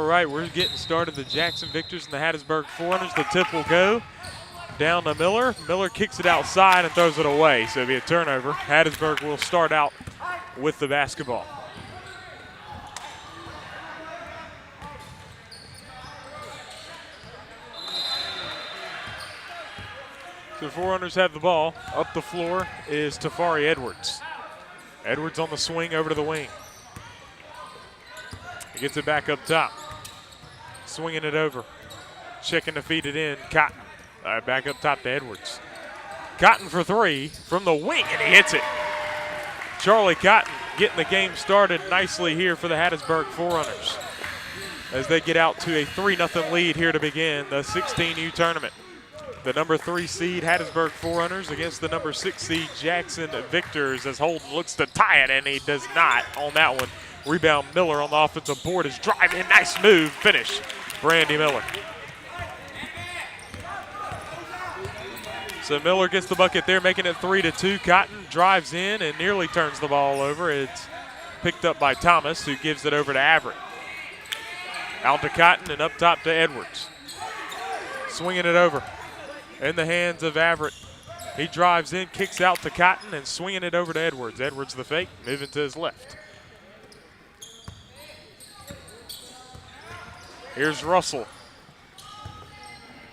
right, we're getting started. The Jackson Victors and the Hattiesburg Forerunners. The tip will go down to Miller. Miller kicks it outside and throws it away, so it'll be a turnover. Hattiesburg will start out with the basketball. So the Forerunners have the ball. Up the floor is Tafari Edwards. Edwards on the swing over to the wing. He gets it back up top. Swinging it over. Checking to feed it in. Cotton. All right, back up top to Edwards. Cotton for three from the wing, and he hits it. Charlie Cotton getting the game started nicely here for the Hattiesburg Forerunners as they get out to a 3-0 lead here to begin the 16U tournament. The number 3 seed Hattiesburg Forerunners against the number 6 seed Jackson Victors as Holden looks to tie it, and he does not on that one. Rebound Miller on the offensive board is driving. Nice move, finish for Andy Miller. So Miller gets the bucket there, making it 3-2. Cotton drives in and nearly turns the ball over. It's picked up by Thomas, who gives it over to Averitt. Out to Cotton and up top to Edwards. Swinging it over in the hands of Averitt. He drives in, kicks out to Cotton, and swinging it over to Edwards. Edwards the fake, moving to his left. Here's Russell.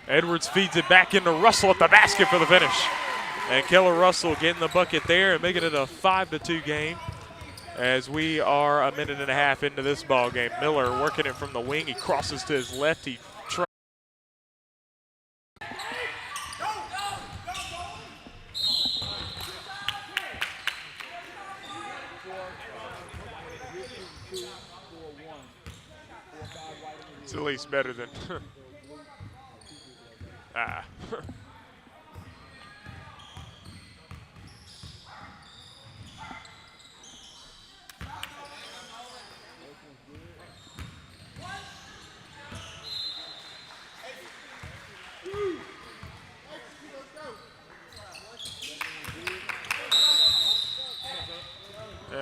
Edwards feeds it back into Russell at the basket for the finish. And Keller Russell getting the bucket there and making it a 5-2 game as we are a minute and a half into this ball game. Miller working it from the wing. He crosses to his left. He at least better than yeah,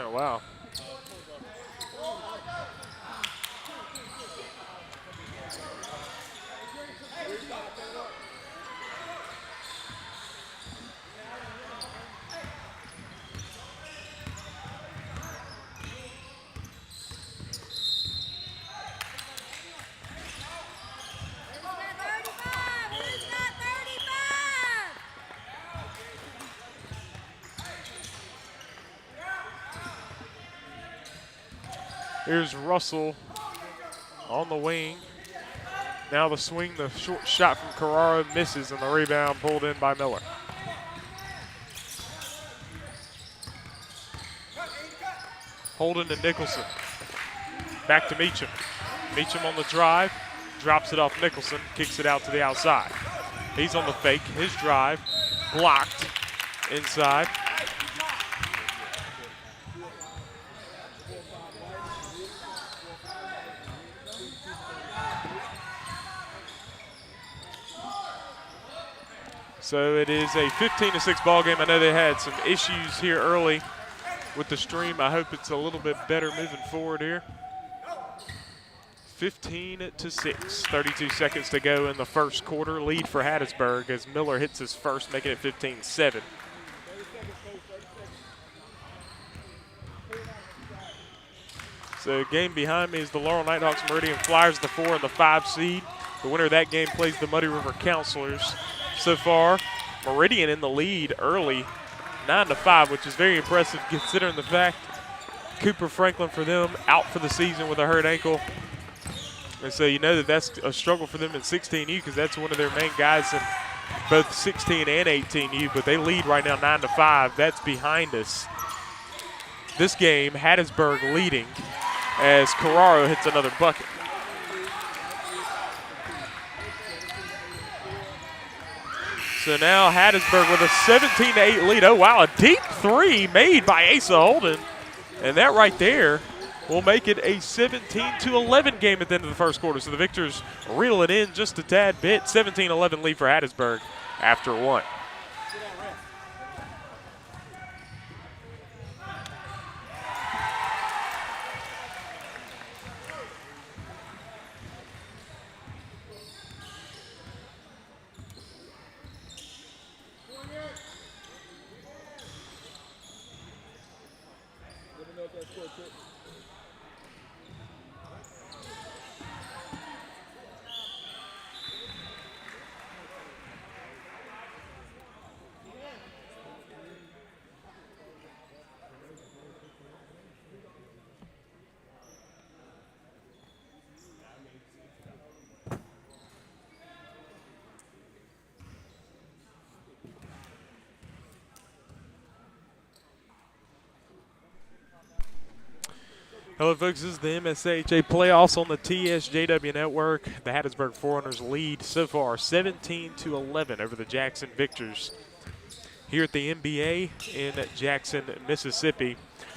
wow. Here's Russell on the wing. Now the swing, the short shot from Carrara misses, and the rebound pulled in by Miller. Holden to Nicholson. Back to Meacham. Meacham on the drive, drops it off Nicholson, kicks it out to the outside. He's on the fake, his drive, blocked inside. So it is a 15-6 ball game. I know they had some issues here early with the stream. I hope it's a little bit better moving forward here. 15-6, 32 seconds to go in the first quarter. Lead for Hattiesburg as Miller hits his first, making it 15-7. So game behind me is the Laurel Nighthawks Meridian Flyers, the 4 and the 5 seed. The winner of that game plays the Muddy River Counselors. So far, Meridian in the lead early, 9-5, which is very impressive considering the fact Cooper Franklin for them out for the season with a hurt ankle. And so you know that that's a struggle for them in 16U because that's one of their main guys in both 16 and 18U, but they lead right now 9-5. That's behind us. This game, Hattiesburg leading as Carraro hits another bucket. So now Hattiesburg with a 17-8 lead. Oh, wow, a deep three made by Asa Holden. And that right there will make it a 17-11 game at the end of the first quarter. So the Victors reel it in just a tad bit. 17-11 lead for Hattiesburg after one. Hello, folks. This is the MSAHA playoffs on the TSJW network. The Hattiesburg Forerunners lead so far 17-11 over the Jackson Victors. Here at the NBA in Jackson, Mississippi,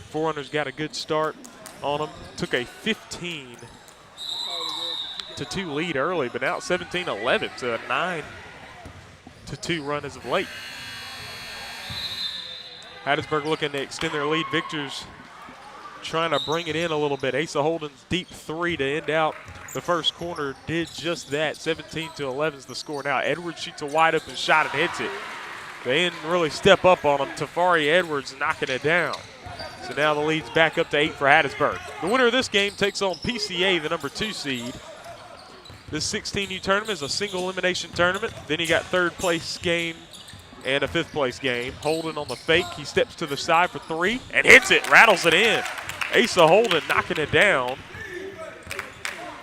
Forerunners got a good start on them. Took a 15-2 lead early, but now 17-11, so a 9-2 run as of late. Hattiesburg looking to extend their lead. Victors trying to bring it in a little bit. Asa Holden's deep three to end out the first quarter did just that. 17-11 is the score now. Edwards shoots a wide open shot and hits it. They didn't really step up on him. Tafari Edwards knocking it down. So now the lead's back up to 8 for Hattiesburg. The winner of this game takes on PCA, the number 2 seed. This 16U tournament is a single elimination tournament. Then you got third place game and a fifth place game. Holden on the fake. He steps to the side for 3 and hits it, rattles it in. Asa Holden knocking it down.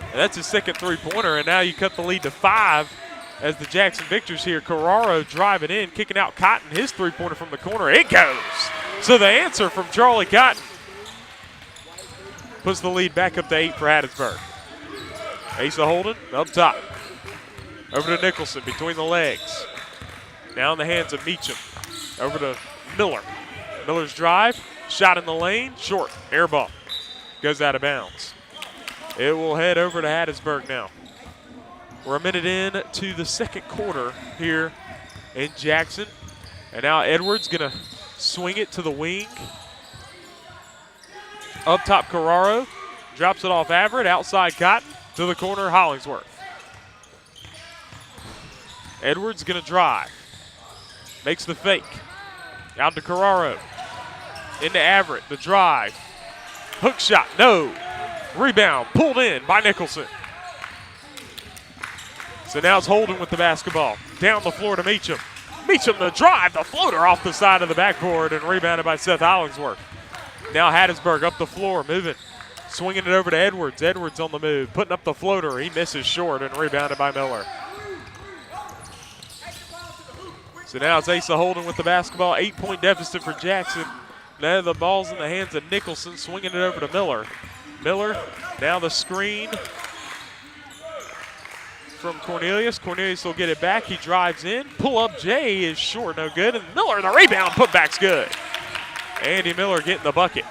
And that's his second three-pointer, and now you cut the lead to 5 as the Jackson Victors here. Carraro driving in, kicking out Cotton, his three-pointer from the corner. It goes. So the answer from Charlie Cotton puts the lead back up to 8 for Hattiesburg. Asa Holden up top. Over to Nicholson between the legs. Now in the hands of Meacham. Over to Miller. Miller's drive. Shot in the lane, short, air ball. Goes out of bounds. It will head over to Hattiesburg now. We're a minute in to the second quarter here in Jackson. And now Edwards gonna swing it to the wing. Up top, Carraro. Drops it off Averett, outside Cotton, to the corner, Hollingsworth. Edwards gonna drive. Makes the fake. Out to Carraro. Into Averett, the drive. Hook shot, no. Rebound, pulled in by Nicholson. So now it's Holden with the basketball. Down the floor to Meacham. Meacham the drive, the floater off the side of the backboard and rebounded by Seth Hollingsworth. Now Hattiesburg up the floor, moving. Swinging it over to Edwards. Edwards on the move, putting up the floater. He misses short and rebounded by Miller. So now it's Asa Holden with the basketball. 8-point deficit for Jackson. Now the ball's in the hands of Nicholson, swinging it over to Miller. Miller, now the screen from Cornelius. Cornelius will get it back. He drives in. Pull-up J is short, no good. And Miller, the rebound, putback's good. Andy Miller getting the bucket.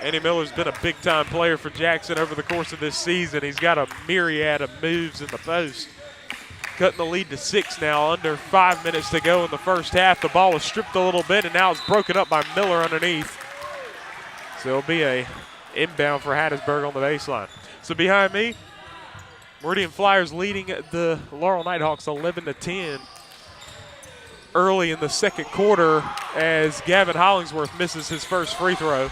Andy Miller's been a big-time player for Jackson over the course of this season. He's got a myriad of moves in the post. Cutting the lead to 6 now, under 5 minutes to go in the first half. The ball was stripped a little bit, and now it's broken up by Miller underneath. So it'll be a inbound for Hattiesburg on the baseline. So behind me, Meridian Flyers leading the Laurel Nighthawks 11-10 early in the second quarter as Gavin Hollingsworth misses his first free throw.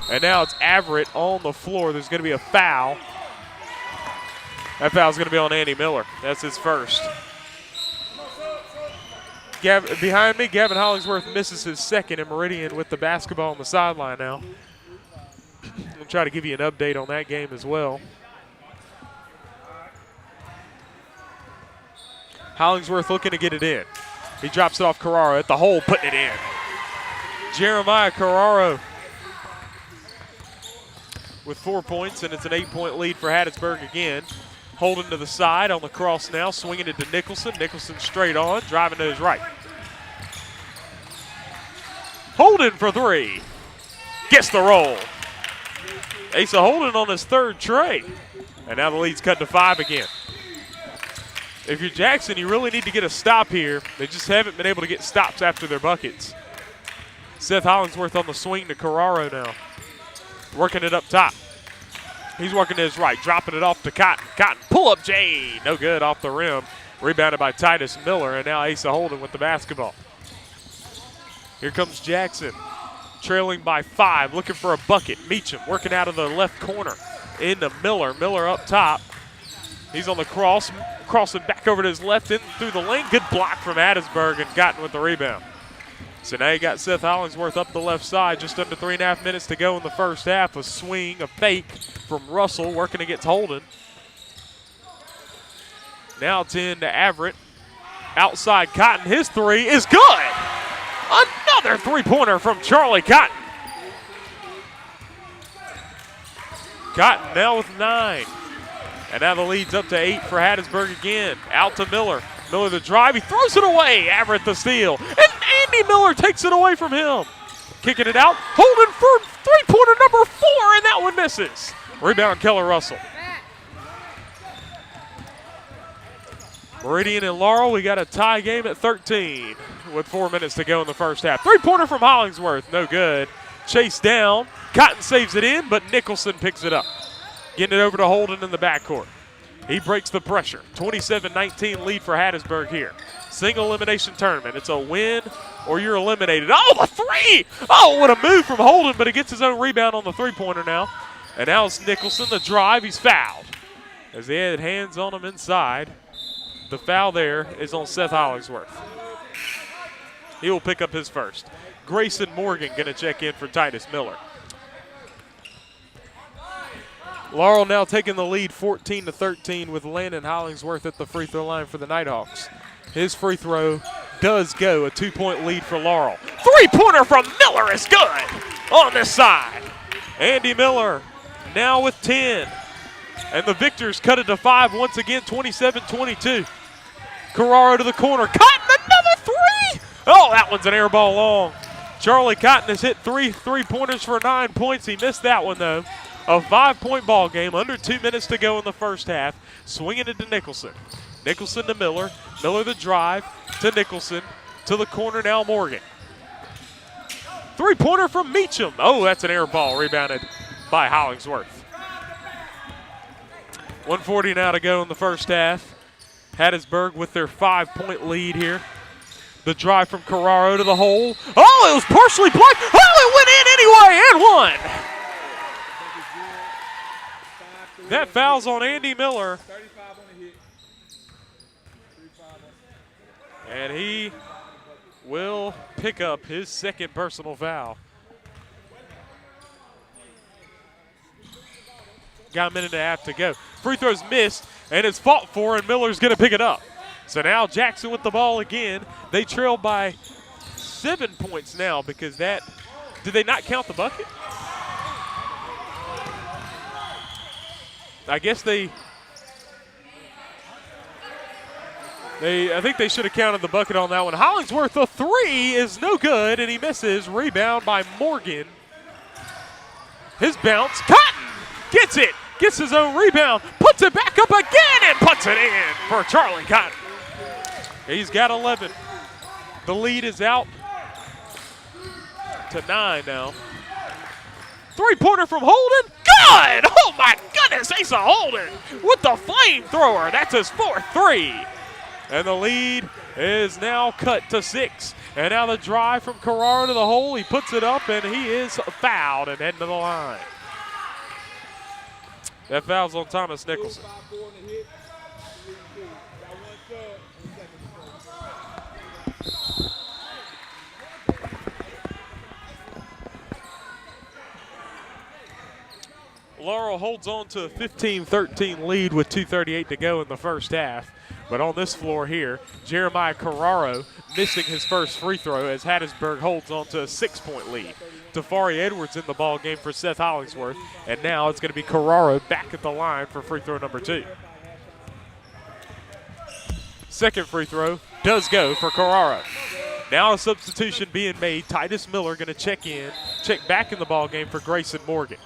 And now it's Averett on the floor. There's going to be a foul. That foul's going to be on Andy Miller. That's his first. Behind me, Gavin Hollingsworth misses his second, and Meridian with the basketball on the sideline now. We'll try to give you an update on that game as well. Hollingsworth looking to get it in. He drops it off Carraro at the hole, putting it in. Jeremiah Carraro with 4 points, and it's an 8-point lead for Hattiesburg again. Holden to the side on the cross now, swinging it to Nicholson. Nicholson straight on, driving to his right. Holden for 3. Gets the roll. Asa Holden on his third tray. And now the lead's cut to 5 again. If you're Jackson, you really need to get a stop here. They just haven't been able to get stops after their buckets. Seth Hollingsworth on the swing to Carraro now. Working it up top. He's working to his right, dropping it off to Cotton. Cotton, pull-up J, no good, off the rim. Rebounded by Titus Miller, and now Asa Holden with the basketball. Here comes Jackson. trailing by 5, looking for a bucket. Meacham working out of the left corner into Miller. Miller up top. He's on the cross, crossing back over to his left in through the lane. Good block from Hattiesburg, and Cotton with the rebound. So now you got Seth Hollingsworth up the left side, just under 3.5 minutes to go in the first half. A swing, a fake from Russell, working against Holden. Now it's in to Averett. Outside Cotton, his three is good. Another three-pointer from Charlie Cotton. Cotton now with 9. And now the lead's up to 8 for Hattiesburg again. Out to Miller. Miller the drive, he throws it away. Averett the steal. And Andy Miller takes it away from him. Kicking it out. Holden for three-pointer number 4, and that one misses. Rebound Keller Russell. Meridian and Laurel, we got a tie game at 13 with 4 minutes to go in the first half. Three-pointer from Hollingsworth, no good. Chase down. Cotton saves it in, but Nicholson picks it up. Getting it over to Holden in the backcourt. He breaks the pressure. 27-19 lead for Hattiesburg here. Single elimination tournament. It's a win or you're eliminated. Oh, the three! Oh, what a move from Holden, but he gets his own rebound on the three-pointer now. And now it's Nicholson, the drive. He's fouled as they had hands on him inside. The foul there is on Seth Hollingsworth. He will pick up his first. Grayson Morgan going to check in for Titus Miller. Laurel now taking the lead 14-13 with Landon Hollingsworth at the free throw line for the Nighthawks. His free throw does go, a 2-point lead for Laurel. Three-pointer from Miller is good on this side. Andy Miller now with 10. And the Victors cut it to 5 once again, 27-22. Carraro to the corner. Cotton, another three! Oh, that one's an air ball long. Charlie Cotton has hit 3 three-pointers for 9 points. He missed that one, though. A 5-point ball game, under 2 minutes to go in the first half. Swinging it to Nicholson. Nicholson to Miller. Miller the drive to Nicholson. To the corner now, Morgan. Three-pointer from Meacham. Oh, that's an air ball, rebounded by Hollingsworth. 1:40 now to go in the first half. Hattiesburg with their 5-point lead here. The drive from Carraro to the hole. Oh, it was partially blocked. Oh, it went in anyway, and one. That foul's on Andy Miller. And he will pick up his second personal foul. Got a minute and a half to go. Free throw's missed, and it's fought for, and Miller's going to pick it up. So now Jackson with the ball again. They trail by 7 points now because that – did they not count the bucket? I guess I think they should have counted the bucket on that one. Hollingsworth, the three is no good, and he misses. Rebound by Morgan. His bounce. Cotton gets it. Gets his own rebound. Puts it back up again and puts it in for Charlie Cotton. He's got 11. The lead is out to 9 now. Three-pointer from Holden. Good! Oh, my goodness. Asa Holden with the flamethrower. That's his 4th three. And the lead is now cut to 6. And now the drive from Carraro to the hole. He puts it up, and he is fouled and heading to the line. That foul's on Thomas Nicholson. Laurel holds on to a 15-13 lead with 2:38 to go in the first half. But on this floor here, Jeremiah Carraro missing his first free throw as Hattiesburg holds on to a 6-point lead. Tafari Edwards in the ball game for Seth Hollingsworth. And now it's going to be Carraro back at the line for free throw number 2. Second free throw does go for Carraro. Now a substitution being made. Titus Miller going to check back in the ball game for Grayson Morgan.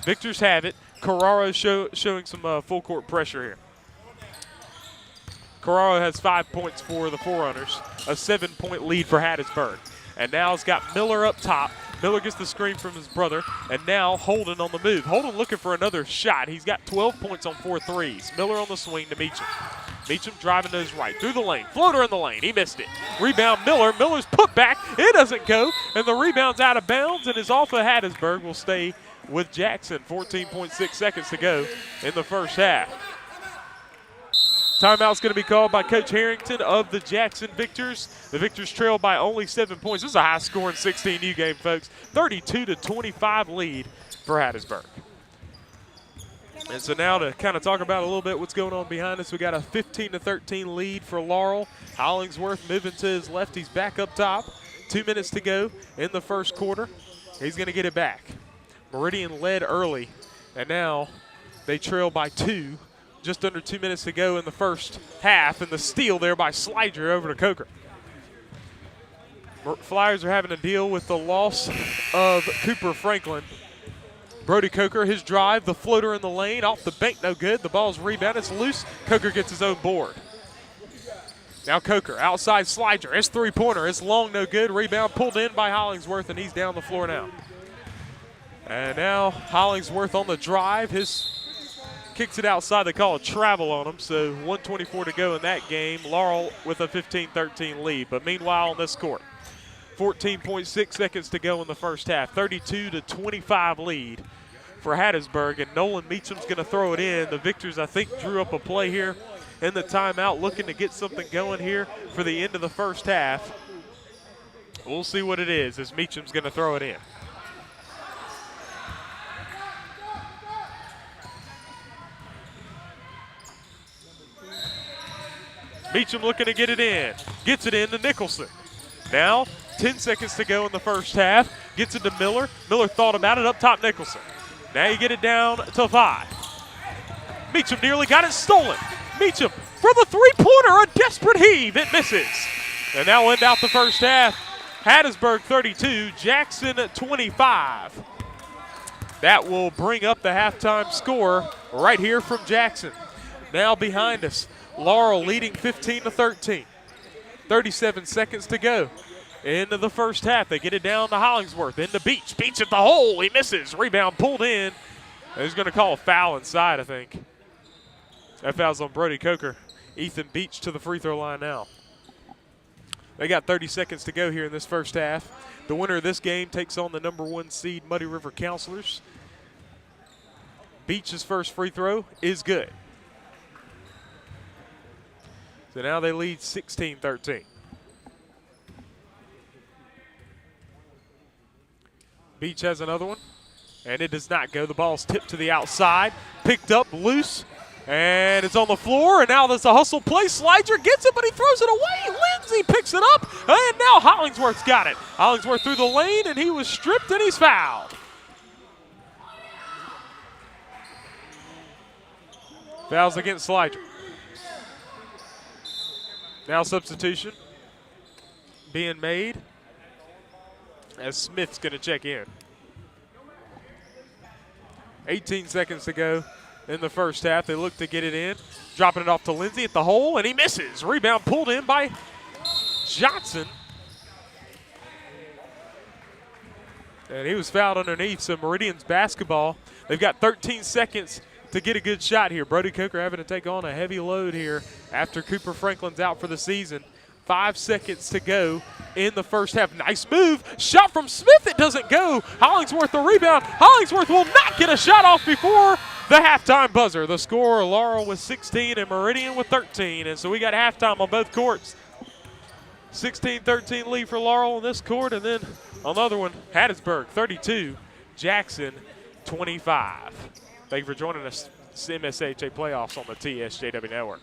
Victors have it. Carraro showing some full court pressure here. Carraro has 5 points for the Forerunners, a 7-point lead for Hattiesburg. And now it's got Miller up top. Miller gets the screen from his brother, and now Holden on the move. Holden looking for another shot. He's got 12 points on 4 threes. Miller on the swing to Meacham. Meacham driving to his right, through the lane, floater in the lane, he missed it. Rebound Miller, Miller's put back, it doesn't go, and the rebound's out of bounds and is off of Hattiesburg. Will stay with Jackson. 14.6 seconds to go in the first half. Timeout's going to be called by Coach Harrington of the Jackson Victors. The Victors trail by only 7 points. This is a high-scoring 16U game, folks. 32-25 lead for Hattiesburg. And so now to kind of talk about a little bit what's going on behind us, we got a 15-13 lead for Laurel. Hollingsworth moving to his left. He's back up top. 2 minutes to go in the first quarter. He's going to get it back. Meridian led early, and now they trail by 2. Just under 2 minutes to go in the first half, and the steal there by Slider over to Coker. Flyers are having to deal with the loss of Cooper Franklin. Brody Coker, his drive, the floater in the lane, off the bank, no good. The ball's rebounded, it's loose. Coker gets his own board. Now Coker, outside Slider, his three-pointer, it's long, no good. Rebound pulled in by Hollingsworth, and he's down the floor now. And now Hollingsworth on the drive, kicks it outside. They call a travel on him, so 1:24 to go in that game. Laurel with a 15-13 lead. But meanwhile on this court, 14.6 seconds to go in the first half. 32-25 lead for Hattiesburg, and Nolan Meacham's going to throw it in. The Victors, I think, drew up a play here in the timeout, looking to get something going here for the end of the first half. We'll see what it is as Meacham's going to throw it in. Meacham looking to get it in. Gets it in to Nicholson. Now, 10 seconds to go in the first half. Gets it to Miller. Miller thought about it, up top Nicholson. Now you get it down to 5. Meacham nearly got it stolen. Meacham for the three-pointer, a desperate heave. It misses. And that will end out the first half. Hattiesburg 32, Jackson 25. That will bring up the halftime score right here from Jackson. Now behind us, Laurel leading 15-13. 37 seconds to go into the first half. They get it down to Hollingsworth, into Beach. Beach at the hole, he misses. Rebound pulled in. He's going to call a foul inside, I think. That foul's on Brody Coker. Ethan Beach to the free throw line now. They got 30 seconds to go here in this first half. The winner of this game takes on the #1 seed Muddy River Counselors. Beach's first free throw is good. So now they lead 16-13. Beach has another one, and it does not go. The ball's tipped to the outside, picked up loose, and it's on the floor, and now there's a hustle play. Slider gets it, but he throws it away. Lindsay picks it up, and now Hollingsworth's got it. Hollingsworth through the lane, and he was stripped, and he's fouled. Fouls against Slider. Now substitution being made as Smith's going to check in. 18 seconds to go in the first half. They look to get it in. Dropping it off to Lindsay at the hole, and he misses. Rebound pulled in by Johnson. And he was fouled underneath, so Meridian's basketball. They've got 13 seconds to get a good shot here. Brody Coker having to take on a heavy load here after Cooper Franklin's out for the season. 5 seconds to go in the first half. Nice move. Shot from Smith. It doesn't go. Hollingsworth the rebound. Hollingsworth will not get a shot off before the halftime buzzer. The score, Laurel with 16 and Meridian with 13. And so we got halftime on both courts. 16-13 lead for Laurel on this court. And then on the other one, Hattiesburg 32, Jackson 25. Thank you for joining us. It's the MSAHA playoffs on the TSJW network.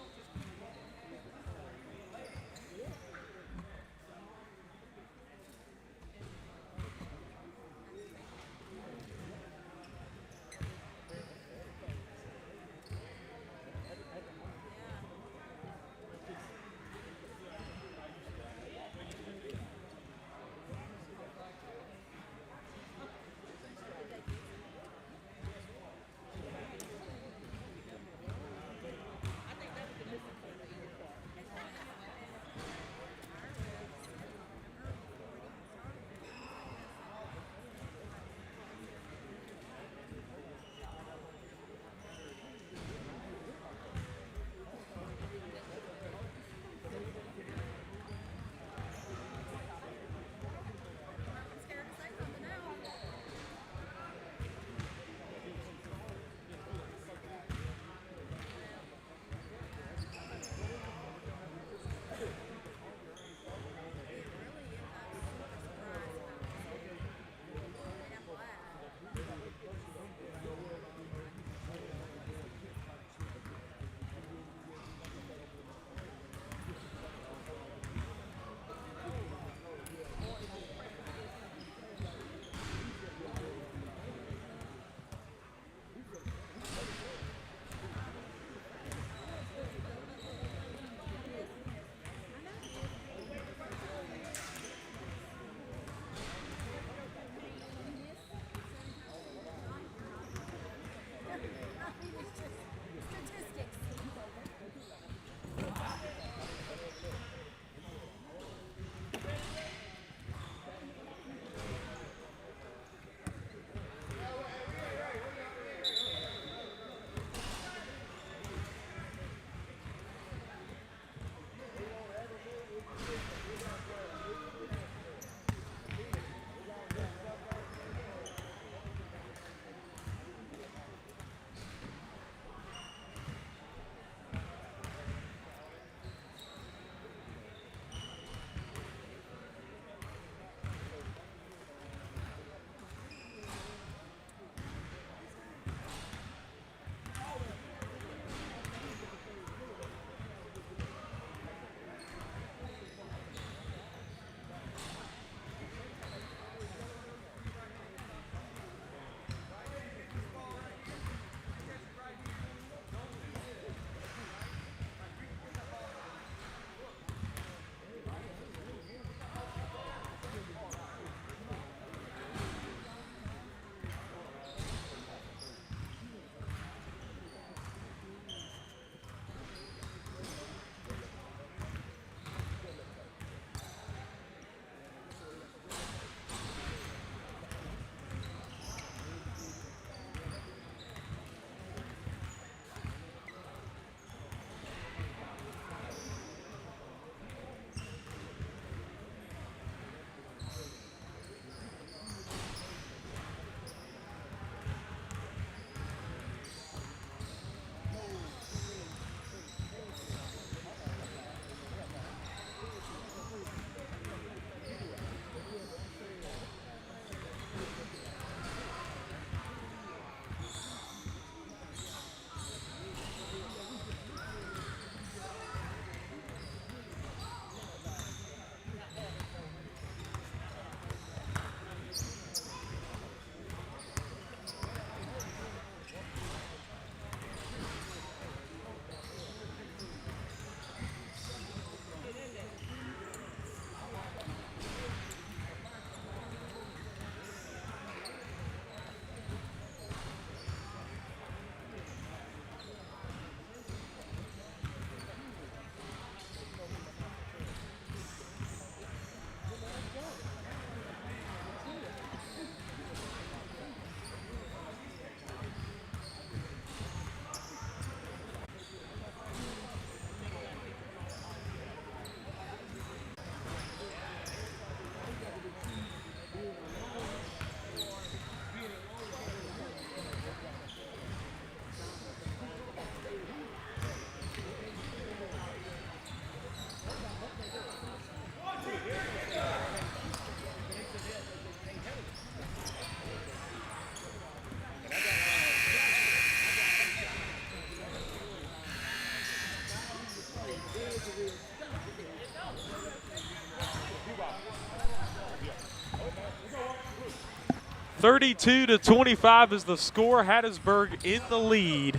32-25 is the score. Hattiesburg in the lead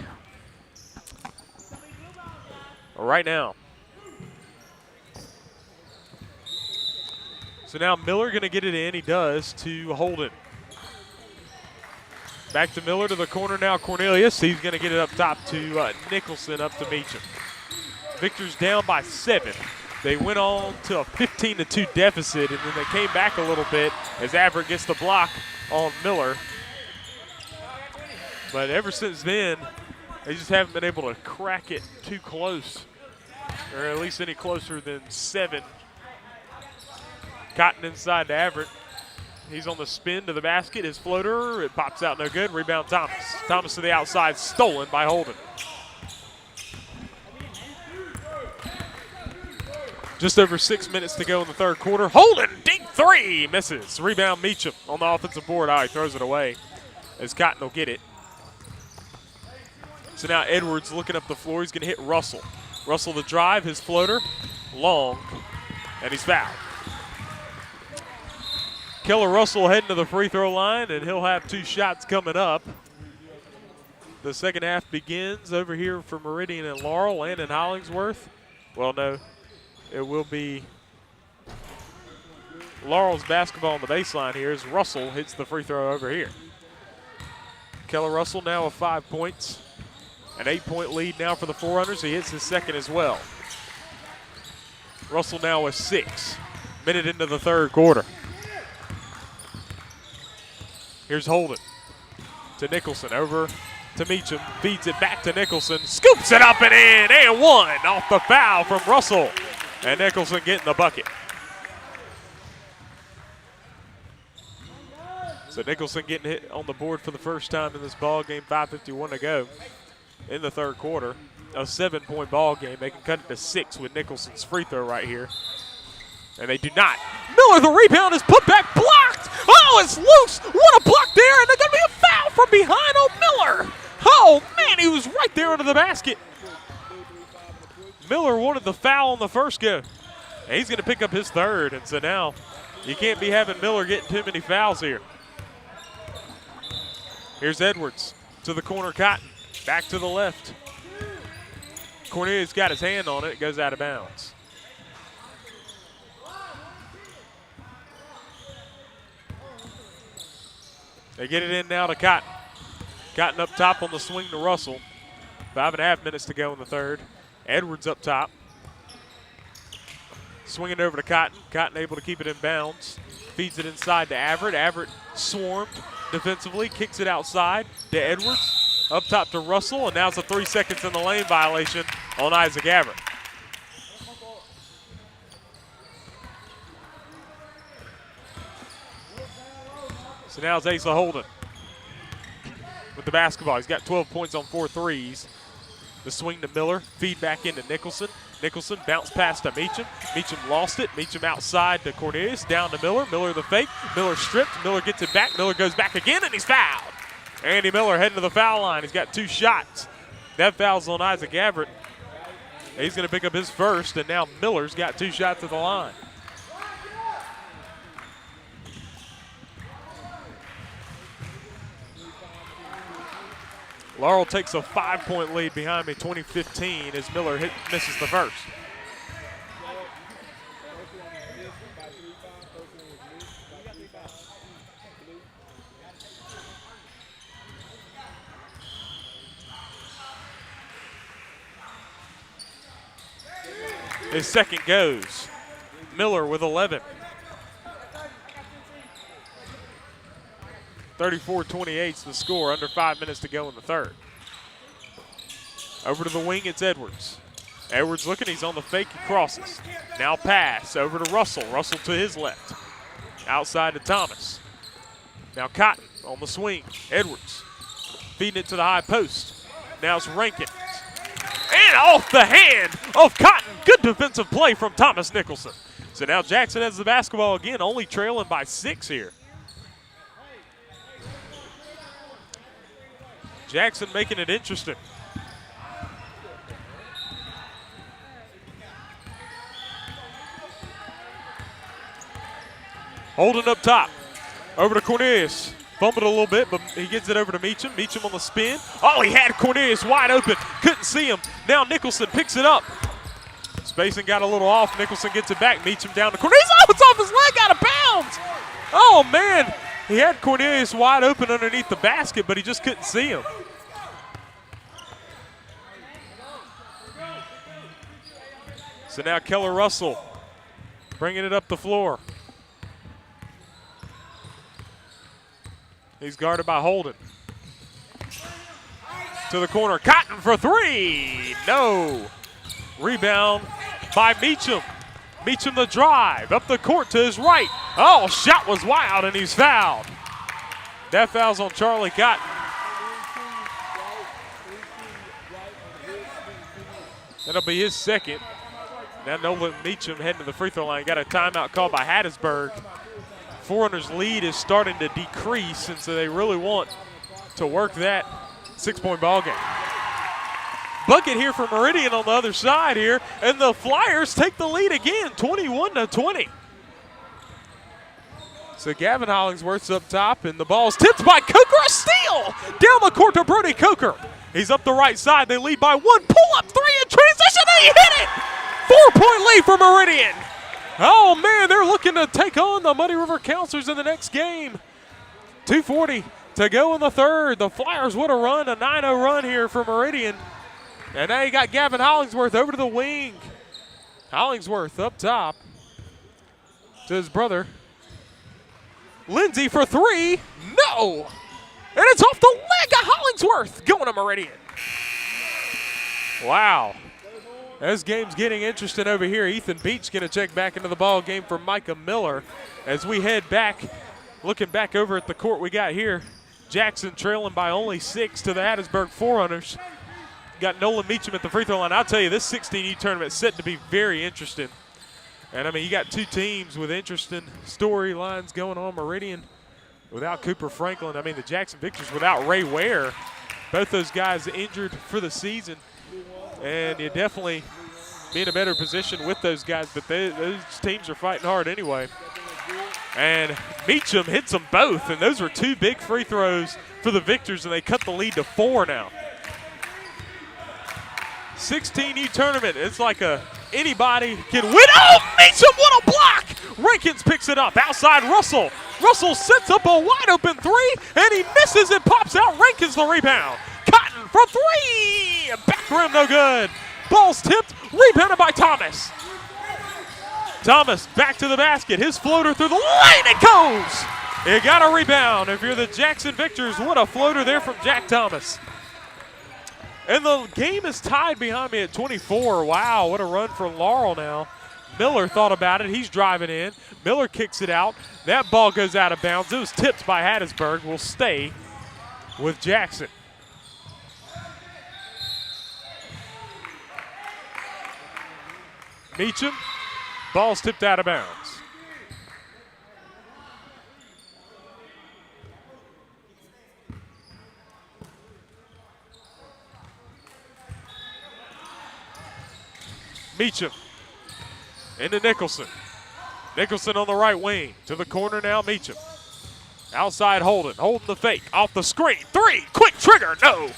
right now. So now Miller going to get it in. He does to Holden. Back to Miller to the corner now. Cornelius. He's going to get it up top to Nicholson, up to Meacham. Victor's down by 7. They went on to a 15-2 deficit, and then they came back a little bit as Everett gets the block on Miller. But ever since then, they just haven't been able to crack it too close, or at least any closer than 7. Cotton inside to Everett. He's on the spin to the basket. His floater, it pops out no good. Rebound Thomas. Thomas to the outside, stolen by Holden. Just over 6 minutes to go in the third quarter. Holden, deep three, misses. Rebound Meacham on the offensive board. He throws it away as Cotton will get it. So now Edwards looking up the floor. He's going to hit Russell. Russell the drive, his floater, long, and he's fouled. Keller Russell heading to the free throw line, and he'll have 2 shots coming up. The second half begins over here for Meridian and Laurel and in Hollingsworth. Well, no, it will be Laurel's basketball on the baseline here as Russell hits the free throw over here. Keller Russell now with 5 points. An 8-point lead now for the Forerunners. He hits his second as well. Russell now with 6. Minute into the third quarter. Here's Holden to Nicholson, over to Meacham, feeds it back to Nicholson, scoops it up and in, and 1 off the foul from Russell. And Nicholson getting the bucket. So Nicholson getting hit on the board for the first time in this ball game, 5:51 to go in the third quarter. A 7-point ball game. They can cut it to 6 with Nicholson's free throw right here. And they do not. Miller, the rebound is put back, blocked. Oh, it's loose. What a block there, and there's going to be a foul from behind on Miller. Oh, man, he was right there under the basket. Miller wanted the foul on the first go. And he's going to pick up his third, and so now you can't be having Miller getting too many fouls here. Here's Edwards to the corner, Cotton. Back to the left. Cornelius got his hand on it. It goes out of bounds. They get it in now to Cotton. Cotton up top on the swing to Russell. 5.5 minutes to go in the third. Edwards up top. Swinging over to Cotton. Cotton able to keep it in bounds. Feeds it inside to Everett. Everett swarmed defensively. Kicks it outside to Edwards. Up top to Russell. And now it's a 3 seconds in the lane violation on Isaac Everett. So now it's Asa Holden with the basketball. He's got 12 points on 4 threes. The swing to Miller, feed back into Nicholson. Nicholson bounced pass to Meacham. Meacham lost it. Meacham outside to Cornelius, down to Miller. Miller the fake. Miller stripped. Miller gets it back. Miller goes back again, and he's fouled. Andy Miller heading to the foul line. He's got 2 shots. That foul's on Isaac Everett. He's going to pick up his first, and now Miller's got 2 shots at the line. Laurel takes a 5-point lead behind me, 20-15, as Miller misses the first. His second goes. Miller with 11. 34-28 is the score, under 5 minutes to go in the third. Over to the wing, it's Edwards. Edwards looking, he's on the fake, he crosses. Now pass over to Russell. Russell to his left. Outside to Thomas. Now Cotton on the swing. Edwards feeding it to the high post. Now it's Rankin. And off the hand of Cotton. Good defensive play from Thomas Nicholson. So now Jackson has the basketball again, only trailing by 6 here. Jackson making it interesting. Holden up top. Over to Cornelius. Fumbled a little bit, but he gets it over to Meacham. Meacham on the spin. Oh, he had Cornelius wide open. Couldn't see him. Now Nicholson picks it up. Spacing got a little off. Nicholson gets it back. Meacham down to Cornelius. Oh, it's off his leg, out of bounds. Oh, man. He had Cornelius wide open underneath the basket, but he just couldn't see him. So now Keller Russell bringing it up the floor. He's guarded by Holden. To the corner. Cotton for three. No. Rebound by Meacham. Meacham the drive. Up the court to his right. Oh, shot was wild, and he's fouled. That foul's on Charlie Cotton. That'll be his second. Now Nolan Meacham heading to the free throw line. Got a timeout called by Hattiesburg. Forerunners' lead is starting to decrease, and so they really want to work that 6-point ball game. Bucket here for Meridian on the other side here, and the Flyers take the lead again, 21-20. So Gavin Hollingsworth's up top, and the ball's tipped by Coker. A steal down the court to Brody Coker. He's up the right side. They lead by one. Pull up three in transition. They hit it. 4-point lead for Meridian. Oh, man, they're looking to take on the Muddy River Counselors in the next game. 2:40 to go in the third. The Flyers would have run a 9-0 run here for Meridian. And now you got Gavin Hollingsworth over to the wing. Hollingsworth up top to his brother. Lindsey for three. No. And it's off the leg of Hollingsworth going to Meridian. Wow. This game's getting interesting over here. Ethan Beach going to check back into the ball game for Micah Miller. As we head back, looking back over at the court we got here, Jackson trailing by only 6 to the Hattiesburg Forerunners. Got Nolan Meacham at the free throw line. I'll tell you, this 16U tournament is set to be very interesting. And, I mean, you got two teams with interesting storylines going on. Meridian without Cooper Franklin. I mean, the Jackson Victors without Ray Ware. Both those guys injured for the season. And you definitely be in a better position with those guys, but those teams are fighting hard anyway. And Meacham hits them both, and those were two big free throws for the Victors, and they cut the lead to 4 now. 16U tournament, it's like anybody can win. Oh, Meacham, what a block! Rankins picks it up, outside Russell. Russell sets up a wide open three, and he misses and pops out. Rankins the rebound. Cotton for three! Back rim, no good. Ball's tipped, rebounded by Thomas. Thomas back to the basket. His floater through the lane, it goes! You got a rebound. If you're the Jackson Victors, what a floater there from Jack Thomas. And the game is tied behind me at 24. Wow, what a run for Laurel now. Miller thought about it. He's driving in. Miller kicks it out. That ball goes out of bounds. It was tipped by Hattiesburg. Will stay with Jackson. Meacham, ball's tipped out of bounds. Meacham into Nicholson. Nicholson on the right wing. To the corner now, Meacham. Outside Holden. Holden the fake. Off the screen. Three. Quick trigger. No.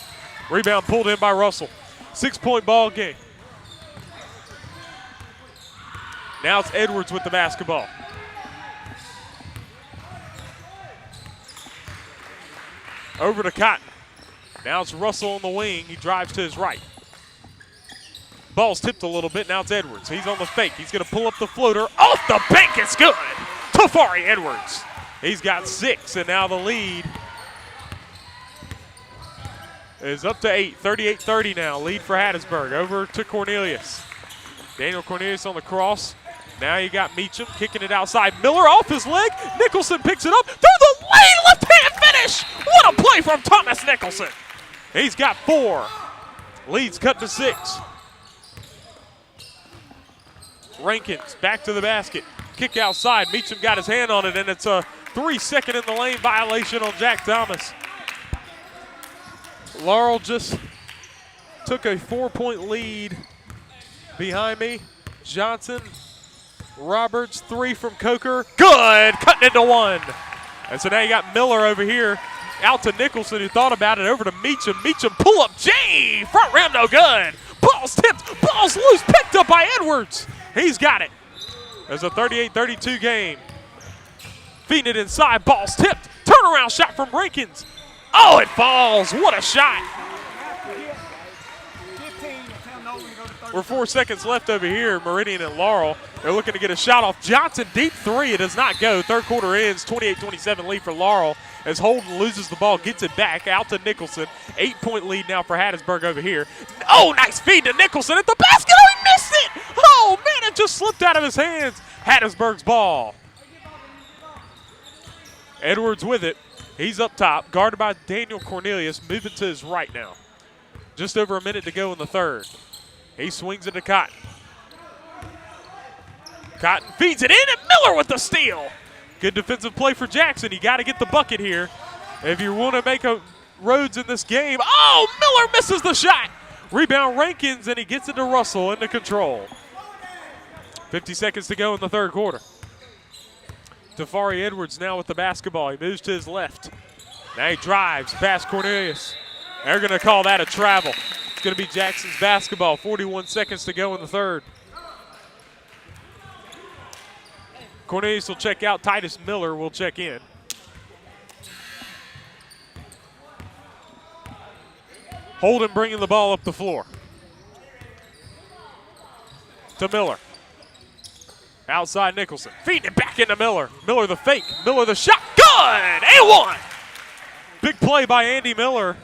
Rebound pulled in by Russell. 6-point ball game. Now it's Edwards with the basketball. Over to Cotton. Now it's Russell on the wing. He drives to his right. Ball's tipped a little bit. Now it's Edwards. He's on the fake. He's going to pull up the floater. Off the bank. It's good. Tafari Edwards. He's got 6, and now the lead is up to 8. 38-30 now. Lead for Hattiesburg. Over to Cornelius. Daniel Cornelius on the cross. Now you got Meacham kicking it outside. Miller off his leg. Nicholson picks it up through the lane. Left-hand finish. What a play from Thomas Nicholson. He's got 4. Lead's cut to 6. Rankins back to the basket. Kick outside. Meacham got his hand on it, and it's a 3-second in the lane violation on Jack Thomas. Laurel just took a 4-point lead behind me. Johnson, Roberts, 3 from Coker. Good, cutting into 1. And so now you got Miller over here, out to Nicholson, who thought about it, over to Meacham. Meacham, pull up, J, front rim, no good. Ball's tipped, ball's loose, picked up by Edwards. He's got it. There's a 38-32 game. Feeding it inside, ball's tipped. Turnaround shot from Rankins. Oh, it falls, what a shot. We're 4 seconds left over here, Meridian and Laurel. They're looking to get a shot off. Johnson, deep three, it does not go. Third quarter ends, 28-27 lead for Laurel as Holden loses the ball, gets it back out to Nicholson. 8-point lead now for Hattiesburg over here. Oh, nice feed to Nicholson at the basket. Oh, he missed it. Oh, man, it just slipped out of his hands. Hattiesburg's ball. Edwards with it. He's up top, guarded by Daniel Cornelius, moving to his right now. Just over a minute to go in the third. He swings it to Cotton. Cotton feeds it in, and Miller with the steal. Good defensive play for Jackson. You got to get the bucket here if you want to make roads in this game. Oh, Miller misses the shot. Rebound Rankins, and he gets it to Russell into control. 50 seconds to go in the third quarter. Tafari Edwards now with the basketball. He moves to his left. Now he drives past Cornelius. They're going to call that a travel. It's going to be Jackson's basketball. 41 seconds to go in the third. Cornelius will check out. Titus Miller will check in. Holden bringing the ball up the floor. To Miller. Outside Nicholson. Feeding it back into Miller. Miller the fake. Miller the shot. Good! And one! Big play by Andy Miller.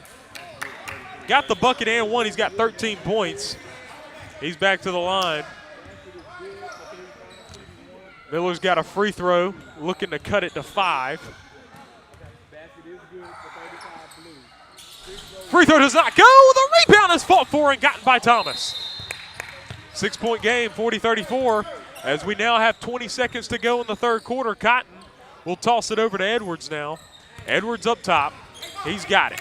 Got the bucket and one. He's got 13 points. He's back to the line. Miller's got a free throw, looking to cut it to 5. Free throw does not go. The rebound is fought for and gotten by Thomas. 6-point game, 40-34. As we now have 20 seconds to go in the third quarter, Cotton will toss it over to Edwards now. Edwards up top. He's got it.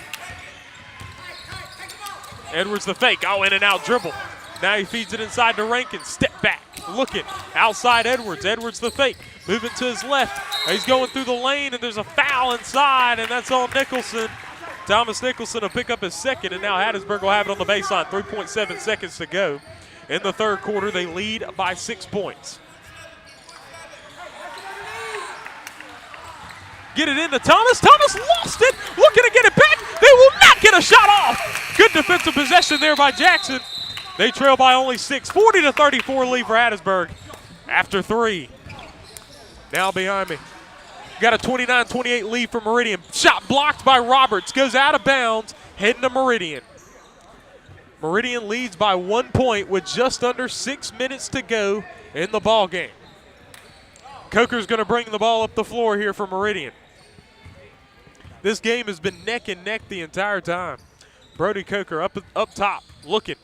Edwards the fake. Oh, in and out dribble. Now he feeds it inside to Rankin. Step back. Looking. Outside Edwards. Edwards the fake. Moving to his left. He's going through the lane, and there's a foul inside, and that's on Nicholson. Thomas Nicholson will pick up his second, and now Hattiesburg will have it on the baseline. 3.7 seconds to go. In the third quarter, they lead by 6 points. Get it into Thomas. Thomas lost it. Looking to get it back. They will not get a shot off. Good defensive possession there by Jackson. They trail by only 6. 40-34 lead for Hattiesburg after 3. Now behind me. Got a 29-28 lead for Meridian. Shot blocked by Roberts. Goes out of bounds. Heading to Meridian. Meridian leads by 1 point with just under 6 minutes to go in the ball game. Coker's going to bring the ball up the floor here for Meridian. This game has been neck and neck the entire time. Brody Coker up top, looking.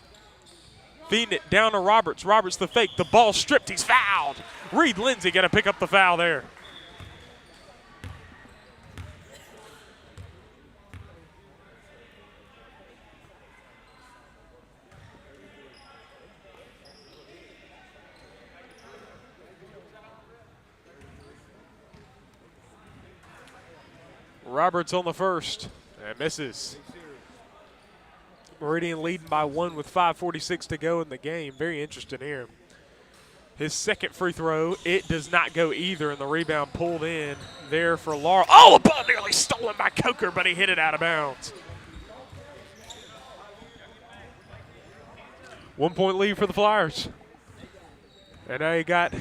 Feeding it down to Roberts. Roberts the fake. The ball stripped. He's fouled. Reed Lindsay got to pick up the foul there. Roberts on the first and misses. Meridian leading by 1 with 5:46 to go in the game. Very interesting here. His second free throw, it does not go either, and the rebound pulled in there for Laurel. Oh, a ball nearly stolen by Coker, but he hit it out of bounds. 1 point lead for the Flyers. And now you got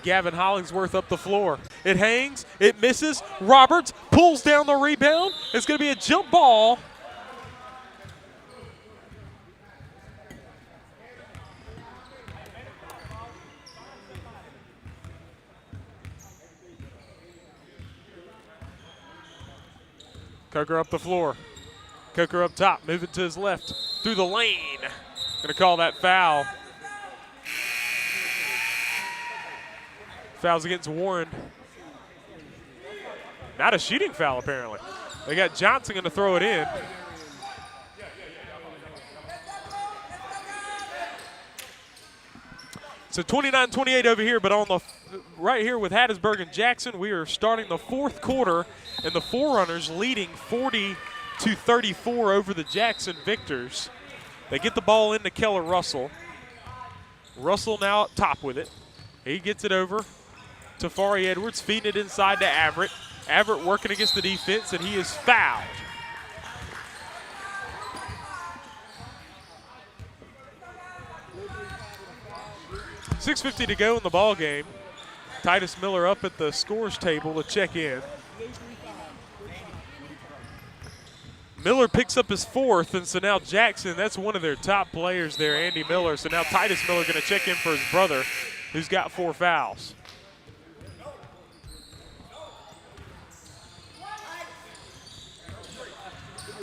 Gavin Hollingsworth up the floor. It hangs, it misses. Roberts pulls down the rebound. It's going to be a jump ball. Coker up the floor. Coker up top, moving to his left through the lane. Going to call that foul. Fouls against Warren. Not a shooting foul, apparently. They got Johnson going to throw it in. So 29-28 over here, but on the right here with Hattiesburg and Jackson. We are starting the fourth quarter, and the Forerunners leading 40-34 over the Jackson Victors. They get the ball into Keller Russell. Russell now up top with it. He gets it over to Fari Edwards, feeding it inside to Averett. Averett working against the defense, and he is fouled. .650 to go in the ball game. Titus Miller up at the scores table to check in. Miller picks up his fourth, and so now Jackson, that's one of their top players there, Andy Miller. So now Titus Miller going to check in for his brother, who's got 4 fouls.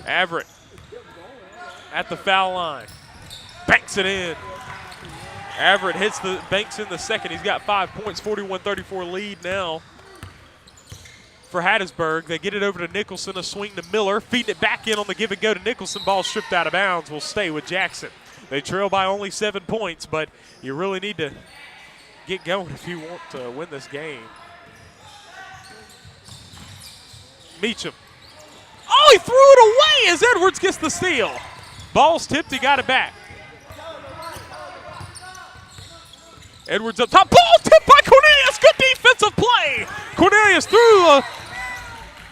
Averett at the foul line. Banks it in. Averett hits the banks in the second. He's got 5 points, 41-34 lead now for Hattiesburg. They get it over to Nicholson, a swing to Miller, feeding it back in on the give and go to Nicholson. Ball stripped out of bounds, will stay with Jackson. They trail by only 7 points, but you really need to get going if you want to win this game. Meacham. Oh, he threw it away as Edwards gets the steal. Ball's tipped, he got it back. Edwards up top, ball tipped by Cornelius, good defensive play. Cornelius through the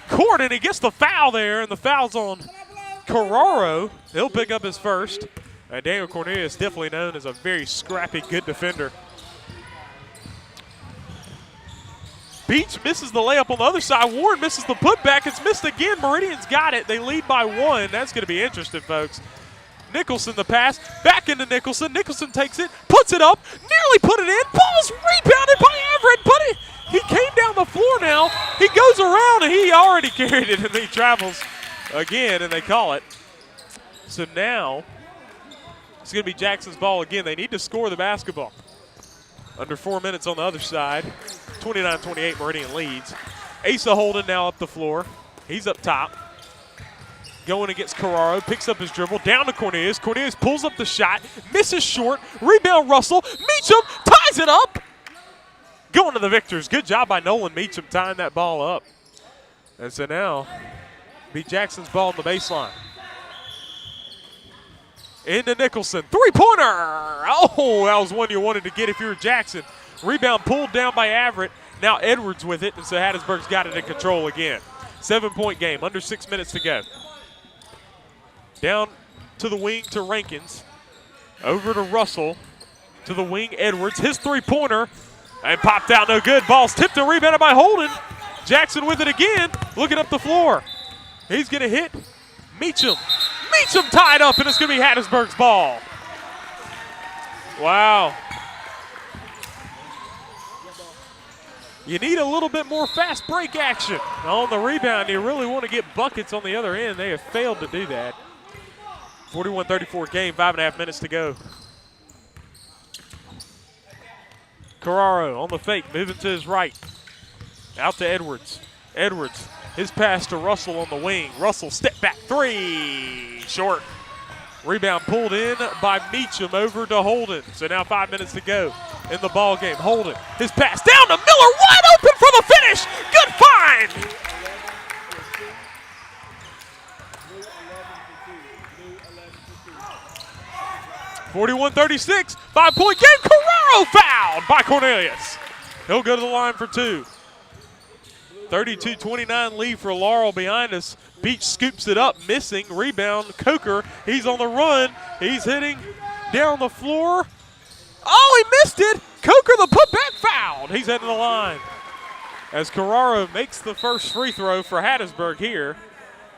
court, and he gets the foul there, and the foul's on Carraro. He'll pick up his first. Daniel Cornelius, definitely known as a very scrappy, good defender. Beach misses the layup on the other side. Warren misses the putback. It's missed again. Meridian's got it. They lead by 1. That's going to be interesting, folks. Nicholson the pass, back into Nicholson. Nicholson takes it, puts it up, nearly put it in. Ball's rebounded by Everett, but he came down the floor now. He goes around, and he already carried it, and he travels again, and they call it. So now it's going to be Jackson's ball again. They need to score the basketball. Under 4 minutes on the other side. 29-28, Meridian leads. Asa Holden now up the floor. He's up top. Going against Carraro, picks up his dribble, down to Cornelius. Cornelius pulls up the shot, misses short, rebound Russell. Meacham ties it up. Going to the Victors. Good job by Nolan Meacham tying that ball up. And so now, beat Jackson's ball on the baseline. Into Nicholson, three-pointer. Oh, that was one you wanted to get if you were Jackson. Rebound pulled down by Averett. Now Edwards with it, and so Hattiesburg's got it in control again. 7-point game, under 6 minutes to go. Down to the wing to Rankins. Over to Russell. To the wing, Edwards. His three-pointer. And popped out, no good. Ball's tipped and rebounded by Holden. Jackson with it again. Looking up the floor. He's going to hit Meacham. Meacham tied up, and it's going to be Hattiesburg's ball. Wow. You need a little bit more fast break action on the rebound. You really want to get buckets on the other end. They have failed to do that. 41-34 game, 5.5 minutes to go. Carraro on the fake, moving to his right. Out to Edwards. Edwards, his pass to Russell on the wing. Russell, step back three. Short. Rebound pulled in by Meacham over to Holden. So now 5 minutes to go in the ball game. Holden, his pass down to Miller, wide open for the finish. Good find. .36, 5-point game. Carraro fouled by Cornelius. He'll go to the line for 2. 32-29 lead for Laurel behind us. Beach scoops it up, missing. Rebound, Coker. He's on the run. He's hitting down the floor. Oh, he missed it. Coker, the putback, fouled. He's heading the line. As Carraro makes the first free throw for Hattiesburg here.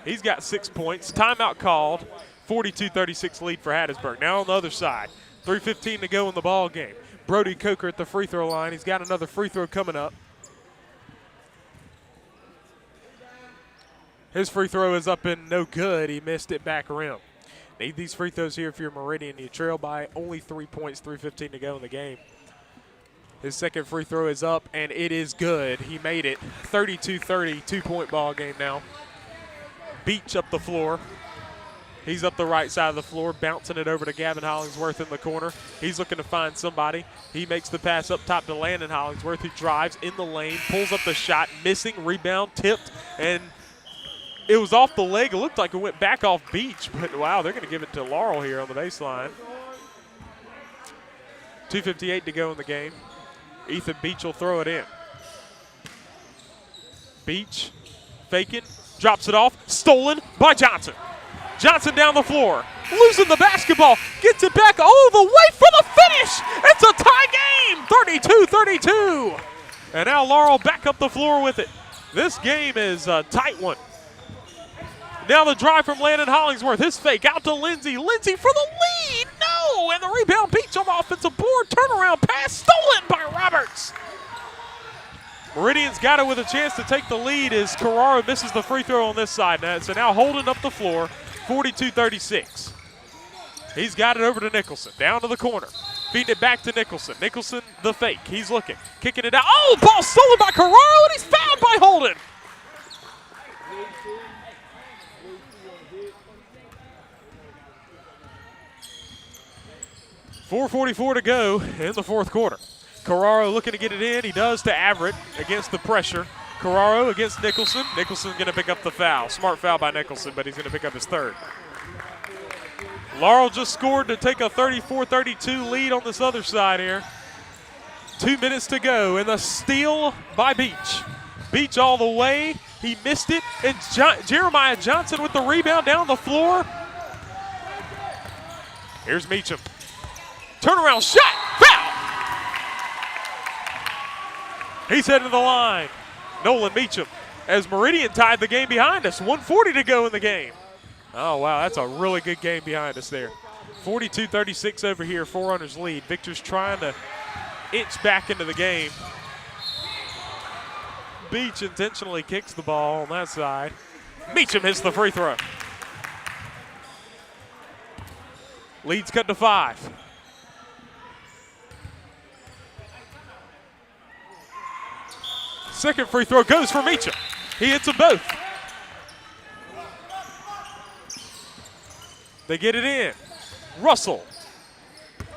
He's got 6 points. Timeout called. 42-36 lead for Hattiesburg. Now on the other side, 3:15 to go in the ball game. Brody Coker at the free throw line. He's got another free throw coming up. His free throw is up and no good. He missed it back rim. Need these free throws here if you're Meridian. You trail by only 3 points, 3:15 to go in the game. His second free throw is up, and it is good. He made it. 32-30, 2-point ball game now. Beach up the floor. He's up the right side of the floor, bouncing it over to Gavin Hollingsworth in the corner. He's looking to find somebody. He makes the pass up top to Landon Hollingsworth, who drives in the lane, pulls up the shot, missing, rebound, tipped, and it was off the leg. It looked like it went back off Beach, but wow, they're going to give it to Laurel here on the baseline. 2:58 to go in the game. Ethan Beach will throw it in. Beach faking, drops it off, stolen by Johnson. Johnson down the floor, losing the basketball, gets it back all the way for the finish. It's a tie game, 32-32. And now Laurel back up the floor with it. This game is a tight one. Now the drive from Landon Hollingsworth, his fake out to Lindsey. Lindsey for the lead, no! And the rebound, Beach on the offensive board, turnaround pass, stolen by Roberts. Meridian's got it with a chance to take the lead as Carraro misses the free throw on this side. So now holding up the floor, 42-36. He's got it over to Nicholson, down to the corner. Feeding it back to Nicholson. Nicholson, the fake, he's looking, kicking it out. Oh, ball stolen by Carraro, and he's fouled by Holden. .444 to go in the fourth quarter. Carraro looking to get it in. He does to Everett against the pressure. Carraro against Nicholson. Nicholson's going to pick up the foul. Smart foul by Nicholson, but he's going to pick up his third. Laurel just scored to take a 34-32 lead on this other side here. 2 minutes to go, and the steal by Beach. Beach all the way. He missed it, and Jeremiah Johnson with the rebound down the floor. Here's Meacham. Turnaround shot, foul! He's headed to the line. Nolan Meacham as Meridian tied the game behind us. 1:40 to go in the game. Oh, wow, that's a really good game behind us there. 42-36 over here, Forerunners lead. Victor's trying to inch back into the game. Beach intentionally kicks the ball on that side. Meacham hits the free throw. Lead's cut to 5. Second free throw goes for Meacham. He hits them both. They get it in. Russell.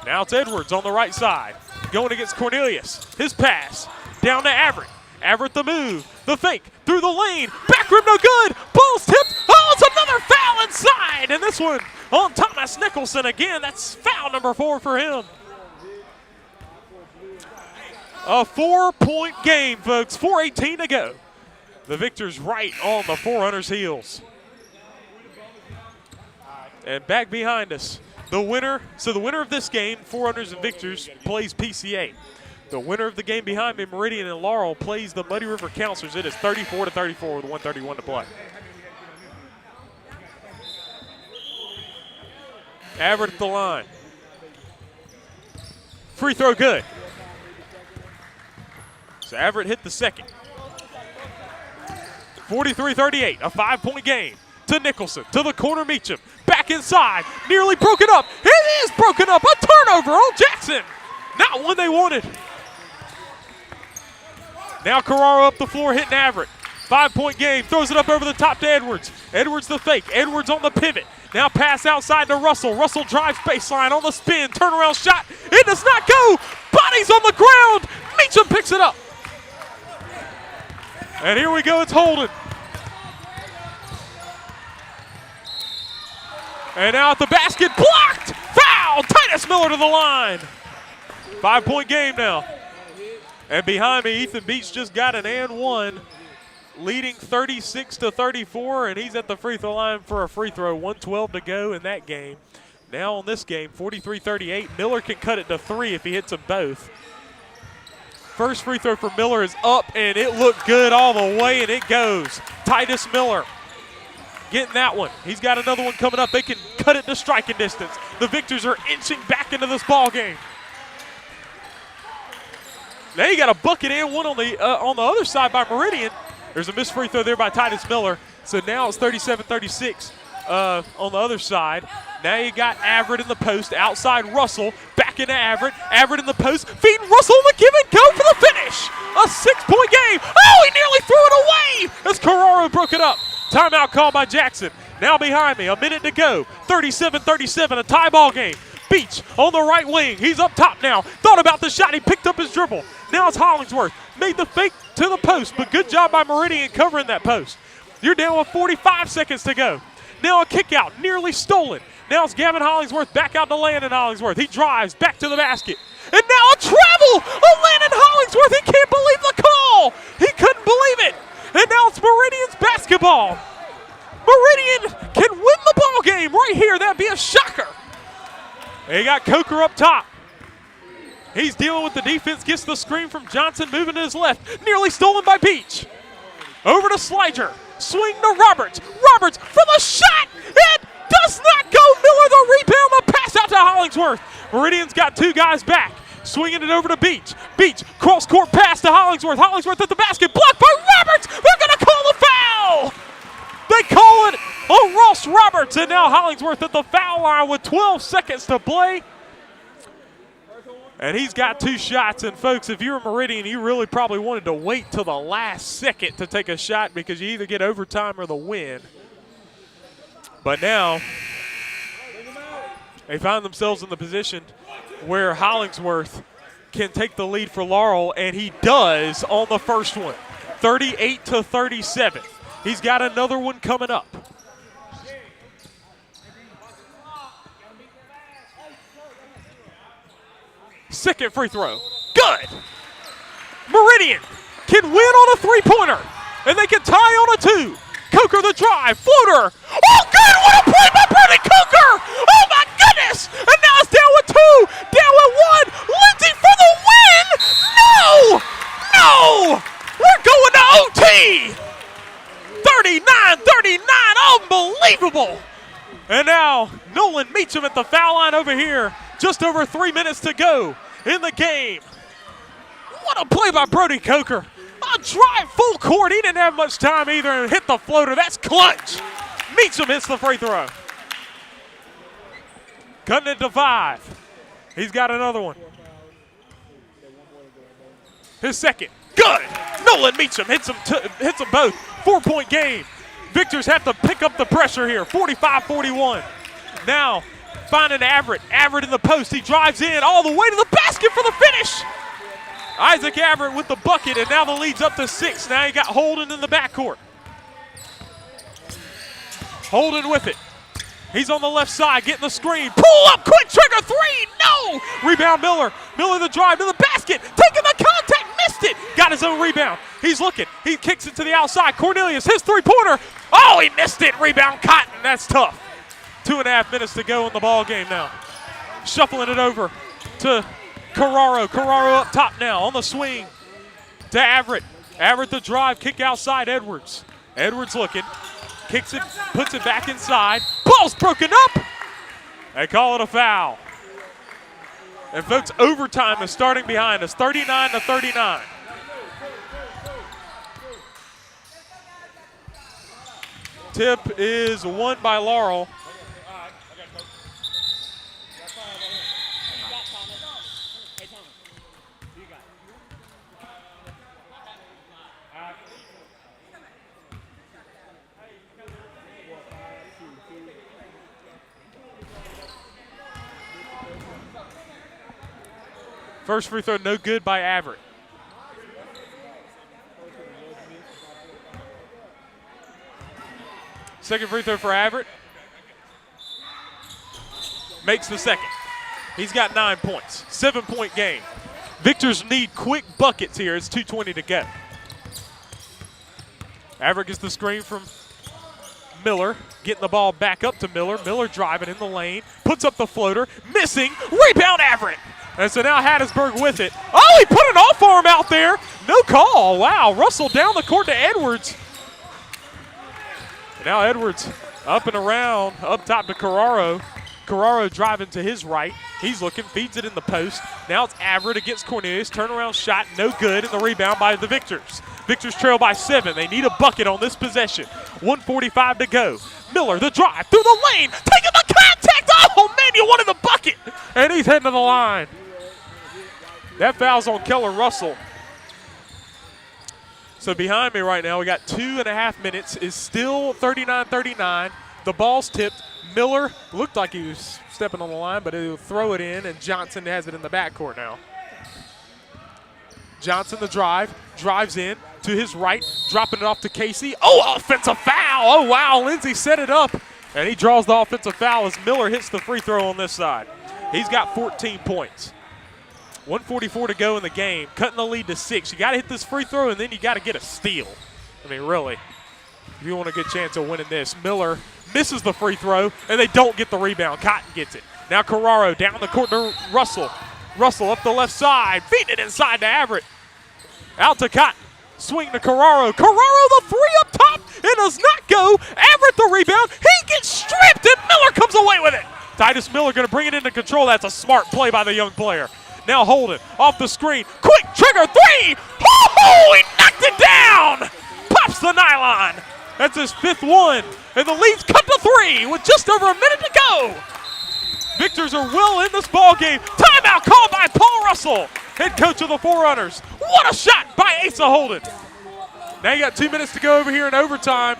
Now it's Edwards on the right side. Going against Cornelius. His pass. Down to Everett. Everett the move. The fake. Through the lane. Back rim no good. Ball's tipped. Oh, it's another foul inside. And this one on Thomas Nicholson again. That's foul number 4 for him. A 4-point game, folks. 4:18 to go. The Victors right on the Forerunners' heels. And back behind us, the winner. So the winner of this game, Forerunners and Victors, plays PCA. The winner of the game behind me, Meridian and Laurel, plays the Muddy River Counselors. It is 34-34 with 1:31 to play. Everett at the line. Free throw good. So Everett hit the second. 43-38, a 5-point game. To Nicholson, to the corner Meacham. Back inside, nearly broken up. It is broken up, a turnover on Jackson. Not one they wanted. Now Carraro up the floor hitting Everett. 5-point game, throws it up over the top to Edwards. Edwards the fake, Edwards on the pivot. Now pass outside to Russell. Russell drives baseline on the spin, turnaround shot. It does not go, bodies on the ground. Meacham picks it up. And here we go, it's Holden. And now at the basket, blocked, foul, Titus Miller to the line. 5-point game now. And behind me, Ethan Beach just got an and one, leading 36-34, and he's at the free throw line for a free throw. 1:12 to go in that game. Now on this game, 43-38, Miller can cut it to 3 if he hits them both. First free throw for Miller is up, and it looked good all the way, and it goes. Titus Miller getting that one. He's got another one coming up. They can cut it to striking distance. The Victors are inching back into this ball game. Now you got a bucket and one on the other side by Meridian. There's a missed free throw there by Titus Miller. So now it's 37-36 on the other side. Now you got Everett in the post, outside Russell, back into Everett. Everett in the post, feeding Russell the give and go for the finish. A 6-point game. Oh, he nearly threw it away as Carraro broke it up. Timeout called by Jackson. Now behind me, a minute to go. 37-37, a tie ball game. Beach on the right wing. He's up top now. Thought about the shot. He picked up his dribble. Now it's Hollingsworth. Made the fake to the post, but good job by Meridian covering that post. You're down with 45 seconds to go. Now a kick out, nearly stolen. Now it's Gavin Hollingsworth back out to Landon Hollingsworth. He drives back to the basket. And now a travel of Landon Hollingsworth. He can't believe the call. He couldn't believe it. And now it's Meridian's basketball. Meridian can win the ball game right here. That'd be a shocker. They got Coker up top. He's dealing with the defense, gets the screen from Johnson, moving to his left. Nearly stolen by Beach. Over to Sliger. Swing to Roberts. Roberts for the shot. It does not go. Miller the rebound. The pass out to Hollingsworth. Meridian's got two guys back. Swinging it over to Beach. Beach, cross-court pass to Hollingsworth. Hollingsworth at the basket. Blocked by Roberts. They're going to call the foul. They call it on Ross Roberts. And now Hollingsworth at the foul line with 12 seconds to play. And he's got two shots. And, folks, if you're Meridian, you really probably wanted to wait till the last second to take a shot because you either get overtime or the win. But now they find themselves in the position where Hollingsworth can take the lead for Laurel, and he does on the first one, 38-37. He's got another one coming up. Second free throw. Good. Meridian can win on a three-pointer, and they can tie on a two. Coker the drive, floater. Oh, good, what a play by Brody Coker. Oh, my goodness. And now it's down with two, down with one. Lindsay for the win. No, no. We're going to OT. 39-39, unbelievable. And now Nolan meets him at the foul line over here. Just over 3 minutes to go in the game. What a play by Brody Coker. A drive full court. He didn't have much time either and hit the floater. That's clutch. Meets him, hits the free throw. Cutting it to 5. He's got another one. His second. Good. Nolan meets him, hits them both. 4-point game. Victors have to pick up the pressure here. 45-41. Now finding Everett. Everett in the post. He drives in all the way to the basket for the finish. Isaac Everett with the bucket, and now the lead's up to 6. Now you got Holden in the backcourt. Holden with it. He's on the left side, getting the screen. Pull up, quick trigger three. No! Rebound Miller. Miller the drive to the basket. Taking the contact, missed it. Got his own rebound. He's looking. He kicks it to the outside. Cornelius, his three-pointer. Oh, he missed it. Rebound Cotton. That's tough. 2.5 minutes to go in the ball game now. Shuffling it over to Carraro. Carraro up top now on the swing to Everett. Everett the drive, kick outside Edwards. Edwards looking, kicks it, puts it back inside. Ball's broken up. They call it a foul. And folks, overtime is starting behind us, 39-39. Tip is won by Laurel. First free throw, no good by Everett. Second free throw for Everett. Makes the second. He's got 9 points. 7-point game. Victors need quick buckets here. It's 2:20 to go. Everett gets the screen from Miller. Getting the ball back up to Miller. Miller driving in the lane. Puts up the floater. Missing. Rebound Everett. And so now Hattiesburg with it. Oh, he put an off arm out there. No call. Wow. Russell down the court to Edwards. And now Edwards up and around, up top to Carraro. Carraro driving to his right. He's looking, feeds it in the post. Now it's Everett against Cornelius. Turnaround shot, no good, and the rebound by the Victors. Victors trail by 7. They need a bucket on this possession. 1:45 to go. Miller, the drive through the lane, taking the contact. Oh, man, you wanted the bucket. And he's heading to the line. That foul's on Keller Russell. So behind me right now, we got 2.5 minutes. Is still 39-39. The ball's tipped. Miller looked like he was stepping on the line, but he'll throw it in, and Johnson has it in the backcourt now. Johnson the drive, drives in to his right, dropping it off to Casey. Oh, offensive foul. Oh, wow, Lindsey set it up, and he draws the offensive foul as Miller hits the free throw on this side. He's got 14 points. 1:44 to go in the game, cutting the lead to 6. You got to hit this free throw, and then you got to get a steal. I mean, really, if you want a good chance of winning this. Miller misses the free throw, and they don't get the rebound. Cotton gets it. Now Carraro down the court to Russell. Russell up the left side, feeding it inside to Everett. Out to Cotton, swing to Carraro. Carraro the three up top, it does not go. Everett the rebound, he gets stripped, and Miller comes away with it. Titus Miller going to bring it into control. That's a smart play by the young player. Now Holden off the screen, quick trigger three. Oh, he knocked it down. Pops the nylon. That's his 5th one, and the lead's cut to 3 with just over a minute to go. Victors are well in this ball game. Timeout called by Paul Russell, head coach of the Forerunners. What a shot by Asa Holden. Now you got 2 minutes to go over here in overtime.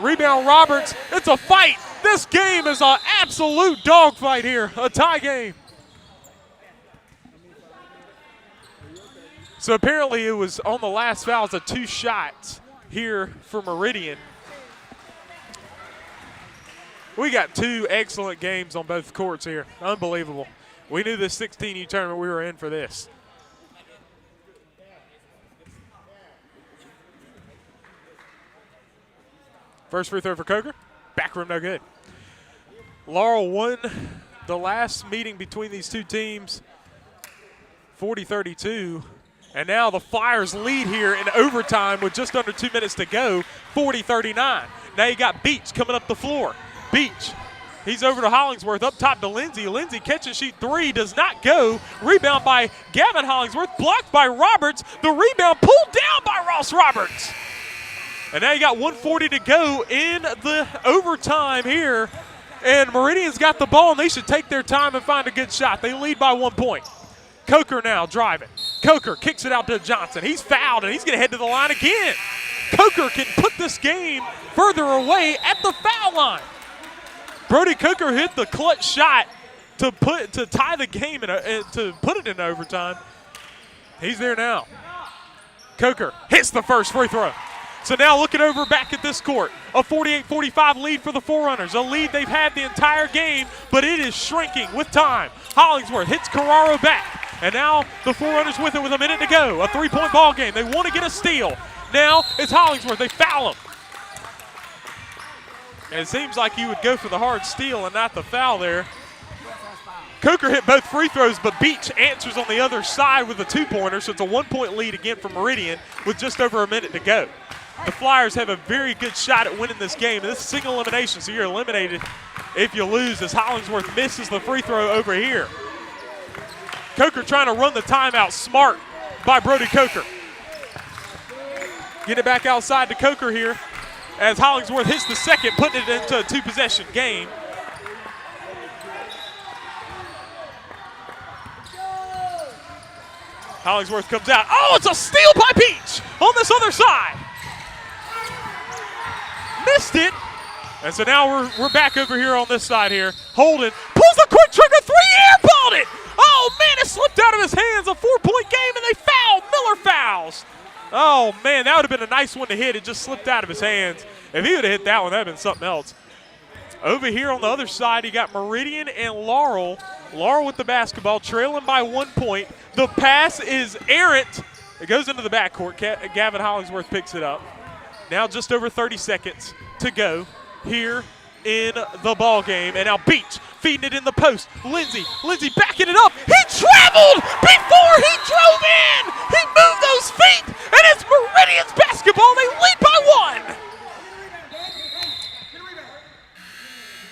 Rebound Roberts. It's a fight. This game is an absolute dogfight here, a tie game. So apparently it was on the last foul. It's a 2 shots here for Meridian. We got 2 excellent games on both courts here. Unbelievable. We knew this 16U tournament, we were in for this. First free throw for Coker. Back rim, no good. Laurel won the last meeting between these two teams, 40-32. And now the Flyers lead here in overtime with just under 2 minutes to go, 40-39. Now you got Beach coming up the floor. Beach, he's over to Hollingsworth, up top to Lindsey. Lindsey catch and shoot 3, does not go. Rebound by Gavin Hollingsworth, blocked by Roberts. The rebound pulled down by Ross Roberts. And now you got 1:40 to go in the overtime here. And Meridian's got the ball, and they should take their time and find a good shot. They lead by 1 point. Coker now driving. Coker kicks it out to Johnson. He's fouled, and he's going to head to the line again. Coker can put this game further away at the foul line. Brody Coker hit the clutch shot to tie the game and to put it in overtime. He's there now. Coker hits the first free throw. So now looking over back at this court, a 48-45 lead for the Forerunners, a lead they've had the entire game, but it is shrinking with time. Hollingsworth hits Carraro back, and now the Forerunners with it with a minute to go. A 3-point ball game. They want to get a steal. Now it's Hollingsworth. They foul him. And it seems like he would go for the hard steal and not the foul there. Coker hit both free throws, but Beach answers on the other side with a 2-pointer, so it's a 1-point lead again for Meridian with just over a minute to go. The Flyers have a very good shot at winning this game. This is single elimination, so you're eliminated if you lose, as Hollingsworth misses the free throw over here. Coker trying to run the timeout. Smart by Brody Coker. Get it back outside to Coker here as Hollingsworth hits the second, putting it into a 2-possession game. Hollingsworth comes out. Oh, it's a steal by Beach on this other side. Missed it. And so now we're back over here on this side here. Holden pulls the quick trigger 3, airballed it. Oh, man, it slipped out of his hands. A 4-point game, and they foul. Miller fouls. Oh, man, that would have been a nice one to hit. It just slipped out of his hands. If he would have hit that one, that would have been something else. Over here on the other side, you got Meridian and Laurel. Laurel with the basketball, trailing by 1 point. The pass is errant. It goes into the backcourt. Gavin Hollingsworth picks it up. Now just over 30 seconds to go here in the ball game. And now Beach feeding it in the post. Lindsey backing it up. He traveled before he drove in. He moved those feet, and it's Meridian's basketball. They lead by 1.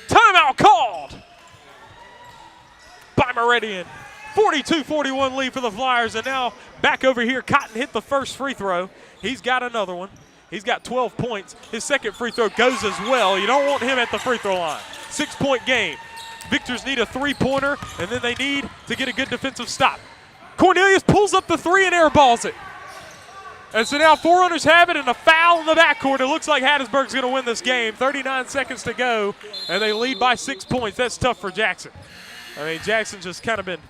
Timeout called by Meridian. 42-41 lead for the Flyers. And now back over here, Cotton hit the first free throw. He's got another one. He's got 12 points. His second free throw goes as well. You don't want him at the free throw line. 6-point game. Victors need a 3-pointer, and then they need to get a good defensive stop. Cornelius pulls up the 3 and airballs it. And so now Forerunners have it and a foul in the backcourt. It looks like Hattiesburg's going to win this game. 39 seconds to go, and they lead by 6 points. That's tough for Jackson. I mean, Jackson's just kind of been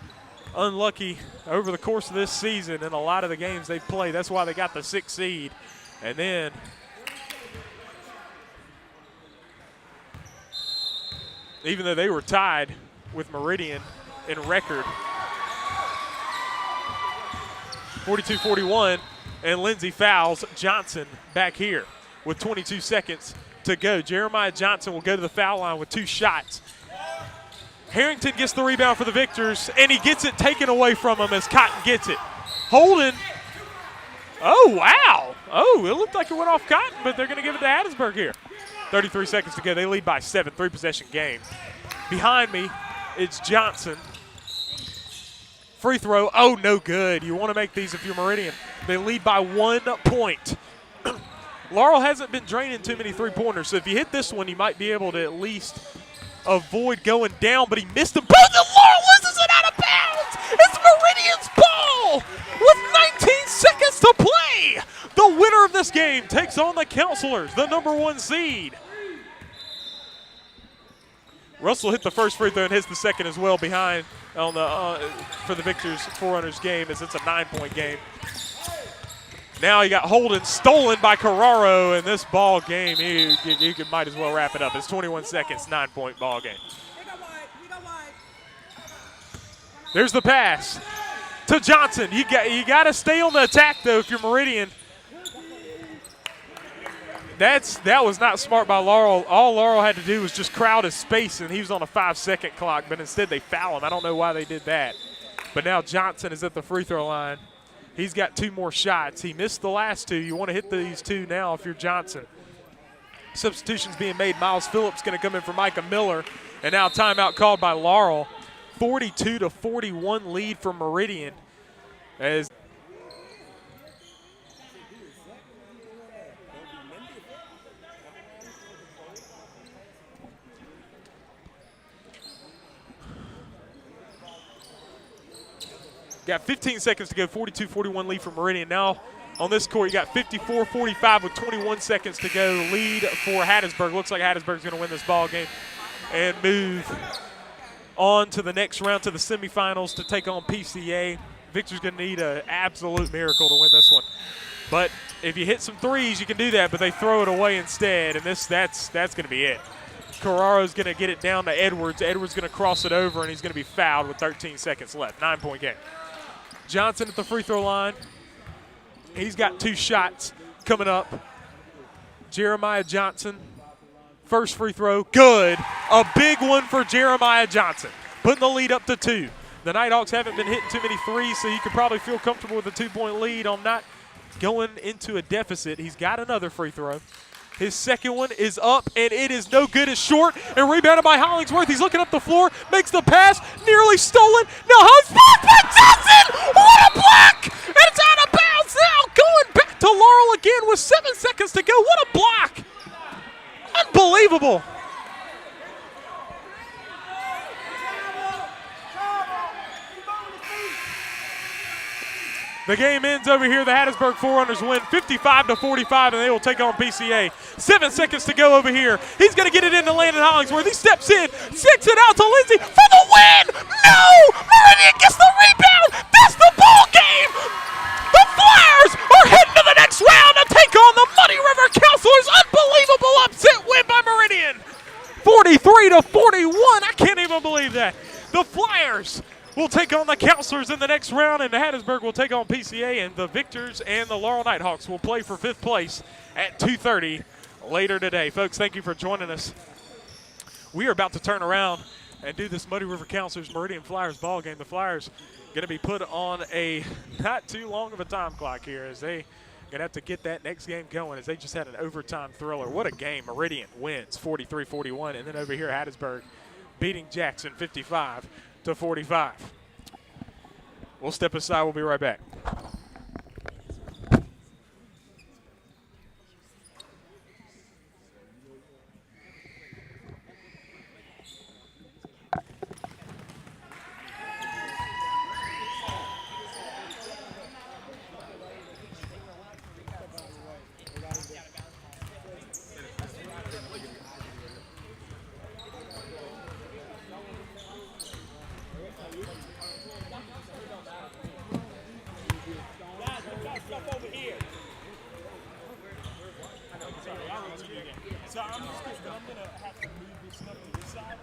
unlucky over the course of this season in a lot of the games they've played. That's why they got the 6th seed. And then even though they were tied with Meridian in record, 42-41, and Lindsey fouls Johnson back here with 22 seconds to go. Jeremiah Johnson will go to the foul line with 2 shots. Harrington gets the rebound for the Victors, and he gets it taken away from him as Cotton gets it. Holden, oh, wow. Oh, it looked like it went off Cotton, but they're going to give it to Hattiesburg here. 33 seconds to go. They lead by 7, 3-possession game. Behind me, it's Johnson. Free throw, oh, no good. You want to make these if you're Meridian. They lead by 1 point. Laurel hasn't been draining too many three-pointers, so if you hit this one, you might be able to at least avoid going down, but he missed them both, and Laurel loses it out of bounds. It's Meridian's ball with 19 seconds to play. The winner of this game takes on the Counselors, the #1 seed. Russell hit the first free throw and hits the second as well behind on the for the Victors Forerunners game, as it's a 9-point game. Now you got Holden stolen by Carraro, and this ball game, you might as well wrap it up. It's 21 seconds, 9-point ball game. There's the pass to Johnson. You got to stay on the attack though if you're Meridian. That was not smart by Laurel. All Laurel had to do was just crowd his space, and he was on a 5-second clock, but instead they foul him. I don't know why they did that. But now Johnson is at the free throw line. He's got 2 more shots. He missed the last 2. You want to hit these 2 now if you're Johnson. Substitutions being made. Miles Phillips going to come in for Micah Miller. And now timeout called by Laurel. 42-41 lead for Meridian. As got 15 seconds to go, 42-41 lead for Meridian. Now on this court, you got 54-45 with 21 seconds to go. Lead for Hattiesburg. Looks like Hattiesburg's going to win this ball game and move on to the next round, to the semifinals, to take on PCA. Victor's going to need an absolute miracle to win this one. But if you hit some threes, you can do that, but they throw it away instead, and that's going to be it. Carraro's going to get it down to Edwards. Edwards going to cross it over, and he's going to be fouled with 13 seconds left. 9-point game. Johnson at the free throw line. He's got 2 shots coming up. Jeremiah Johnson, first free throw, good. A big one for Jeremiah Johnson, putting the lead up to 2. The Nighthawks haven't been hitting too many threes, so you can probably feel comfortable with a 2-point lead on not going into a deficit. He's got another free throw. His second one is up, and it is no good. It's short and rebounded by Hollingsworth. He's looking up the floor, makes the pass, nearly stolen. Now Hollingsworth by Johnson! What a block! And it's out of bounds now. Going back to Laurel again with 7 seconds to go. What a block! Unbelievable. The game ends over here. The Hattiesburg Forerunners win 55-45, and they will take on PCA. 7 seconds to go over here. He's going to get it into Landon Hollingsworth. He steps in, sticks it out to Lindsey for the win. No! Meridian gets the rebound. That's the ball game. The Flyers are heading to the next round to take on the Muddy River Counselors. Unbelievable upset win by Meridian. 43-41. I can't even believe that. The Flyers will take on the Counselors in the next round, and the Hattiesburg will take on PCA, and the Victors and the Laurel Nighthawks will play for 5th place at 2:30 later today. Folks, thank you for joining us. We are about to turn around and do this Muddy River Counselors Meridian Flyers ball game. The Flyers going to be put on a not too long of a time clock here, as they going to have to get that next game going, as they just had an overtime thriller. What a game. Meridian wins 43-41, and then over here Hattiesburg beating Jackson 55-45. We'll step aside. We'll be right back. stuff over here. So I'm just kidding, but I'm going to have to move this stuff to this side.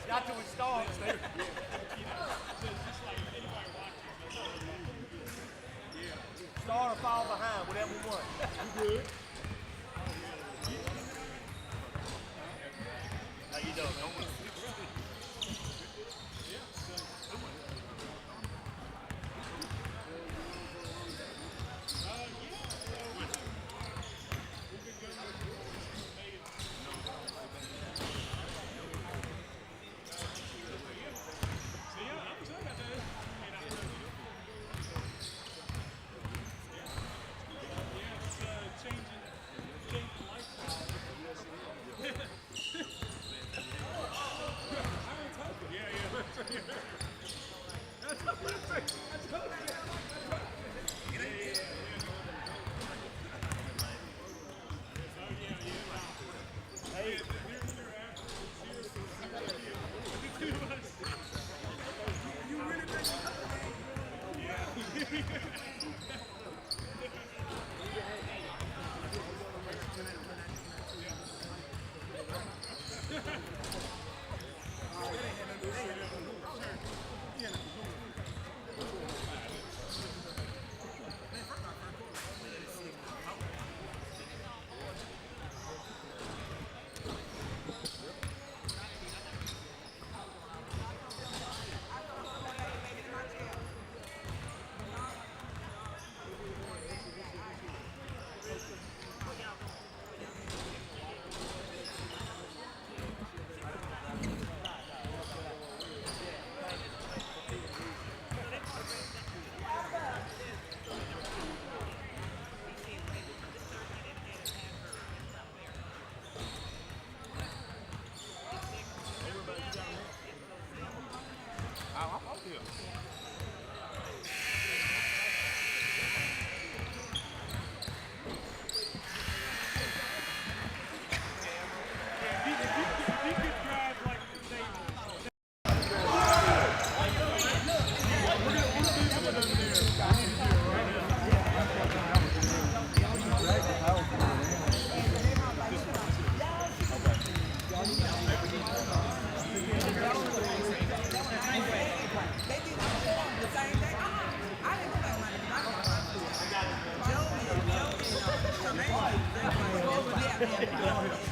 Not till we start. Start or fall behind, whatever we want. You good? How you doing, man?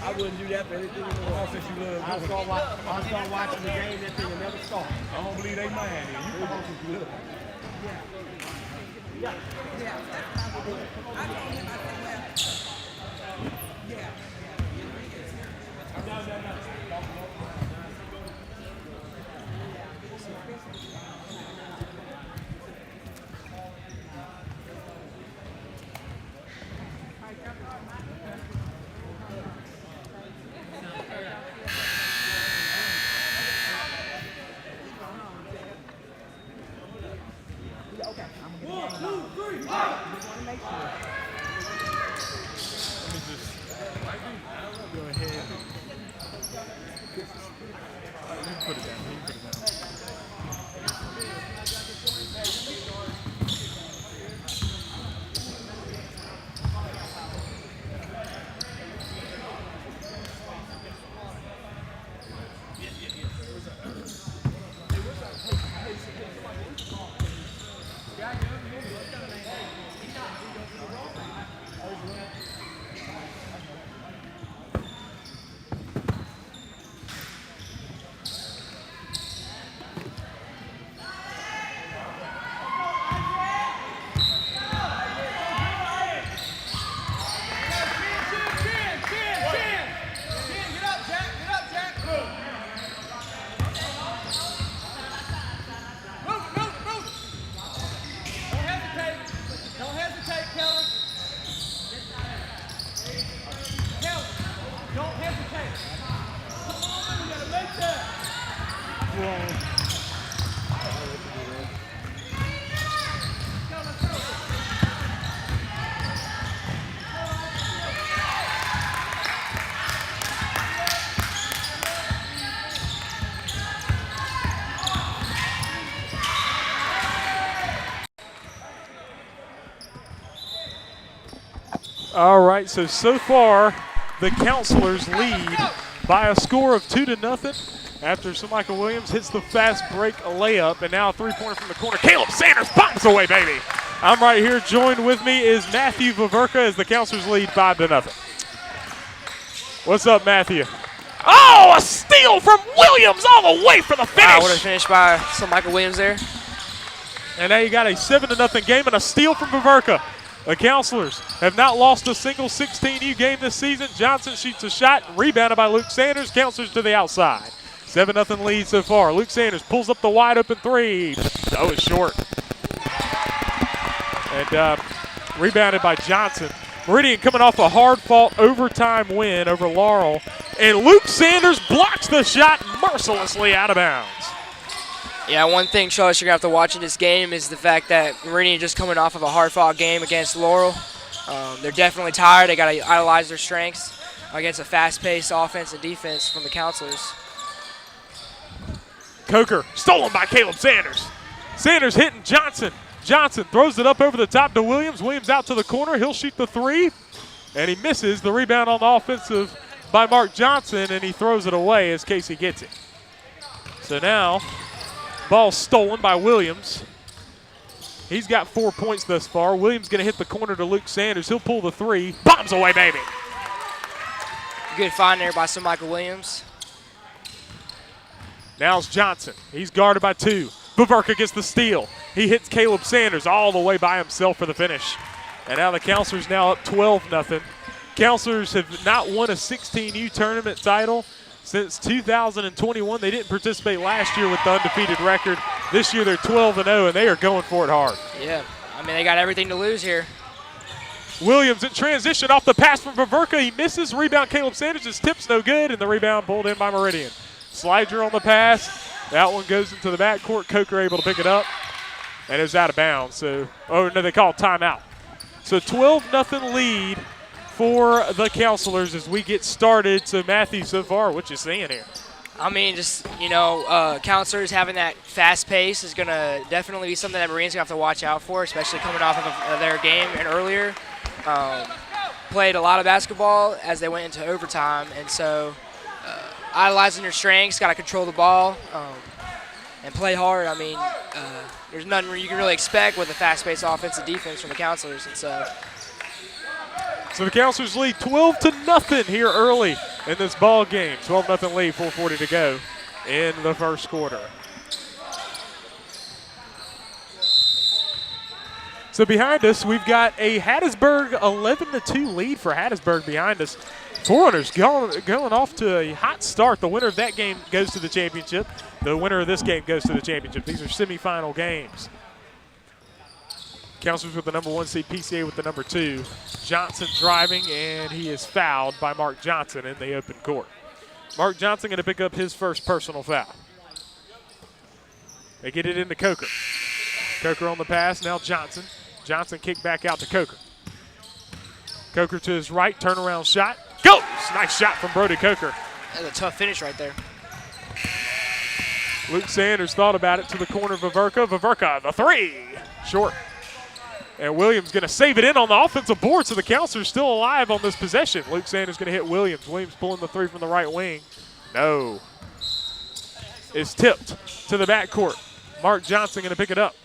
I wouldn't do that for anything in the world. Since you love I'll start watching the game, that thing will never start. I don't believe they mind it. You come on since you love. Yeah. I told him, I said, well, yeah. No. wrong. All right, so far the Counselors lead by a score of 2-0 after Michael Williams hits the fast break layup, and now a three-pointer from the corner. Caleb Sanders bombs away, baby. I'm right here. Joined with me is Matthew Viverka as the Counselors lead 5-0. What's up, Matthew? Oh, a steal from Williams all the way for the finish. Wow, what a finish by Michael Williams there. And now you got a 7-0 game and a steal from Viverka. The Counselors have not lost a single 16U game this season. Johnson shoots a shot, rebounded by Luke Sanders. Counselors to the outside. 7-0 lead so far. Luke Sanders pulls up the wide open three. Oh, it's short. And rebounded by Johnson. Meridian coming off a hard-fought overtime win over Laurel. And Luke Sanders blocks the shot mercilessly out of bounds. Yeah, one thing, Charles, you're going to have to watch in this game is the fact that Meridian just coming off of a hard-fought game against Laurel. They're definitely tired. They got to idolize their strengths against a fast-paced offense and defense from the Counselors. Coker stolen by Caleb Sanders. Sanders hitting Johnson. Johnson throws it up over the top to Williams. Williams out to the corner. He'll shoot the three, and he misses. The rebound on the offensive by Mark Johnson, and he throws it away as Casey gets it. So now, ball stolen by Williams. He's got 4 points thus far. Williams going to hit the corner to Luke Sanders. He'll pull the three. Bombs away, baby. Good find there by Michael Williams. Now it's Johnson. He's guarded by two. Viverka gets the steal. He hits Caleb Sanders all the way by himself for the finish. And now the Counselors now up 12-0. Counselors have not won a 16U tournament title since 2021. They didn't participate last year with the undefeated record. This year they're 12-0, and they are going for it hard. Yeah, I mean, they got everything to lose here. Williams in transition off the pass from Viverka. He misses. Rebound Caleb Sanders. His tip's no good, and the rebound pulled in by Meridian. Slider on the pass. That one goes into the backcourt. Coker able to pick it up, and it's out of bounds. So, oh, no, they call timeout. So 12-0 lead for the Counselors as we get started. So, Matthew, so far, what you seeing here? I mean, just, Counselors having that fast pace is going to definitely be something that Marine's going to have to watch out for, especially coming off of their game and earlier. Played a lot of basketball as they went into overtime, and so idolizing your strengths, got to control the ball and play hard. I mean, there's nothing you can really expect with a fast-paced offensive defense from the Counselors, and so the Counselors lead 12-0 here early in this ball game. 12-0 lead, 4:40 to go in the first quarter. So behind us, we've got a Hattiesburg 11-2 lead for Hattiesburg behind us. Foreigners going off to a hot start. The winner of that game goes to the championship. The winner of this game goes to the championship. These are semifinal games. Counselors with the number 1 seed, PCA with the number 2. Johnson driving, and he is fouled by Mark Johnson in the open court. Mark Johnson going to pick up his first personal foul. They get it into Coker. Coker on the pass, now Johnson. Johnson kick back out to Coker. Coker to his right, turnaround shot. Goes! Nice shot from Brody Coker. that's a tough finish right there. Luke Sanders thought about it to the corner of Viverka. Viverka, the three. Short. And Williams going to save it in on the offensive board, so the Counselors still alive on this possession. Luke Sanders going to hit Williams. Williams pulling the three from the right wing. No. It's tipped to the backcourt. Mark Johnson going to pick it up.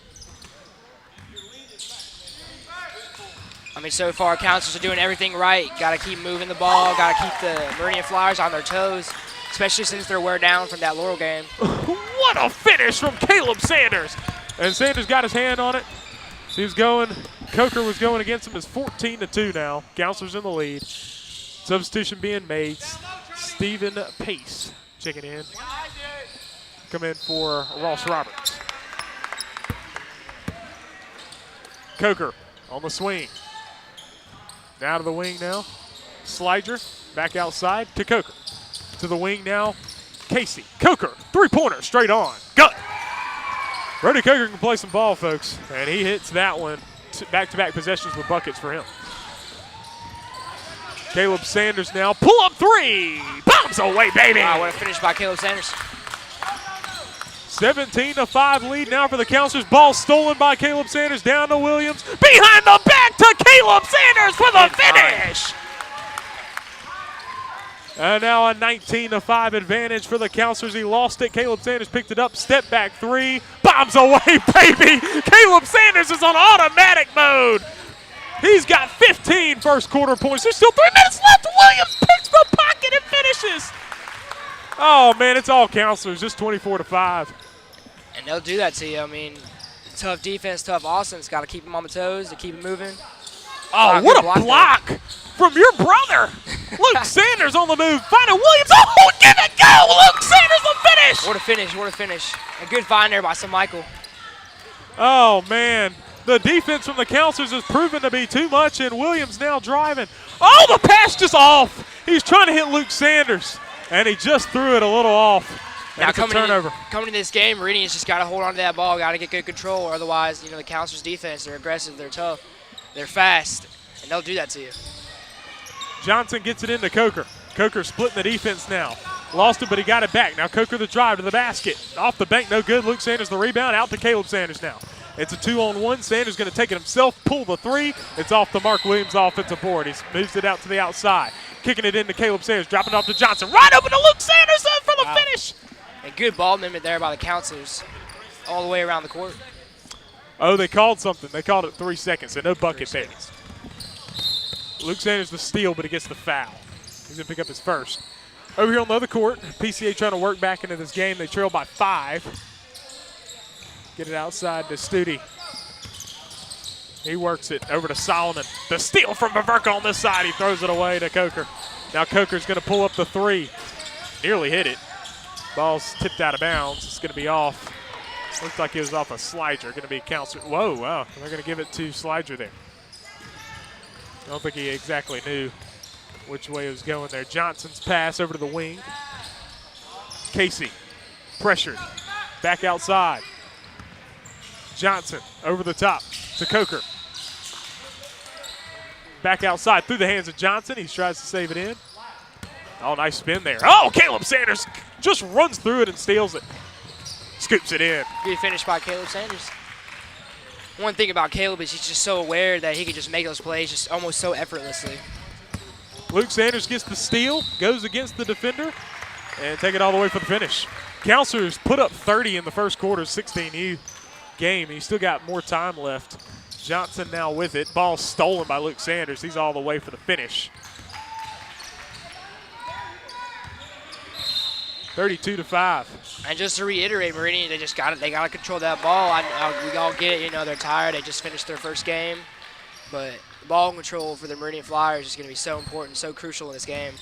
I mean, so far, Counselors are doing everything right. Got to keep moving the ball. Got to keep the Meridian Flyers on their toes, especially since they're wear down from that Laurel game. What a finish from Caleb Sanders. And Sanders got his hand on it. He was going, Coker was going against him. It's 14-2 now. Counselors in the lead. Substitution being made. Stephen Pace checking in. Come in for Ross Roberts. Coker on the swing. Down to the wing now. Slider back outside to Coker. To the wing now Casey, Coker, three-pointer, straight on. Good. Brody Coker can play some ball, folks, and he hits that one. Back-to-back possessions with buckets for him. Caleb Sanders now, pull-up three. Bombs away, baby. Wow, what a finish by Caleb Sanders. 17-5 lead now for the Counselors. Ball stolen by Caleb Sanders down to Williams. Behind the back to Caleb Sanders for the finish. And now a 19-5 advantage for the Counselors. He lost it. Caleb Sanders picked it up. Step back three. Bombs away, baby. Caleb Sanders is on automatic mode. He's got 15 first quarter points. There's still 3 minutes left. Williams picks the pocket and finishes. Oh, man, it's all Counselors. Just 24-5. And they'll do that to you. I mean, tough defense, tough offense. Got to keep them on the toes to keep it moving. Oh, what a block from your brother. Luke Sanders on the move. Finding Williams. Oh, give it go. Luke Sanders the finish. What a finish. What a finish. A good find there by Michael. Oh, man. The defense from the Counselors has proven to be too much, and Williams now driving. Oh, the pass just off. He's trying to hit Luke Sanders, and he just threw it a little off. Now it's a turnover. Coming to this game, Meridian's just got to hold on to that ball, got to get good control. Otherwise, the Counselors' defense, they're aggressive, they're tough, they're fast, and they'll do that to you. Johnson gets it into Coker. Coker splitting the defense now. Lost it, but he got it back. Now Coker the drive to the basket. Off the bank, no good. Luke Sanders the rebound, out to Caleb Sanders now. It's a 2-on-1. Sanders going to take it himself, pull the three. It's off the Mark Williams offensive board. He moves it out to the outside. Kicking it into Caleb Sanders, dropping it off to Johnson. Right open to Luke Sanders for the finish. A good ball movement there by the Counselors all the way around the court. Oh, they called something. They called it 3 seconds, so no bucket there. Luke Sanders the steal, but he gets the foul. He's going to pick up his first. Over here on the other court, PCA trying to work back into this game. They trail by 5. Get it outside to Studi. He works it over to Solomon. The steal from Baverka on this side. He throws it away to Coker. Now Coker's going to pull up the three. Nearly hit it. Ball's tipped out of bounds. It's going to be off. Looks like it was off a Slider. Going to be Counselor. Whoa, wow. They're going to give it to Slider there. I don't think he exactly knew which way it was going there. Johnson's pass over to the wing. Casey, pressured. Back outside. Johnson over the top to Coker. Back outside through the hands of Johnson. He tries to save it in. Oh, nice spin there. Oh, Caleb Sanders just runs through it and steals it. Scoops it in. Good finish by Caleb Sanders. One thing about Caleb is he's just so aware that he can just make those plays just almost so effortlessly. Luke Sanders gets the steal, goes against the defender, and take it all the way for the finish. Counselors put up 30 in the first quarter, 16U game. He's still got more time left. Johnson now with it. Ball stolen by Luke Sanders. He's all the way for the finish. 32-5. And just to reiterate, Meridian, they got to control that ball. We all get it, they're tired. They just finished their first game, but ball control for the Meridian Flyers is going to be so important, so crucial in this game.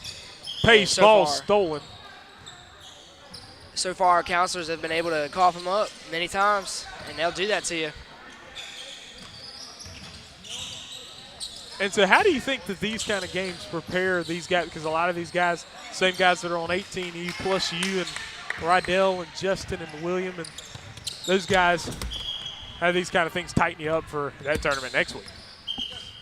Pace, ball stolen. So far, our Counselors have been able to cough them up many times, and they'll do that to you. And so how do you think that these kind of games prepare these guys? Because a lot of these guys, same guys that are on 18U plus you and Rydell and Justin and William, and those guys, how do these kind of things tighten you up for that tournament next week?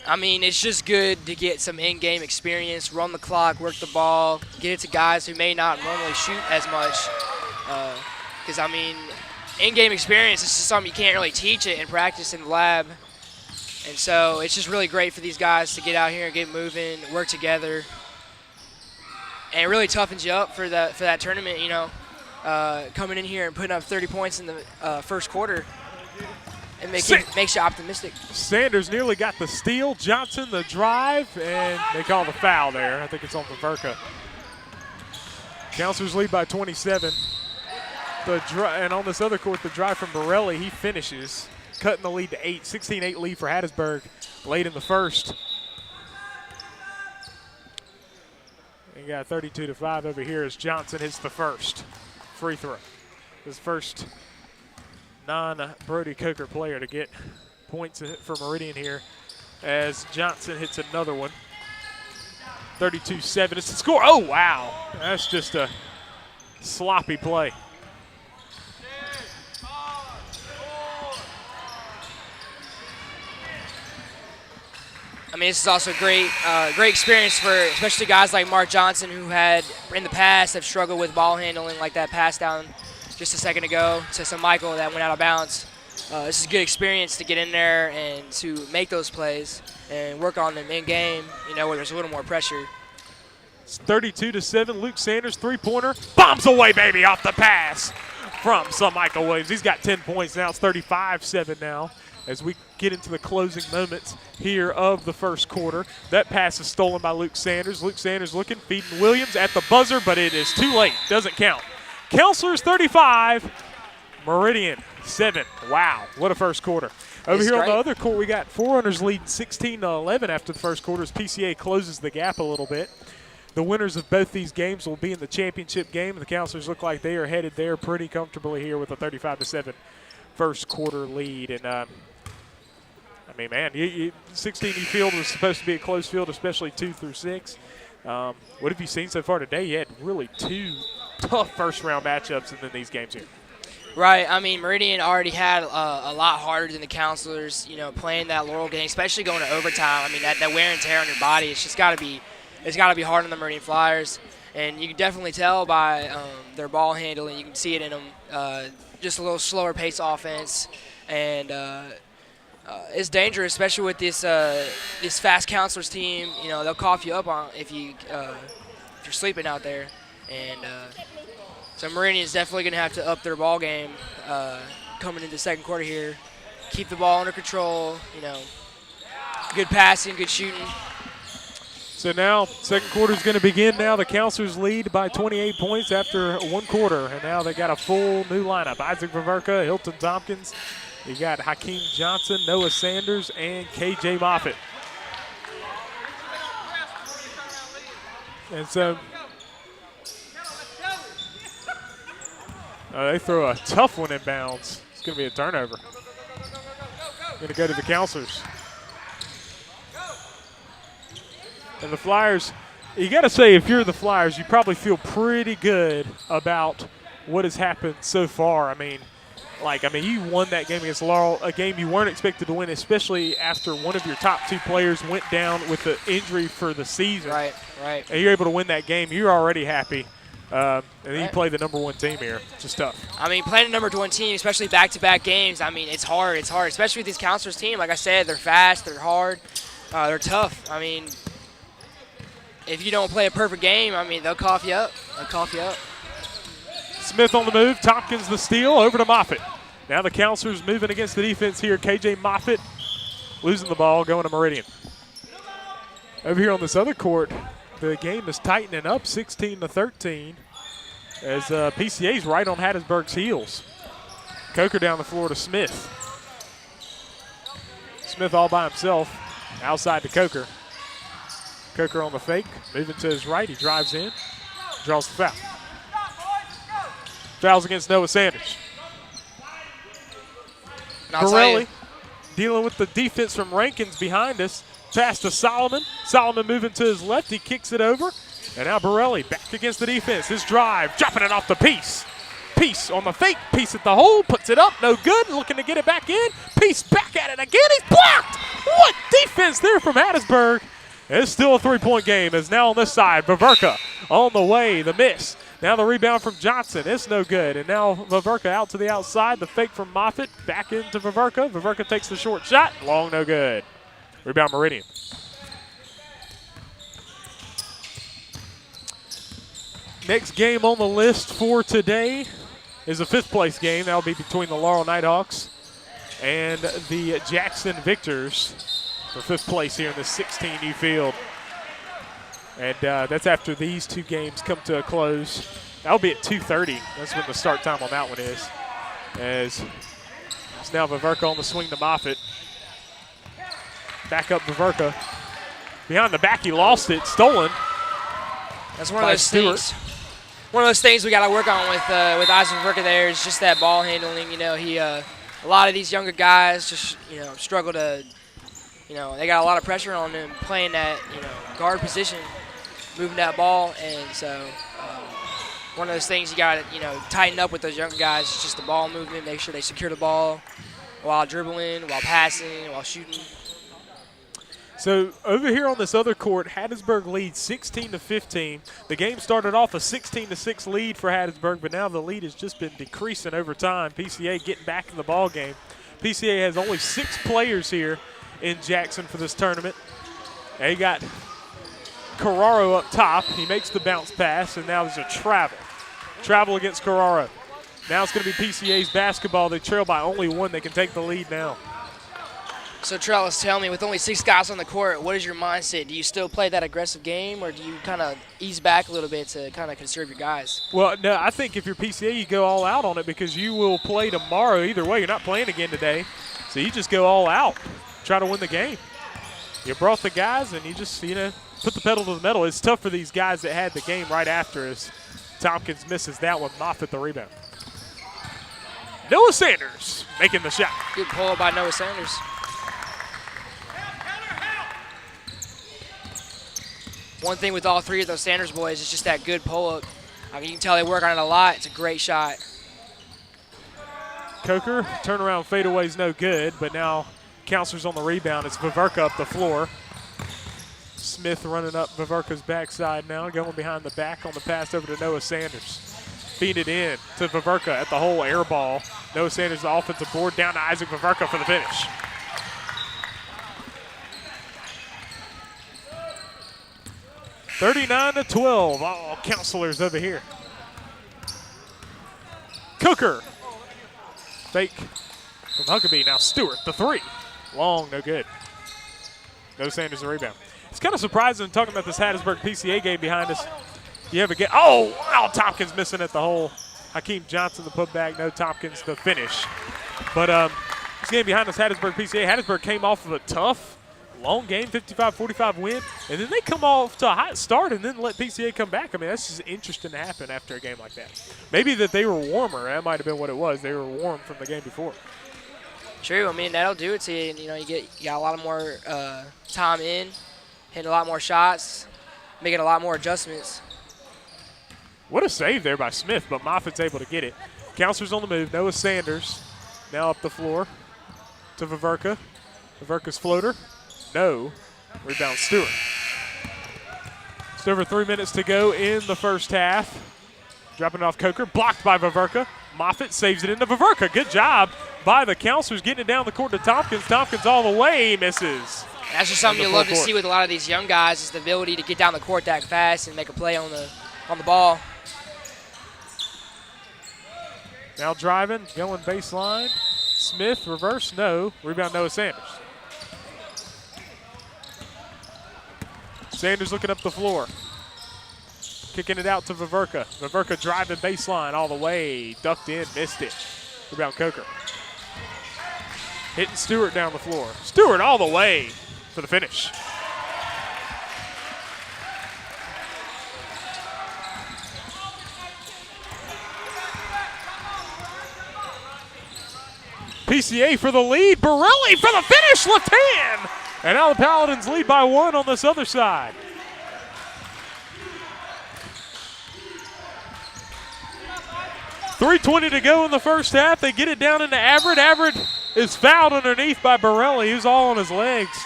I mean, it's just good to get some in-game experience, run the clock, work the ball, get it to guys who may not normally shoot as much. Because, I mean, in-game experience is just something you can't really teach it and practice in the lab. And so it's just really great for these guys to get out here and get moving, work together. And it really toughens you up for that tournament, coming in here and putting up 30 points in the first quarter. It makes you optimistic. Sanders nearly got the steal. Johnson the drive, and they call the foul there. I think it's on Baverka. Counselors lead by 27. And on this other court, the drive from Borelli, he finishes, cutting the lead to 8. 16-8 lead for Hattiesburg late in the first. And got 32-5 over here as Johnson hits the first free throw. His first non-Brody Coker player to get points for Meridian here as Johnson hits another one. 32-7 is the score. Oh, wow. That's just a sloppy play. I mean, this is also great experience for especially guys like Mark Johnson, who had in the past have struggled with ball handling, like that pass down just a second ago to some Michael that went out of bounds. This is a good experience to get in there and to make those plays and work on them in game, you know, where there's a little more pressure. It's 32-7. Luke Sanders, three-pointer. Bombs away, baby, off the pass from some Michael Williams. He's got 10 points now. It's 35-7 now as we get into the closing moments here of the first quarter. That pass is stolen by Luke Sanders. Luke Sanders looking, feeding Williams at the buzzer, but it is too late. Doesn't count. Counselors 35, Meridian 7. Wow, what a first quarter. Over here on the other court, we got Forerunners leading 16-11 after the first quarter as PCA closes the gap a little bit. The winners of both these games will be in the championship game. The Counselors look like they are headed there pretty comfortably here with a 35-7 first quarter lead. And I mean, man, 16U field was supposed to be a close field, especially 2 through 6. What have you seen so far today? You had really 2 tough first-round matchups in these games here. Right. I mean, Meridian already had a lot harder than the Counselors, you know, playing that Laurel game, especially going to overtime. I mean, that wear and tear on your body, it's just got to be hard on the Meridian Flyers. And you can definitely tell by their ball handling. You can see it in them. Just a little slower pace offense. And it's dangerous, especially with this fast Counselors team. You know, they'll cough you up on if you're sleeping out there. And so Meridian's definitely going to have to up their ball game coming into the second quarter here. Keep the ball under control, you know, good passing, good shooting. So now second quarter is going to begin now. The Counselors lead by 28 points after one quarter. And now they got a full new lineup. Isaac Vaverka, Hilton Tompkins. You got Hakeem Johnson, Noah Sanders, and KJ Moffitt. And so they throw a tough one in bounds. It's going to be a turnover. Going to go to the Counselors. And the Flyers, you got to say, if you're the Flyers, you probably feel pretty good about what has happened so far. I mean, you won that game against Laurel, a game you weren't expected to win, especially after one of your top 2 players went down with the injury for the season. Right. And you're able to win that game. You're already happy. And then you play the number 1 team here. It's just tough. I mean, playing the number 1 team, especially back-to-back games, I mean, it's hard. It's hard, especially with these Counselors team. Like I said, they're fast, they're hard, they're tough. I mean, if you don't play a perfect game, I mean, they'll cough you up. Smith on the move. Tompkins the steal over to Moffitt. Now the Counselors moving against the defense here. KJ Moffitt losing the ball, going to Meridian. Over here on this other court, the game is tightening up 16-13 as PCA's right on Hattiesburg's heels. Coker down the floor to Smith. Smith all by himself, outside to Coker. Coker on the fake, moving to his right. He drives in, draws the foul. Fouls against Noah Sanders. Borelli dealing with the defense from Rankins behind us. Pass to Solomon. Solomon moving to his left. He kicks it over. And now Borelli back against the defense. His drive, dropping it off the piece. Piece on the fake. Piece at the hole. Puts it up. No good. Looking to get it back in. Piece back at it again. He's blocked. What defense there from Hattiesburg. It's still a 3-point game. It's now on this side. Vaverka on the way. The miss. Now the rebound from Johnson. It's no good. And now Vaverka out to the outside. The fake from Moffitt. Back into Vaverka. Vaverka takes the short shot. Long, no good. Rebound Meridian. Next game on the list for today is a 5th place game. That'll be between the Laurel Nighthawks and the Jackson Victors for 5th place here in the 16U field. And that's after these 2 games come to a close. That'll be at 2:30. That's when the start time on that one is. As it's now Vaverka on the swing to Moffitt. Back up Vaverka. Behind the back, he lost it. Stolen. That's one of those things. One of those things we got to work on with Isaac Vaverka there is just that ball handling. You know, a lot of these younger guys just, struggle to, they got a lot of pressure on them playing that, guard position, moving that ball. And so one of those things you got to, tighten up with those younger guys. It's just the ball movement, make sure they secure the ball while dribbling, while passing, while shooting. So over here on this other court, Hattiesburg leads 16-15. The game started off a 16-6 lead for Hattiesburg, but now the lead has just been decreasing over time. PCA getting back in the ball game. PCA has only 6 players here in Jackson for this tournament. They got Carraro up top. He makes the bounce pass, and now there's a travel. Travel against Carraro. Now it's going to be PCA's basketball. They trail by only 1. They can take the lead now. So, Trellis, tell me, with only 6 guys on the court, what is your mindset? Do you still play that aggressive game, or do you kind of ease back a little bit to kind of conserve your guys? Well, no, I think if you're PCA, you go all out on it because you will play tomorrow either way. You're not playing again today, so you just go all out, try to win the game. You brought the guys, and you just, put the pedal to the metal. It's tough for these guys that had the game right after as Tompkins misses that one. Moffitt the rebound. Noah Sanders making the shot. Good pull by Noah Sanders. One thing with all 3 of those Sanders boys is just that good pull-up. I mean, you can tell they work on it a lot. It's a great shot. Coker, turnaround fadeaway is no good, but now Counselor's on the rebound. It's Viverka up the floor. Smith running up Viverka's backside now, going behind the back on the pass over to Noah Sanders. Feed it in to Viverka at the hole, air ball. Noah Sanders, the offensive board, down to Isaac Viverka for the finish. (39-12). All Counselors over here. Coker. Fake from Huckabee. Now Stewart, the 3. Long, no good. No Sanders, the rebound. It's kind of surprising talking about this Hattiesburg PCA game behind us. You have a game. Oh, wow, Tompkins missing at the hole. Hakeem Johnson, the putback. No Tompkins, the finish. But this game behind us, Hattiesburg PCA. Hattiesburg came off of a tough, long game, 55-45 win, and then they come off to a hot start and then let PCA come back. I mean, that's just interesting to happen after a game like that. Maybe that they were warmer. That might have been what it was. They were warm from the game before. True. I mean, that'll do it to you. You got a lot of more time in, hitting a lot more shots, making a lot more adjustments. What a save there by Smith, but Moffitt's able to get it. Counselor's on the move. Noah Sanders now up the floor to Viverka. Viverka's floater. No. Rebound Stewart. Just over 3 minutes to go in the first half. Dropping off Coker. Blocked by Viverka. Moffitt saves it into Viverka. Good job by the Counselors getting it down the court to Tompkins. Tompkins all the way. Misses. That's just something you love to see with a lot of these young guys is the ability to get down the court that fast and make a play on the ball. Now driving, going baseline. Smith, reverse, no. Rebound, Noah Sanders. Sanders looking up the floor. Kicking it out to Viverka. Viverka driving baseline all the way. Ducked in, missed it. Rebound, Coker. Hitting Stewart down the floor. Stewart all the way for the finish. PCA for the lead. Borelli for the finish. Left hand. And now the Paladins lead by 1 on this other side. .320 to go in the first half. They get it down into Everett. Everett is fouled underneath by Borelli, who's all on his legs.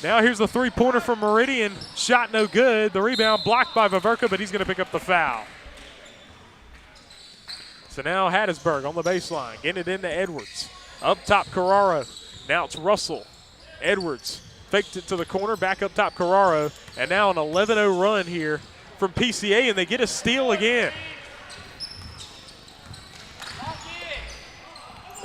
Now here's the 3-pointer from Meridian. Shot no good. The rebound blocked by Viverka, but he's going to pick up the foul. So now Hattiesburg on the baseline, getting it into Edwards. Up top, Carraro. Now it's Russell. Edwards faked it to the corner, back up top, Carraro. And now an 11-0 run here from PCA, and they get a steal again.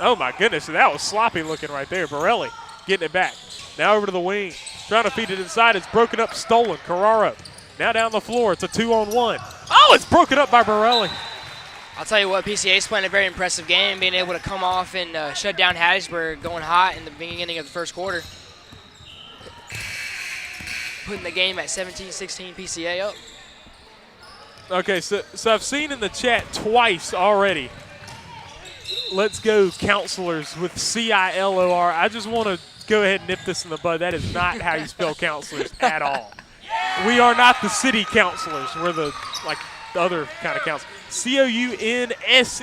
Oh, my goodness, that was sloppy looking right there. Borelli getting it back. Now over to the wing. Trying to feed it inside. It's broken up, stolen. Carraro now down the floor. It's a 2-on-1. Oh, it's broken up by Borelli. I'll tell you what, PCA's playing a very impressive game, being able to come off and shut down Hattiesburg, going hot in the beginning of the first quarter. Putting the game at 17-16 PCA up. Okay, so I've seen in the chat twice already. Let's go Counselors with C-I-L-O-R. I just want to go ahead and nip this in the bud. That is not how you spell Counselors at all. We are not the city Counselors. We're the other kind of counts. COUNSELORS.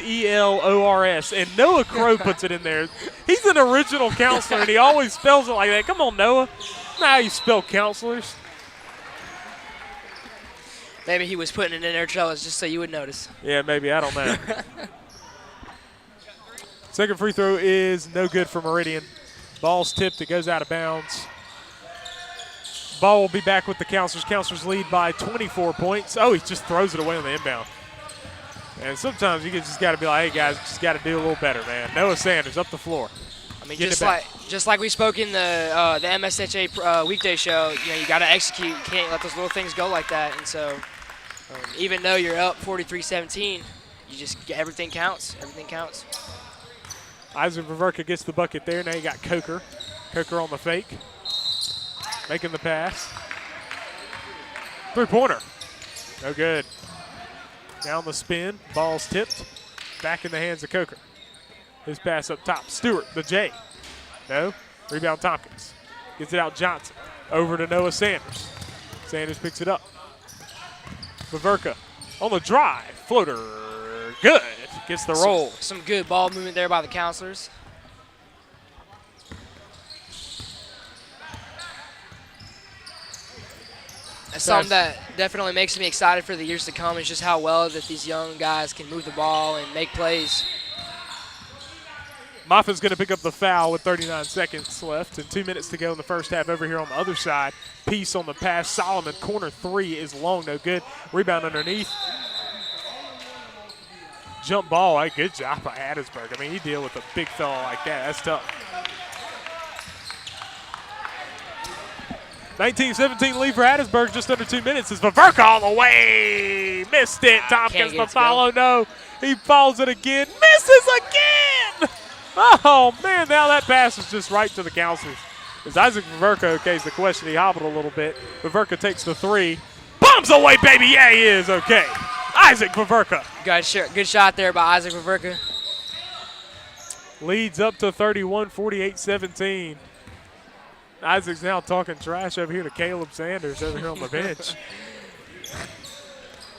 And Noah Crow puts it in there. He's an original counselor, and he always spells it like that. Come on, Noah. That's not how you spell counselors. Maybe he was putting it in there, Trellis, just so you would notice. Yeah, maybe. I don't know. Second free throw is no good for Meridian. Ball's tipped. It goes out of bounds. Ball will be back with the Counselors. Counselors lead by 24 points. Oh, he just throws it away on the inbound. And sometimes you just got to be like, hey, guys, just got to do a little better, man. Noah Sanders up the floor. I mean, just like we spoke in the MSHA weekday show, you got to execute. You can't let those little things go like that. And so even though you're up 43-17, everything counts. Everything counts. Isaac Ververka gets the bucket there. Now you got Coker. Coker on the fake. Making the pass. Three-pointer. No good. Down the spin. Ball's tipped. Back in the hands of Coker. His pass up top. Stewart, the J. No. Rebound Tompkins. Gets it out Johnson. Over to Noah Sanders. Sanders picks it up. Ververka on the drive. Floater. Good. Gets the roll. Some good ball movement there by the Counselors. That's something that definitely makes me excited for the years to come is just how well that these young guys can move the ball and make plays. Moffitt's going to pick up the foul with 39 seconds left and 2 minutes to go in the first half. Over here on the other side, Peace on the pass. Solomon, corner three is long, no good. Rebound underneath. Jump ball, good job by Hattiesburg. I mean, you deal with a big fella like that, that's tough. 19-17 lead for Hattiesburg, just under 2 minutes. Is Ververka all the way. Missed it. Tompkins the follow. No, he follows it again. Misses again. Oh, man, now that pass is just right to the Counselors. Is Isaac Ververka okay is the question. He hobbled a little bit. Ververka takes the three. Bombs away, baby. Yeah, he is okay. Isaac Ververka. Good shot there by Isaac Ververka. Leads up to 31, 48-17. Isaac's now talking trash over here to Caleb Sanders over here on the bench.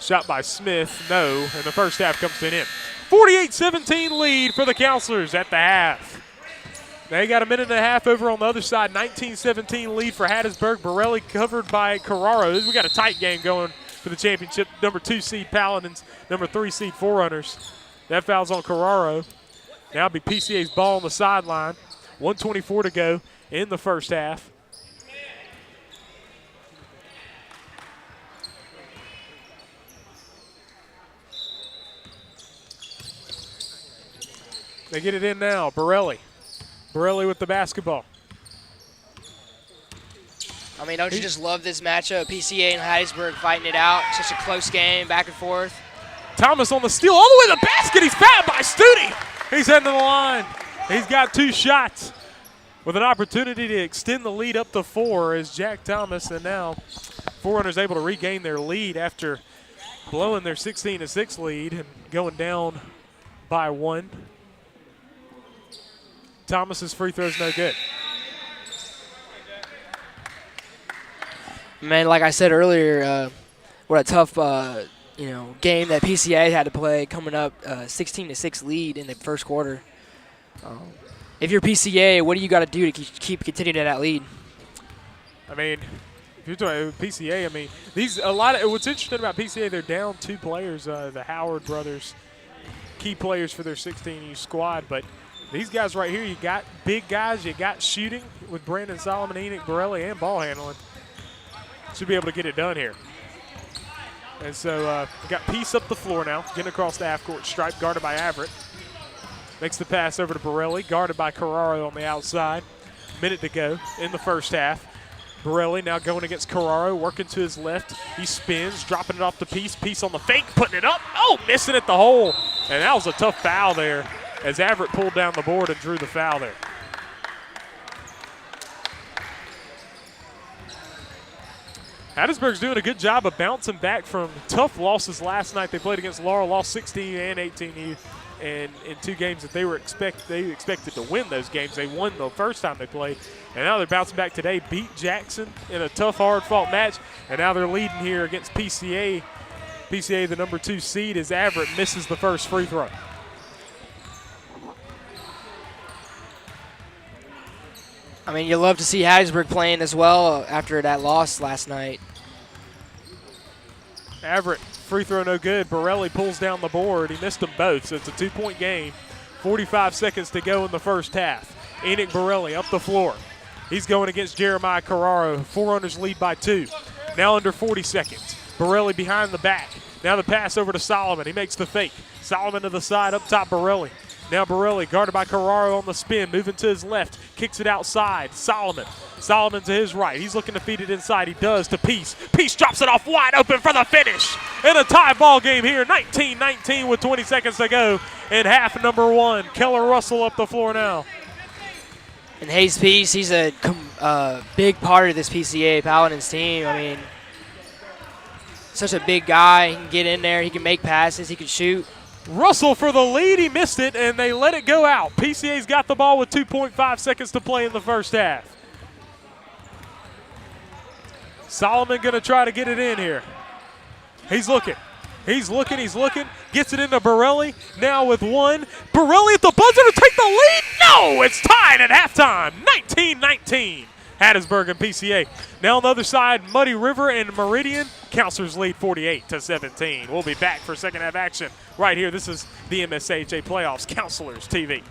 Shot by Smith, no, and the first half comes to an end. 48-17 lead for the Counselors at the half. They got a minute and a half over on the other side. 19-17 lead for Hattiesburg. Borelli covered by Carraro. We got a tight game going for the championship. Number 2 seed Paladins, number 3 seed Forerunners. That foul's on Carraro. Now it'll be PCA's ball on the sideline. 1:24 to go in the first half. They get it in now. Borelli with the basketball. I mean, don't you just love this matchup? PCA and Hattiesburg fighting it out. Such a close game, back and forth. Thomas on the steal all the way to the basket. He's fouled by Studi. He's heading to the line. He's got 2 shots with an opportunity to extend the lead up to 4 as Jack Thomas, and now Forerunners able to regain their lead after blowing their 16-6 lead and going down by 1. Thomas's free throw's no good. Man, like I said earlier, what a tough game that PCA had to play coming up 16-6 lead in the first quarter. If you're PCA, what do you got to do to keep continuing that lead? I mean, if you're talking PCA, I mean, what's interesting about PCA, they're down 2 players, the Howard brothers, key players for their 16U squad, but these guys right here, you got big guys, you got shooting with Brandon Solomon, Enoch Borelli, and ball handling. Should be able to get it done here. And so we got Peace up the floor now, getting across the half-court stripe, guarded by Everett. Makes the pass over to Borelli, guarded by Carraro on the outside. Minute to go in the first half. Borelli now going against Carraro, working to his left. He spins, dropping it off to Peace. Peace on the fake, putting it up. Oh, missing at the hole. And that was a tough foul there as Everett pulled down the board and drew the foul there. Hattiesburg's doing a good job of bouncing back from tough losses last night. They played against Laurel, lost 16 and 18U, and in 2 games that they expected to win those games. They won the first time they played, and now they're bouncing back today, beat Jackson in a tough, hard-fought match, and now they're leading here against PCA PCA, the number 2 seed, as Everett misses the first free throw. I mean, you love to see Hattiesburg playing as well after that loss last night. Everett, free throw no good. Borelli pulls down the board. He missed them both, so it's a 2-point game. 45 seconds to go in the first half. Enoch Borelli up the floor. He's going against Jeremiah Carraro. Forerunners lead by 2. Now under 40 seconds. Borelli behind the back. Now the pass over to Solomon. He makes the fake. Solomon to the side, up top Borelli. Now Borelli guarded by Carraro on the spin, moving to his left, kicks it outside. Solomon to his right. He's looking to feed it inside. He does to Peace. Peace drops it off wide open for the finish. In a tie ball game here, 19-19 with 20 seconds to go in half number 1. Keller Russell up the floor now. And Hayes Peace, he's a big part of this PCA Paladins team. I mean, such a big guy. He can get in there. He can make passes. He can shoot. Russell for the lead. He missed it, and they let it go out. PCA's got the ball with 2.5 seconds to play in the first half. Solomon going to try to get it in here. He's looking. He's looking. Gets it into Borelli. Now with 1. Borelli at the buzzer to take the lead. No, it's tied at halftime. 19-19. Hattiesburg and PCA. Now on the other side, Muddy River and Meridian. Counselors lead 48-17. We'll be back for second half action right here. This is the MSAHA Playoffs, Counselors TV.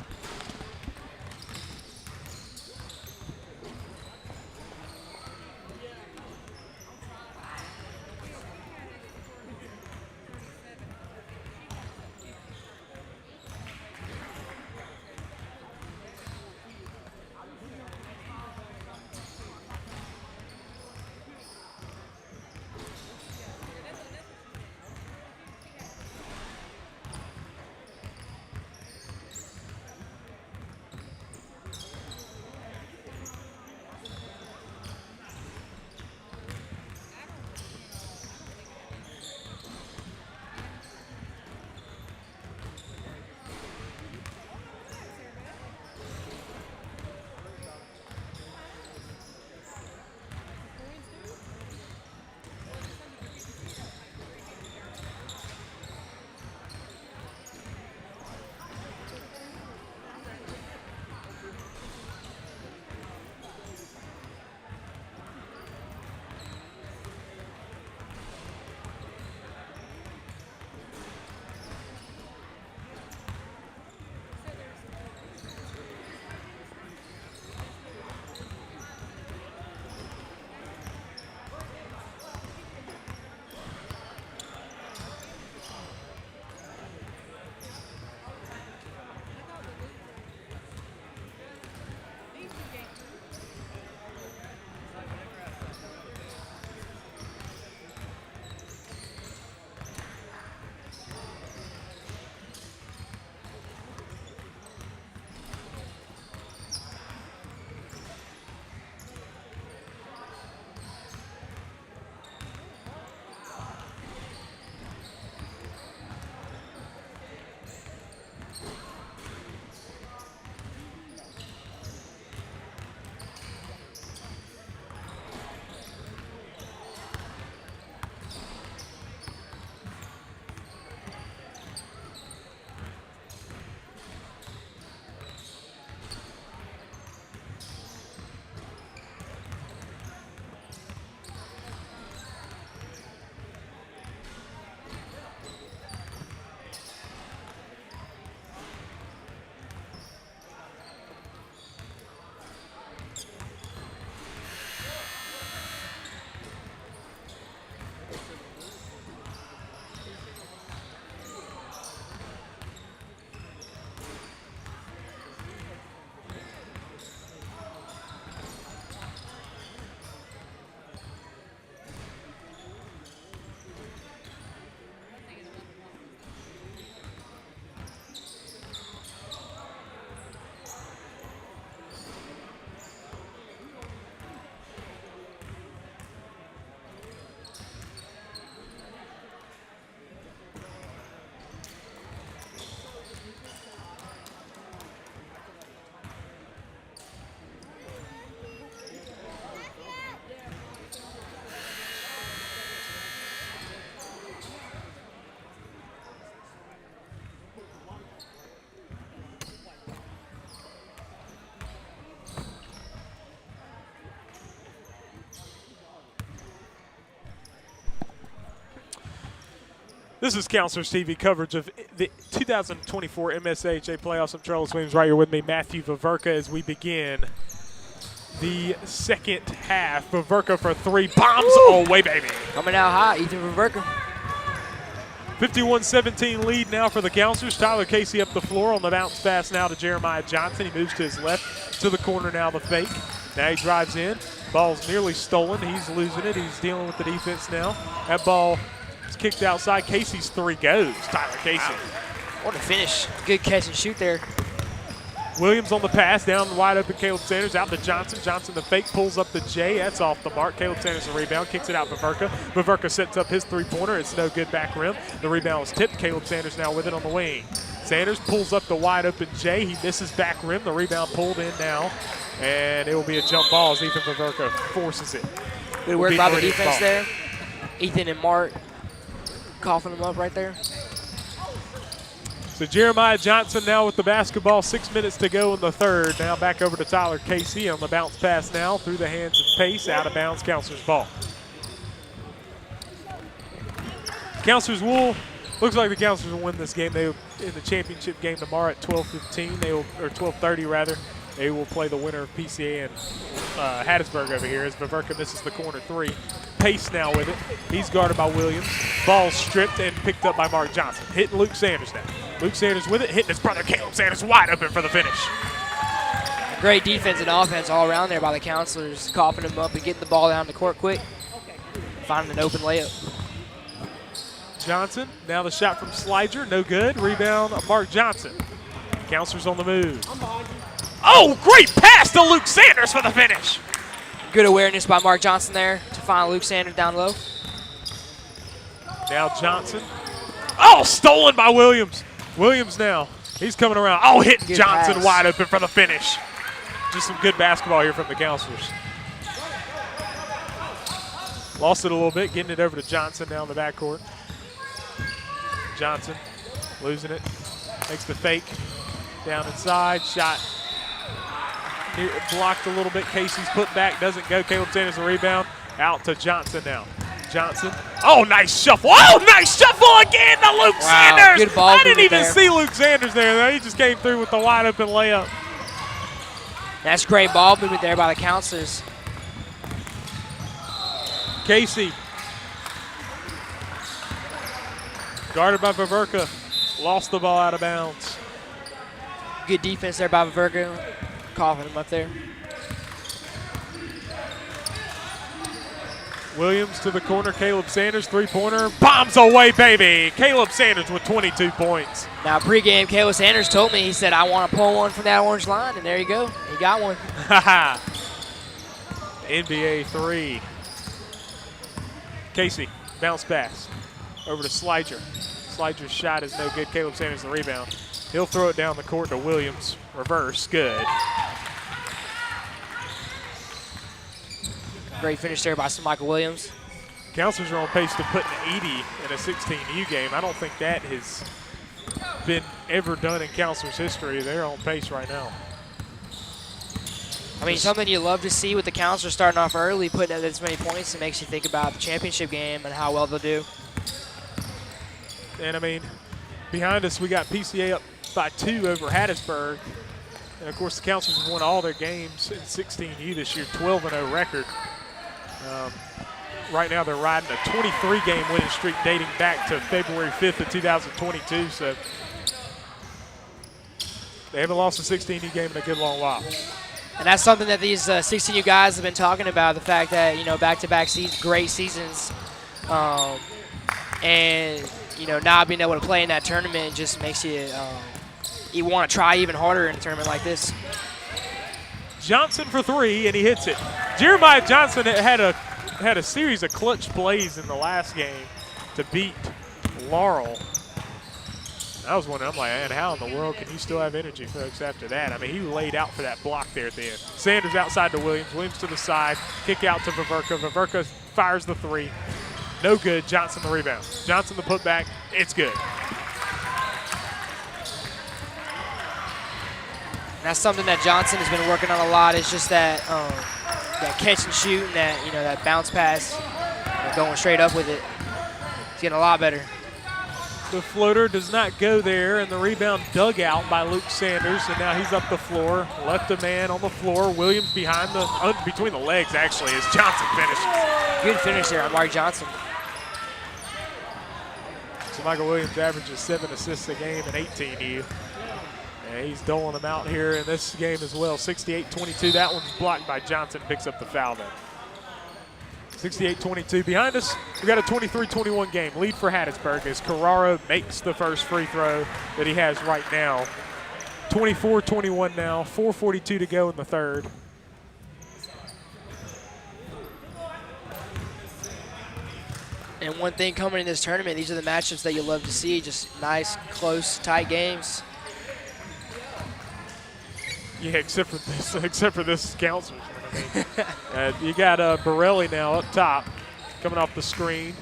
This is Counselors TV coverage of the 2024 MSAHA playoffs. I'm Trellis Williams, right here with me, Matthew Vaverka, as we begin the second half. Vaverka for three, bombs away, baby. Coming out hot, Ethan Vaverka. 51-17 lead now for the Counselors. Tyler Casey up the floor on the bounce pass now to Jeremiah Johnson. He moves to his left to the corner now, the fake. Now he drives in. Ball's nearly stolen. He's losing it. He's dealing with the defense now. That ball is kicked outside. Casey's three goes. Tyler Casey. What a finish. Good catch and shoot there. Williams on the pass, down wide open Caleb Sanders, out to Johnson. Johnson the fake, pulls up the J. That's off the mark. Caleb Sanders the rebound, kicks it out to Vaverka. Vaverka sets up his three-pointer. It's no good, back rim. The rebound was tipped. Caleb Sanders now with it on the wing. Sanders pulls up the wide open J. He misses back rim. The rebound pulled in now, and it will be a jump ball as Ethan Vaverka forces it. Good work by the defense there. Ethan and Mark coughing them up right there. So Jeremiah Johnson now with the basketball, 6 minutes to go in the third. Now back over to Tyler Casey on the bounce pass now through the hands of Pace, out of bounds, Counselors ball. Counselors looks like the Counselors will win this game. They in the championship game tomorrow at 12:15, or 12:30 rather. They will play the winner of PCA and Hattiesburg over here as Vaverka misses the corner three. Pace now with it. He's guarded by Williams. Ball stripped and picked up by Mark Johnson. Hitting Luke Sanders now. Luke Sanders with it, hitting his brother Caleb Sanders wide open for the finish. Great defense and offense all around there by the Counselors, coughing him up and getting the ball down the court quick. Finding an open layup. Johnson, now the shot from Sliger, no good. Rebound, Mark Johnson. Counselors on the move. Oh, great pass to Luke Sanders for the finish. Good awareness by Mark Johnson there to find Luke Sanders down low. Now Johnson. Oh, stolen by Williams. Williams now, he's coming around. Oh, hitting Good Johnson pass. wide open for the finish. Just some good basketball here from the Counselors. Lost it a little bit, getting it over to Johnson now in the backcourt. Johnson losing it, makes the fake, down inside, shot blocked a little bit. Casey's put back, doesn't go. Caleb Sanders the rebound, out to Johnson now. Johnson, oh, nice shuffle. Oh, nice shuffle again to Luke Sanders. Good ball I didn't even there. see Luke Sanders there. He just came through with the wide open layup. That's great ball movement there by the Counselors. Casey, guarded by Vaverka, lost the ball out of bounds. Good defense there by Vaverka, coughing him up there. Williams to the corner, Caleb Sanders, three-pointer, bombs away, baby. Caleb Sanders with 22 points. Now pregame, Caleb Sanders told me, he said, I want to pull one from that orange line, and there you go. He got one. NBA three. Casey, bounce pass over to Sliger. Sliger's shot is no good. Caleb Sanders the rebound. He'll throw it down the court to Williams. Reverse, good. Great finish there by Michael Williams. Counselors are on pace to put an 80 in a 16U game. I don't think that has been ever done in Counselors history. They're on pace right now. I mean, something you love to see with the Counselors starting off early, putting up this many points. It makes you think about the championship game and how well they'll do. And, I mean, behind us we got PCA up by 2 over Hattiesburg. And, of course, the Counselors have won all their games in 16U this year, 12-0 record. Right now they're riding a 23-game winning streak dating back to February 5th of 2022. So they haven't lost a 16U game in a good long while. And that's something that these 16U guys have been talking about, the fact that, you know, back-to-back great seasons. And, you know, not being able to play in that tournament just makes you want to try even harder in a tournament like this. Johnson for three, and he hits it. Jeremiah Johnson had a series of clutch plays in the last game to beat Laurel. I was wondering, I'm like, man, how in the world can you still have energy, folks, after that? I mean, he laid out for that block there at the end. Sanders outside to Williams. Williams to the side. Kick out to Vaverka. Vaverka fires the three. No good. Johnson the rebound. Johnson the putback. It's good. That's something that Johnson has been working on a lot. It's just that that catch and shoot and that that bounce pass, going straight up with it. He's getting a lot better. The floater does not go there, and the rebound dug out by Luke Sanders, and now he's up the floor. Left a man on the floor. Williams behind between the legs, actually, as Johnson finishes. Good finish there on Mark Johnson. So Michael Williams averages 7 assists a game in 18U. And he's doling them out here in this game as well. 68-22. That one's blocked by Johnson. Picks up the foul then. 68-22. Behind us, we got a 23-21 game. Lead for Hattiesburg as Carraro makes the first free throw that he has right now. 24-21 now. 4:42 to go in the third. And one thing coming in this tournament, these are the matchups that you love to see. Just nice, close, tight games. Yeah, except for this Counselors. I mean, you got Borelli now up top, coming off the screen.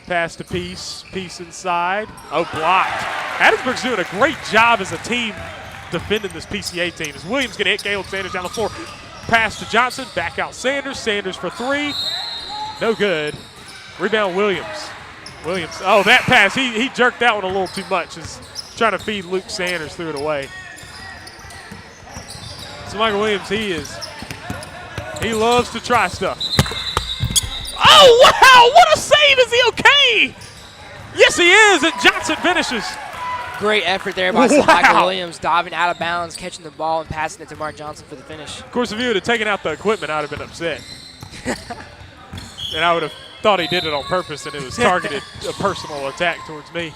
Pass to Peace inside. Oh, blocked. Hattiesburg's doing a great job as a team defending this PCA team. As Williams going to hit Caleb Sanders down the floor. Pass to Johnson, back out Sanders. Sanders for three. No good. Rebound Williams. Oh, that pass, he jerked that one a little too much. Is trying to feed Luke Sanders, threw it away. So Michael Williams, he loves to try stuff. Oh, wow, what a save. Is he okay? Yes, he is, and Johnson finishes. Great effort there by Michael Williams, diving out of bounds, catching the ball, and passing it to Mark Johnson for the finish. Of course, if he would have taken out the equipment, I'd have been upset. And I would have thought he did it on purpose, and it was targeted a personal attack towards me.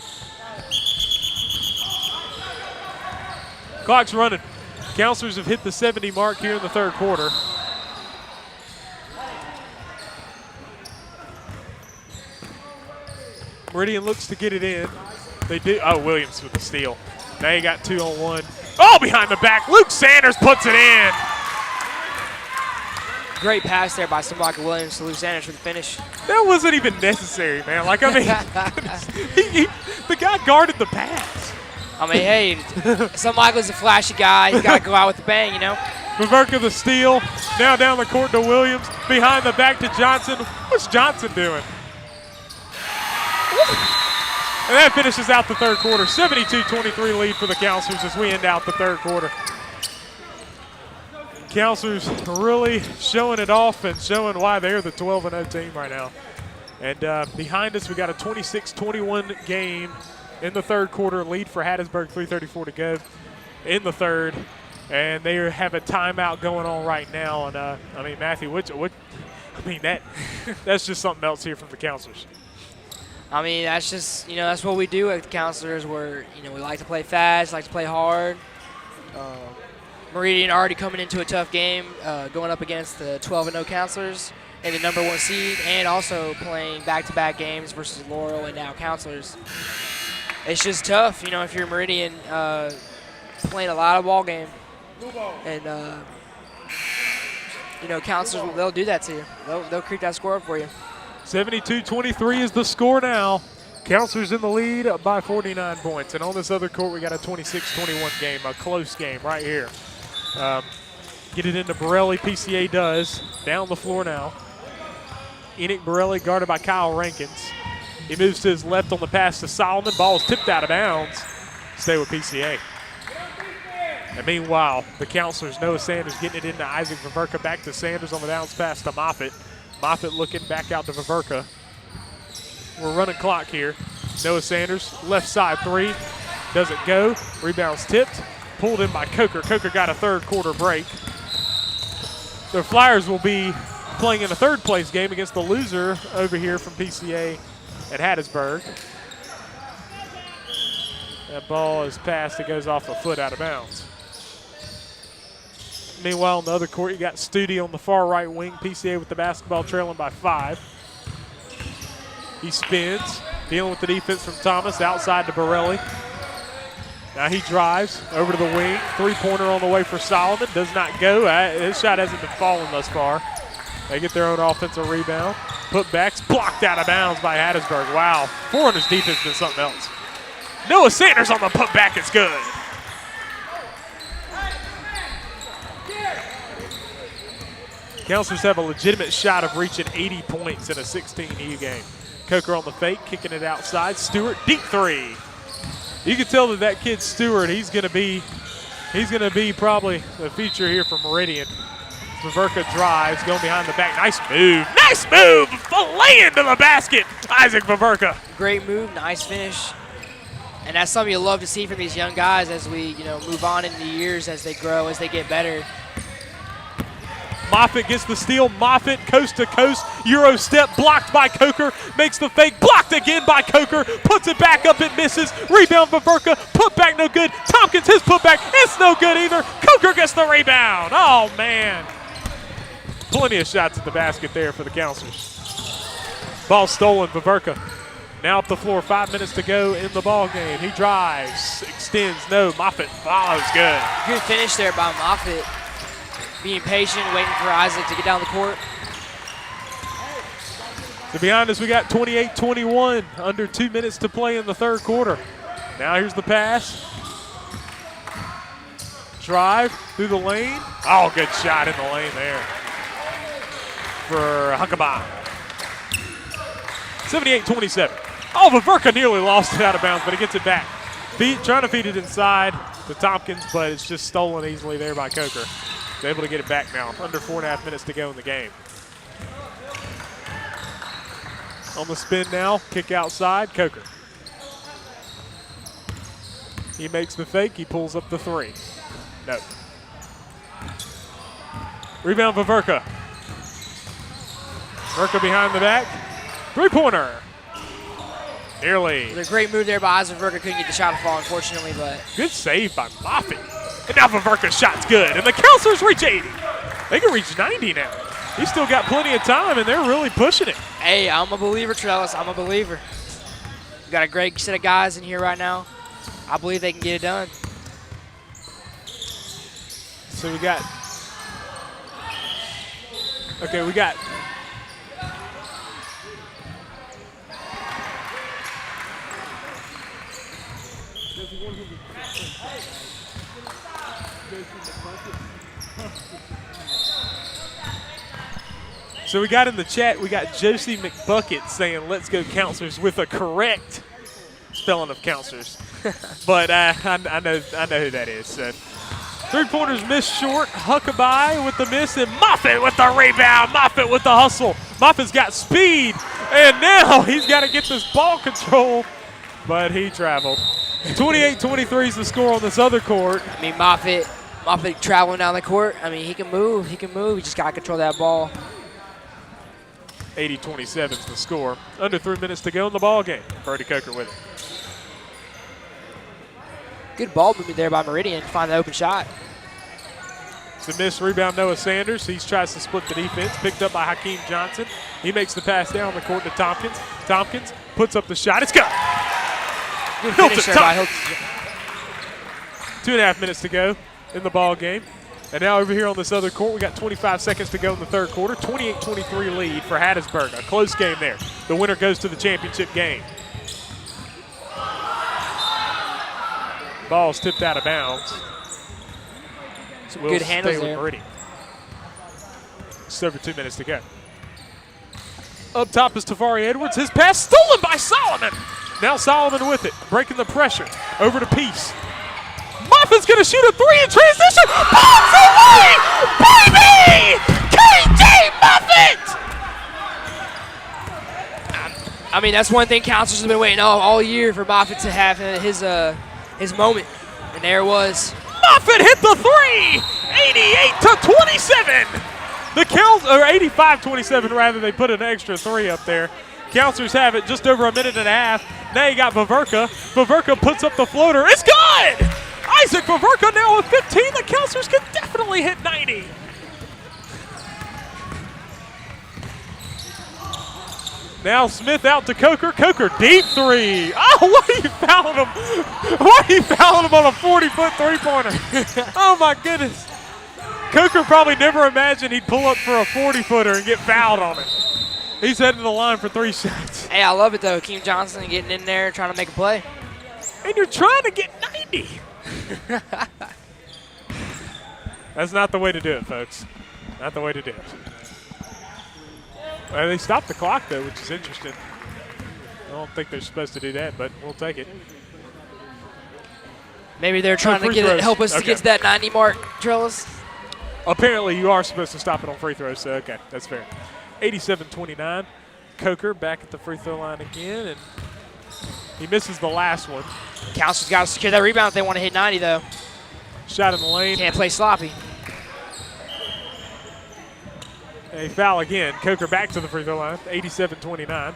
Clock's running. Counselors have hit the 70 mark here in the third quarter. Meridian looks to get it in. They do. Oh, Williams with the steal. Now you got 2-on-1. Oh, behind the back. Luke Sanders puts it in. Great pass there by Michael Williams to Luke Sanders for the finish. That wasn't even necessary, man. Like, I mean, the guy guarded the pass. I mean, hey, Michael's a flashy guy. He's got to go out with a bang, you know. Viverka the steal. Now down the court to Williams. Behind the back to Johnson. What's Johnson doing? And that finishes out the third quarter. 72-23 lead for the Counselors as we end out the third quarter. Counselors really showing it off and showing why they're the 12-0 team right now. And behind us, we got a 26-21 game in the third quarter. Lead for Hattiesburg, 3:34 to go in the third. And they have a timeout going on right now. And I mean, Matthew, that's just something else here from the Counselors. I mean, that's just, that's what we do at the Counselors. Where, we like to play fast, like to play hard. Meridian already coming into a tough game, going up against the 12-0 Counselors and the #1 seed, and also playing back-to-back games versus Laurel and now Counselors. It's just tough, if you're Meridian, playing a lot of ball game. And, Counselors, they'll do that to you. They'll creep that score up for you. 72-23 is the score now. Counselors in the lead by 49 points. And on this other court, we got a 26-21 game, a close game right here. Get it into Borelli. PCA does. Down the floor now. Enoch Borelli guarded by Kyle Rankins. He moves to his left on the pass to Solomon. Ball is tipped out of bounds. Stay with PCA. And meanwhile, the Counselors, Noah Sanders getting it into Isaac Viverka. Back to Sanders on the bounce pass to Moffitt. Moffitt looking back out to Viverka. We're running clock here. Noah Sanders, left side three. Doesn't go. Rebound's tipped. Pulled in by Coker. Coker got a third quarter break. The Flyers will be playing in a third place game against the loser over here from PCA at Hattiesburg. That ball is passed. It goes off the foot out of bounds. Meanwhile, on the other court, you got Studi on the far right wing. PCA with the basketball trailing by 5. He spins, dealing with the defense from Thomas, outside to Borelli. Now he drives over to the wing. Three-pointer on the way for Solomon. Does not go. His shot hasn't been falling thus far. They get their own offensive rebound. Putbacks blocked out of bounds by Hattiesburg. Wow. Foreigner's defense been something else. Noah Sanders on the putback. It's good. Counselors have a legitimate shot of reaching 80 points in a 16U game. Coker on the fake, kicking it outside. Stewart, deep three. You can tell that kid Stewart, he's gonna be probably the feature here for Meridian. Vaverka drives, going behind the back. Nice move. Nice move! Filet into the basket. Isaac Vaverka. Great move, nice finish. And that's something you love to see from these young guys as we, move on in the years, as they grow, as they get better. Moffitt gets the steal. Moffitt coast to coast. Euro step blocked by Coker. Makes the fake. Blocked again by Coker. Puts it back up. It misses. Rebound Vaverka. Put back no good. Tompkins, his putback. It's no good either. Coker gets the rebound. Oh, man. Plenty of shots at the basket there for the Counselors. Ball stolen. Vaverka now up the floor. 5 minutes to go in the ball game. He drives. Extends. No. Moffitt follows. Good. Good finish there by Moffitt. Being patient, waiting for Isaac to get down the court. So behind us, we got 28-21, under 2 minutes to play in the third quarter. Now here's the pass. Drive through the lane. Oh, good shot in the lane there for Huckabee. 78-27. Oh, Vaverka nearly lost it out of bounds, but he gets it back. Trying to feed it inside to Tompkins, but it's just stolen easily there by Coker. He's able to get it back now. Under 4.5 minutes to go in the game. On the spin now, kick outside, Coker. He makes the fake, he pulls up the three. No. Rebound Vaverka. Vaverka behind the back. Three-pointer. Nearly. It was a great move there by Isaac Vaverka. Couldn't get the shot to fall, unfortunately, but. Good save by Moffitt. And now Vaverka's shot's good, and the Counselors reach 80. They can reach 90 now. He's still got plenty of time, and they're really pushing it. Hey, I'm a believer, Trellis. I'm a believer. We got a great set of guys in here right now. I believe they can get it done. So we got. Okay, we got. So we got in the chat, we got Josie McBucket saying, let's go Counselors, with a correct spelling of Counselors. But I know who that is. So. Three-pointers missed short. Huckabee with the miss, and Moffitt with the rebound. Moffitt with the hustle. Moffitt's got speed, and now he's got to get this ball control, but he traveled. 28-23 is the score on this other court. I mean, Moffitt traveling down the court. I mean, he can move. He just got to control that ball. 80-27 is the score. Under 3 minutes to go in the ball game. Brody Coker with it. Good ball movement there by Meridian to find the open shot. It's a missed rebound, Noah Sanders. He tries to split the defense. Picked up by Hakeem Johnson. He makes the pass down the court to Tompkins. Tompkins puts up the shot. It's good. Good finish there by Hilton. 2.5 minutes to go in the ball game. And now over here on this other court, we got 25 seconds to go in the third quarter. 28-23 lead for Hattiesburg. A close game there. The winner goes to the championship game. Ball's tipped out of bounds. So we'll good handles stay with there. Meridian. Just over 2 minutes to go. Up top is Tavari Edwards. His pass stolen by Solomon. Now Solomon with it, breaking the pressure. Over to Peace. Moffitt's going to shoot a three in transition. Bombs away! Baby! KJ Moffitt! I mean, that's one thing Counselors have been waiting all year for Moffitt to have his moment. And there it was. Moffitt hit the three! 88-27! The or 85-27 rather. They put an extra three up there. Counselors have it just over a minute and a half. Now you got Vaverka. Vaverka puts up the floater. It's good! Isaac Vaverka now with 15. The Counselors can definitely hit 90. Now Smith out to Coker. Coker deep three. Oh, why are you fouling him? Why are you fouling him on a 40-foot three-pointer? Oh my goodness. Coker probably never imagined he'd pull up for a 40-footer and get fouled on it. He's heading to the line for 3 shots. Hey, I love it though. Keem Johnson getting in there, trying to make a play. And you're trying to get 90. That's not the way to do it, folks. Not the way to do it. Well, they stopped the clock, though, which is interesting. I don't think they're supposed to do that, but we'll take it. Maybe they're trying to free throws. help us to Okay. get to that 90 mark, Trellis. Apparently, you are supposed to stop it on free throws, so okay, that's fair. 87-29. Coker back at the free throw line again, and he misses the last one. Council's got to secure that rebound if they want to hit 90, though. Shot in the lane. Can't play sloppy. A foul again. Coker back to the free throw line. 87-29.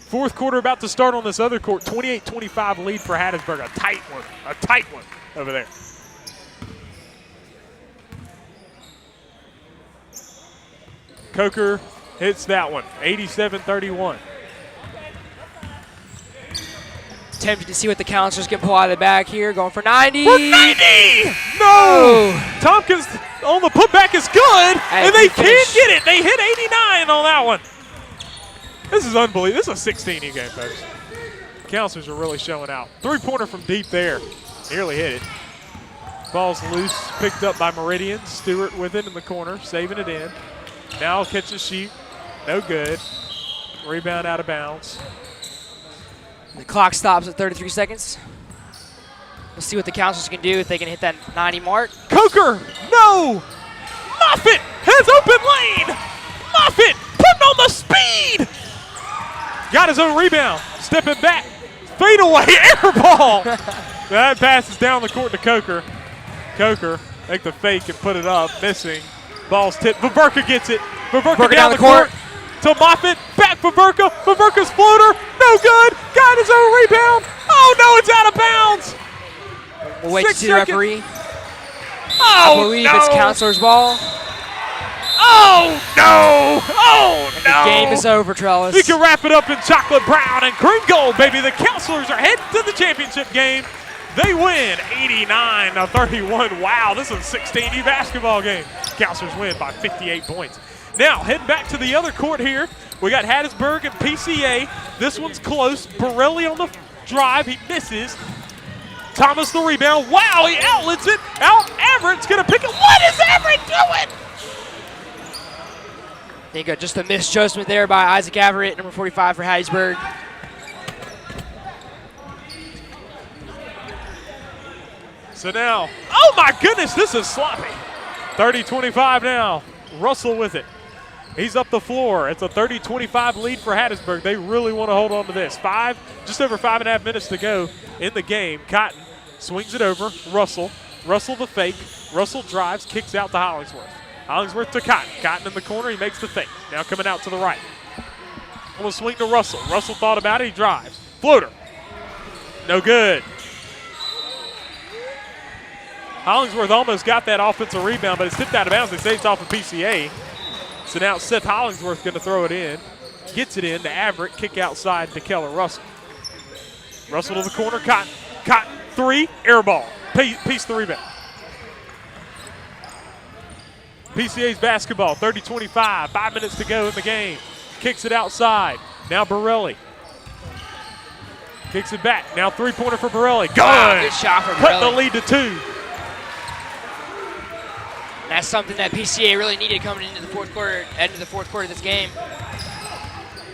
Fourth quarter about to start on this other court. 28-25 lead for Hattiesburg. A tight one over there. Coker hits that one. 87-31. Tempted to see what the counselors can pull out of the bag here. Going for 90. For 90! No! Tompkins on the putback is good, and they can't get it. They hit 89 on that one. This is unbelievable. This is a 16U game, folks. Counselors are really showing out. Three-pointer from deep there. Nearly hit it. Ball's loose, picked up by Meridian. Stewart with it in the corner, saving it in. Now catch and shoot. No good. Rebound out of bounds. The clock stops at 33 seconds. We'll see what the counselors can do if they can hit that 90 mark. Coker, no! Moffitt has open lane! Moffitt putting on the speed! Got his own rebound, stepping back, fade away, air ball! That passes down the court to Coker. Coker, make the fake and put it up, missing. Ball's tipped, Vaverka gets it. Vaverka down the court. To Moffitt, back Vaverka. Vaverka's floater, no good. Got his own rebound. Oh no, it's out of bounds. We'll wait to see the referee. Oh, I believe it's counselor's ball. Oh no! Oh no! The game is over, Trellis. We can wrap it up in chocolate brown and cream gold, baby. The counselors are heading to the championship game. They win 89-31. Wow, this is a 16U basketball game. Counselors win by 58 points. Now, heading back to the other court here, we got Hattiesburg and PCA. This one's close. Borelli on the drive. He misses. Thomas the rebound. Wow, he outlets it. Out Everett's going to pick it. What is Everett doing? I think just a misjudgment there by Isaac Everett, number 45 for Hattiesburg. So now, oh my goodness, this is sloppy. 30-25 now. Russell with it. He's up the floor. It's a 30-25 lead for Hattiesburg. They really want to hold on to this. Just over 5.5 minutes to go in the game. Cotton swings it over. Russell the fake. Russell drives, kicks out to Hollingsworth. Hollingsworth to Cotton. Cotton in the corner. He makes the fake. Now coming out to the right. On the swing to Russell. Russell thought about it. He drives. Floater. No good. Hollingsworth almost got that offensive rebound, but it's tipped out of bounds. They say it's off of PCA. So now Seth Hollingsworth going to throw it in. Gets it in to Everett. Kick outside to Keller Russell. Russell to the corner. Cotton. Cotton. Three. Air ball. Piece the rebound. PCA's basketball. 30-25. 5 minutes to go in the game. Kicks it outside. Now Borelli. Kicks it back. Now three-pointer for Borelli. Good. Good shot for Cut Borelli. the lead to 2. That's something that PCA really needed coming into the fourth quarter, end of the fourth quarter of this game.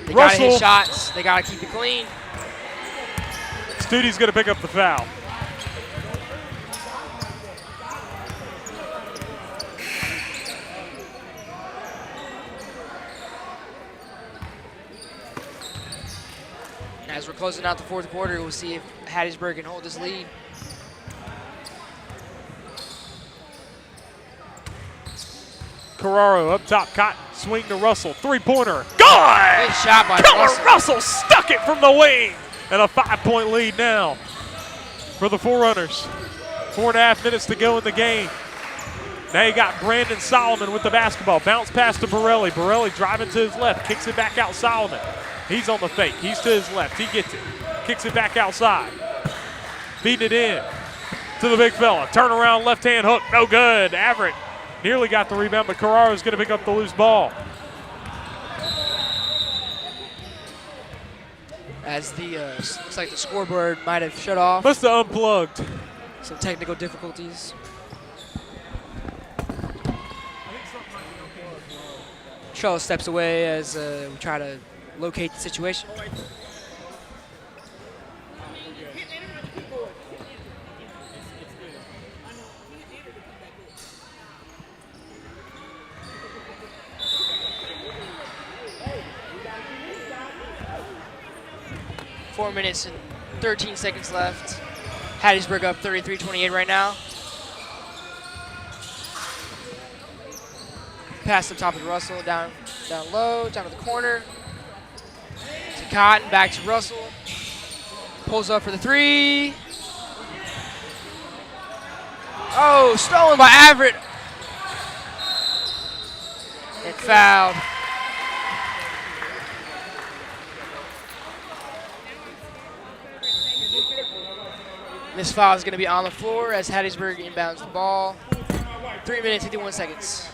They got to hit shots. They got to keep it clean. Studi's going to pick up the foul. As we're closing out the fourth quarter, we'll see if Hattiesburg can hold this lead. Carraro up top. Cotton. Swing to Russell. Three-pointer. Good! Good shot by Keller Russell. Russell stuck it from the wing. And a 5-point lead now for the Forerunners. 4.5 minutes to go in the game. Now you got Brandon Solomon with the basketball. Bounce pass to Borelli. Borelli driving to his left. Kicks it back out Solomon. He's on the fake. He's to his left. He gets it. Kicks it back outside. Feeding it in to the big fella. Turnaround left-hand hook. No good. Everett nearly got the rebound, but Carraro's going to pick up the loose ball. As the looks like the scoreboard might have shut off. Must have unplugged. Some technical difficulties. Trellis steps away as we try to locate the situation. Four minutes and 13 seconds left. Hattiesburg up 33-28 right now. Pass up top of Russell, down low, down to the corner. To Cotton, back to Russell. Pulls up for the three. Oh, stolen by Everett. And fouled. This foul is going to be on the floor as Hattiesburg inbounds the ball. 3 minutes, 51 seconds.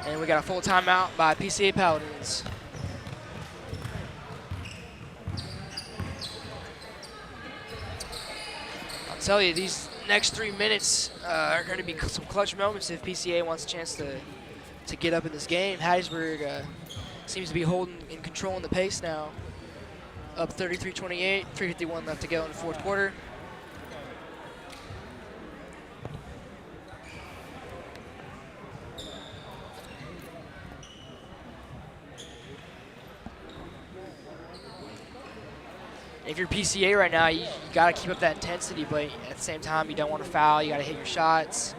And we got a full timeout by PCA Paladins. I'll tell you, these next 3 minutes are going to be some clutch moments if PCA wants a chance to get up in this game. Hattiesburg seems to be holding and controlling the pace now. Up 33-28, 3:51 left to go in the fourth quarter. If you're PCA right now, you got to keep up that intensity, but at the same time, you don't want to foul. You got to hit your shots.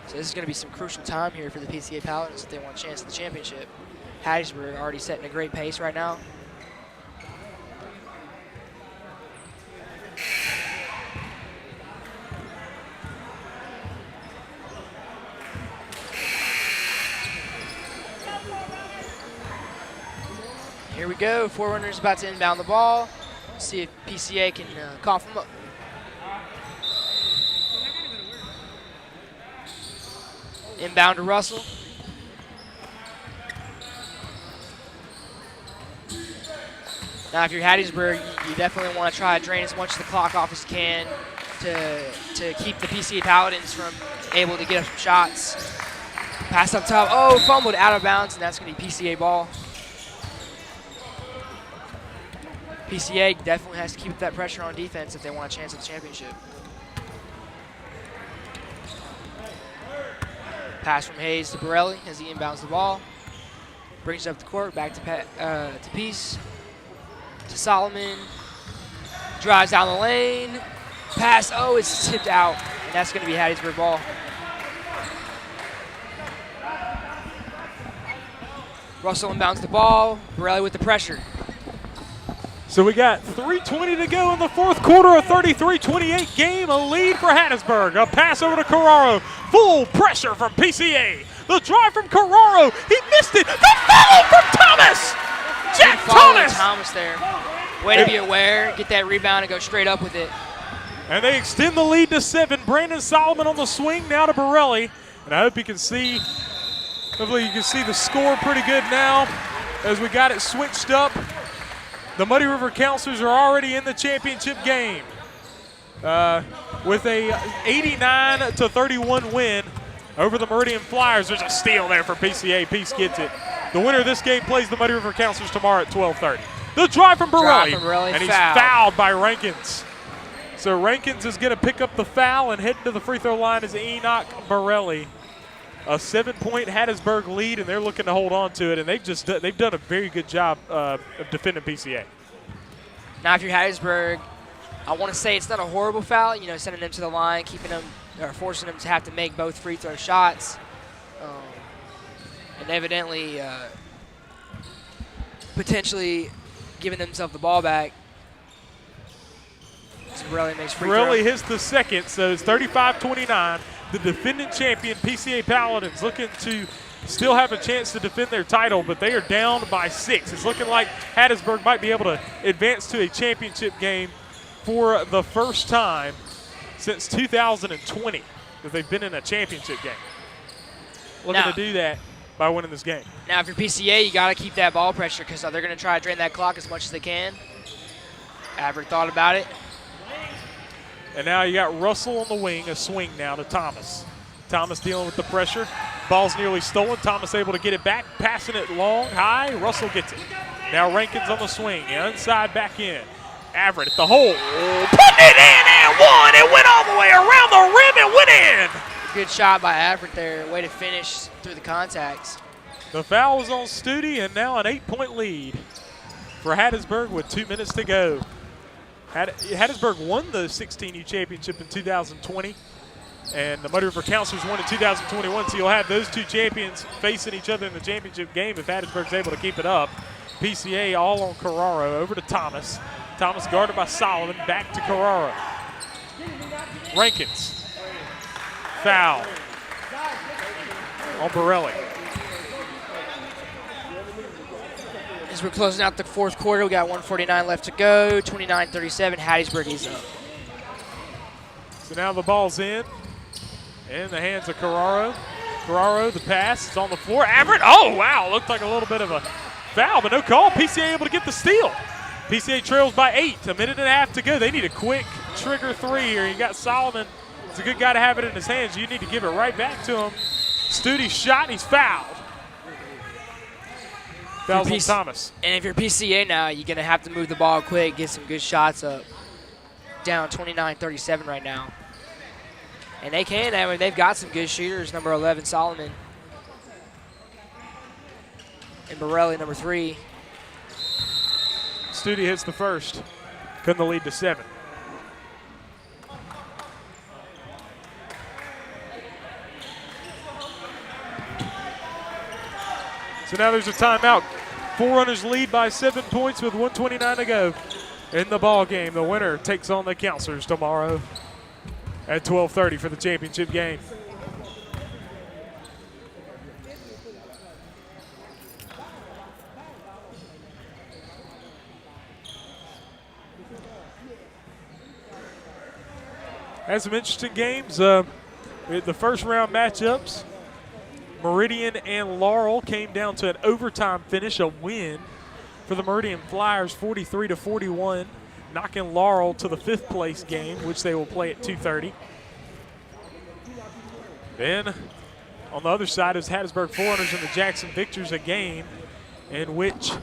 So this is going to be some crucial time here for the PCA Paladins if they want a chance at the championship. Hattiesburg already setting a great pace right now. Here we go. Forerunner's about to inbound the ball. See if PCA can cough him up. Inbound to Russell. Now, if you're Hattiesburg, you definitely want to try to drain as much of the clock off as you can to keep the PCA Paladins from able to get up some shots. Pass up top. Oh, fumbled out of bounds, and that's going to be PCA ball. PCA definitely has to keep that pressure on defense if they want a chance at the championship. Pass from Hayes to Borelli as he inbounds the ball. Brings it up the court, back to Peace. To Solomon. Drives down the lane. Pass, oh, it's tipped out. And that's going to be Hattiesburg ball. Russell inbounds the ball. Borelli with the pressure. So we got 3:20 to go in the fourth quarter, a 33-28 game, a lead for Hattiesburg. A pass over to Carraro, full pressure from PCA. The drive from Carraro, he missed it. The follow from Thomas. Jack Thomas there. Way to be aware, get that rebound and go straight up with it. And they extend the lead to 7. Brandon Solomon on the swing now to Borelli. And I hope you can see, hopefully you can see the score pretty good now as we got it switched up. The Muddy River Counselors are already in the championship game with a 89-31 win over the Meridian Flyers. There's a steal there for PCA. Peace gets it. The winner of this game plays the Muddy River Counselors tomorrow at 12:30. The drive from Borelli, and he's fouled by Rankins. So Rankins is going to pick up the foul, and heading to the free throw line is Enoch Borelli. A 7-point Hattiesburg lead, and they're looking to hold on to it, and they've done a very good job of defending PCA. Now, if you're Hattiesburg, I want to say it's not a horrible foul. You know, sending them to the line, keeping them or forcing them to have to make both free throw shots, and evidently potentially giving themselves the ball back. So Borelli makes free throw. Borelli hits the second, so it's 35-29. The defending champion, PCA Paladins, looking to still have a chance to defend their title, but they are down by 6. It's looking like Hattiesburg might be able to advance to a championship game for the first time since 2020 that they've been in a championship game. Looking to do that by winning this game. Now, if you're PCA, you got to keep that ball pressure because they're going to try to drain that clock as much as they can. Everett thought about it. And now you got Russell on the wing, a swing now to Thomas. Thomas dealing with the pressure. Ball's nearly stolen. Thomas able to get it back, passing it long, high. Russell gets it. Now Rankins on the swing. Inside, back in. Averett at the hole. Putting it in and one. It went all the way around the rim and went in. Good shot by Averett there. Way to finish through the contacts. The foul was on Studi, and now an 8-point lead for Hattiesburg with 2 minutes to go. Hattiesburg won the 16U championship in 2020, and the Muddy River Counselors won in 2021, so you'll have those two champions facing each other in the championship game if Hattiesburg's able to keep it up. PCA all on Carraro, over to Thomas. Thomas guarded by Solomon, back to Carraro. Rankins, foul on Borelli. As we're closing out the fourth quarter, we got 149 left to go. 29-37, Hattiesburg is up. So now the ball's in the hands of Carraro. Carraro, the pass, it's on the floor. Averett, oh wow, looked like a little bit of a foul, but no call. PCA able to get the steal. PCA trails by 8, a minute and a half to go. They need a quick trigger three here. You got Solomon, he's a good guy to have it in his hands. You need to give it right back to him. Studi's shot, and he's fouled. Fouls on Thomas. And if you're PCA now, you're going to have to move the ball quick, get some good shots up. Down 29-37 right now. And they can. I mean, they've got some good shooters. Number 11, Solomon. And Borelli, number 3. Studi hits the first. Cutting the lead to 7. So now there's a timeout. Forerunners lead by 7 points with 1:29 to go in the ball game. The winner takes on the Counselors tomorrow at 12:30 for the championship game. Had some interesting games. The first round matchups, Meridian and Laurel came down to an overtime finish, a win for the Meridian Flyers, 43-41, knocking Laurel to the 5th place game, which they will play at 2:30. Then on the other side is Hattiesburg Forerunners and the Jackson Victors, a game in which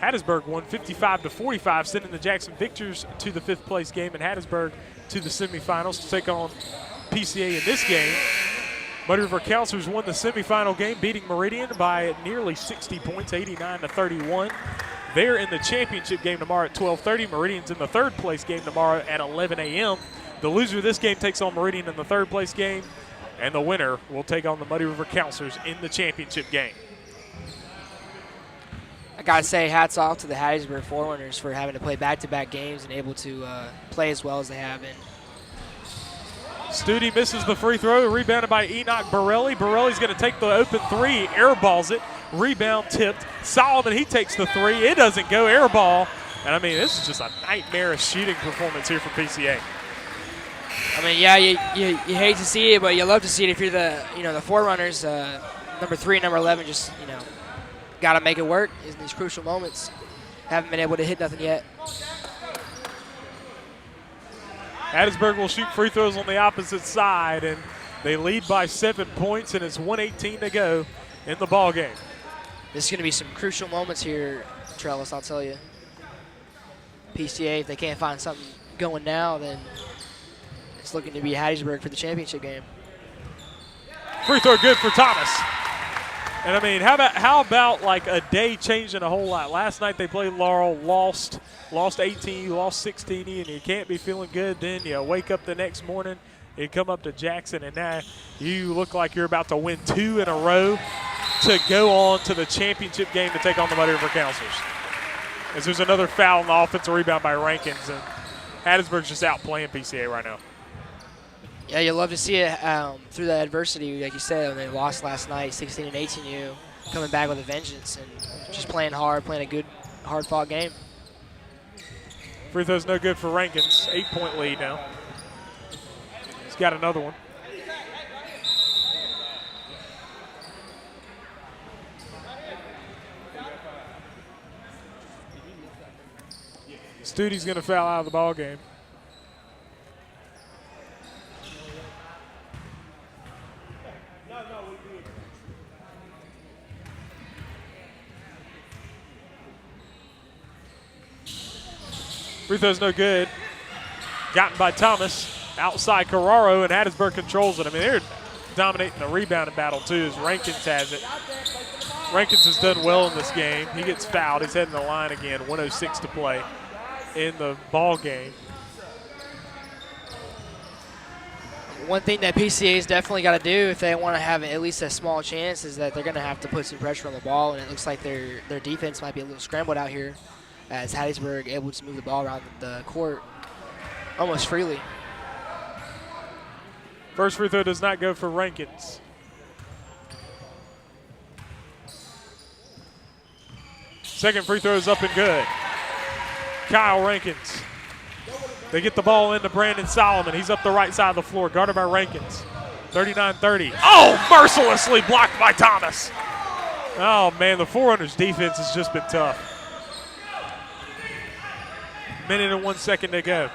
Hattiesburg won 55-45, sending the Jackson Victors to the 5th place game, and Hattiesburg to the semifinals to take on PCA in this game. Muddy River Counselors won the semifinal game, beating Meridian by nearly 60 points, 89-31. They're in the championship game tomorrow at 12:30. Meridian's in the 3rd place game tomorrow at 11 a.m. The loser of this game takes on Meridian in the 3rd place game, and the winner will take on the Muddy River Counselors in the championship game. I got to say hats off to the Hattiesburg Forerunners for having to play back-to-back games and able to play as well as they have been. Studi misses the free throw, rebounded by Enoch Borelli. Borelli's going to take the open 3, airballs it, rebound tipped. Solomon, he takes the 3. It doesn't go, airball. And I mean, this is just a nightmarish shooting performance here from PCA. I mean, yeah, you hate to see it, but you love to see it if you're the Forerunners. Number 3 and number 11 just, got to make it work in these crucial moments. Haven't been able to hit nothing yet. Hattiesburg will shoot free throws on the opposite side, and they lead by 7 points, and it's 1:18 to go in the ball game. This is going to be some crucial moments here, Trellis, I'll tell you. PCA, if they can't find something going now, then it's looking to be Hattiesburg for the championship game. Free throw good for Thomas. And I mean, how about like a day changing a whole lot? Last night they played Laurel, lost 18, you lost 16, and you can't be feeling good. Then you wake up the next morning, you come up to Jackson, and now you look like you're about to win 2 in a row to go on to the championship game to take on the Muddy River Counselors. As there's another foul on the offensive rebound by Rankins, and Hattiesburg's just out playing PCA right now. Yeah, you love to see it through that adversity, like you said, when they lost last night, 16 and 18U, coming back with a vengeance and just playing hard, playing a good, hard-fought game. Free throw's no good for Rankins. 8-point lead now. He's got another one. Studi's going to foul out of the ball game. Free throw's no good. Gotten by Thomas. Outside Carraro, and Hattiesburg controls it. I mean, they're dominating the rebounding battle, too, as Rankins has it. Rankins has done well in this game. He gets fouled. He's heading the line again. 1:06 to play in the ball game. One thing that PCA's definitely got to do if they want to have at least a small chance is that they're going to have to put some pressure on the ball, and it looks like their defense might be a little scrambled out here as Hattiesburg able to move the ball around the court almost freely. First free throw does not go for Rankins. Second free throw is up and good. Kyle Rankins. They get the ball into Brandon Solomon. He's up the right side of the floor, guarded by Rankins. 39-30. Oh, mercilessly blocked by Thomas. Oh, man, the Forerunners' defense has just been tough. Minute and 1 second to go.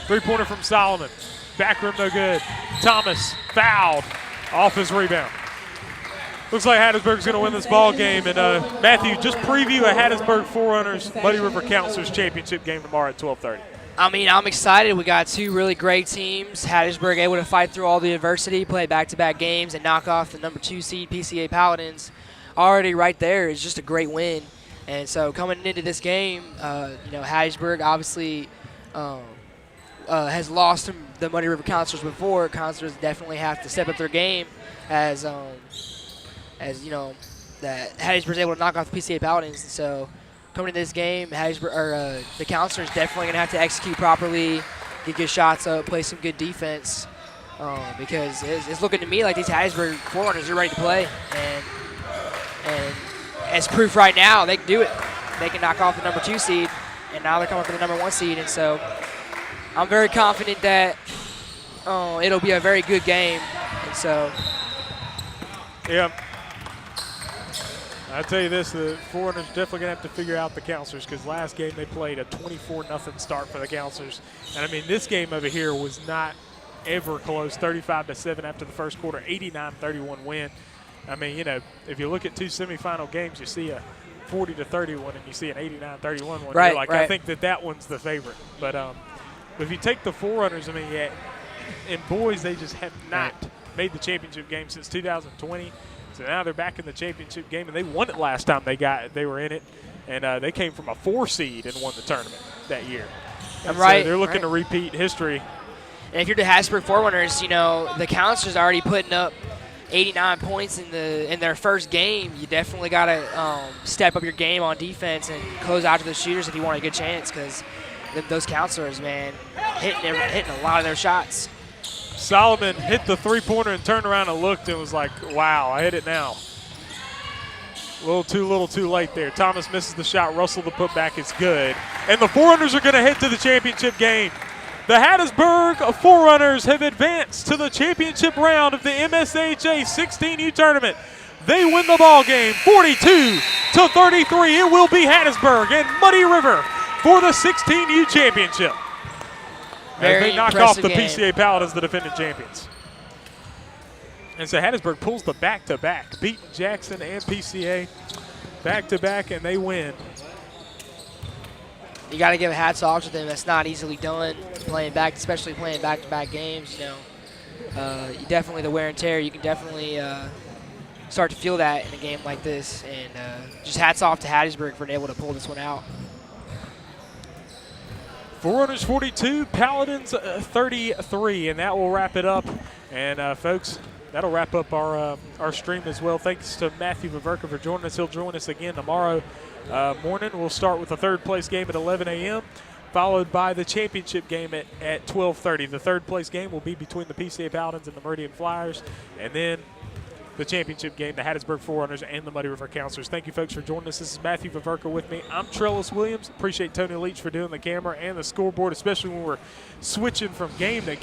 Three-pointer from Solomon. Back rim no good. Thomas fouled off his rebound. Looks like Hattiesburg's going to win this ball game. And Matthew, just preview a Hattiesburg Forerunners Muddy River Counselors championship game tomorrow at 12:30. I mean, I'm excited. We got two really great teams. Hattiesburg able to fight through all the adversity, play back-to-back games, and knock off the number 2 seed PCA Paladins. Already right there is just a great win. And so coming into this game, Hattiesburg obviously has lost the Muddy River Counselors before. Counselors definitely have to step up their game as you know, that Hattiesburg is able to knock off the PCA Paladins. And so coming into this game, the Counselors definitely going to have to execute properly, get good shots up, play some good defense, because it's looking to me like these Hattiesburg Forerunners are ready to play. And as proof right now, they can do it. They can knock off the number 2 seed, and now they're coming for the number 1 seed. And so I'm very confident that it'll be a very good game. And so, yeah. I'll tell you this, the Foreigners definitely going to have to figure out the Counselors, because last game they played a 24-0 start for the Counselors. And, I mean, this game over here was not ever close, 35-7 after the first quarter, 89-31 win. I mean, you know, if you look at 2 semifinal games, you see a 40-30 one and you see an 89-31 one. Right, You're like, right. I think that one's the favorite. But if you take the Forerunners, I mean, yeah, in boys, they just have not made the championship game since 2020. So now they're back in the championship game, and they won it last time they were in it. And they came from a 4 seed and won the tournament that year. And right. So they're looking to repeat history. And if you're the Hattiesburg Forerunners, you know, the Counselors are already putting up 89 points in their first game. You definitely got to step up your game on defense and close out to the shooters if you want a good chance, because those Counselors, man, hitting a lot of their shots. Solomon hit the three-pointer and turned around and looked and was like, wow, I hit it now. A little too late there. Thomas misses the shot. Russell, the putback is good. And the Forerunners are going to head to the championship game. The Hattiesburg Forerunners have advanced to the championship round of the MSAHA 16U tournament. They win the ball game 42-33. It will be Hattiesburg and Muddy River for the 16U championship. As they knock off the PCA Paladins, the defending champions. And so Hattiesburg pulls the back-to-back, beating Jackson and PCA back-to-back, and they win. You got to give hats off to them. That's not easily done. Especially playing back-to-back games. You know, you definitely the wear and tear. You can definitely start to feel that in a game like this. And just hats off to Hattiesburg for being able to pull this one out. Forerunners 42, Paladins 33, and that will wrap it up. And folks, that'll wrap up our stream as well. Thanks to Matthew Vaverka for joining us. He'll join us again tomorrow morning. We'll start with the third place game at 11 a.m., followed by the championship game at 12:30. The third place game will be between the PCA Paladins and the Meridian Flyers, and then the championship game, the Hattiesburg Forerunners and the Muddy River Counselors. Thank you, folks, for joining us. This is Matthew Vaverka with me. I'm Trellis Williams. Appreciate Tony Leach for doing the camera and the scoreboard, especially when we're switching from game to game.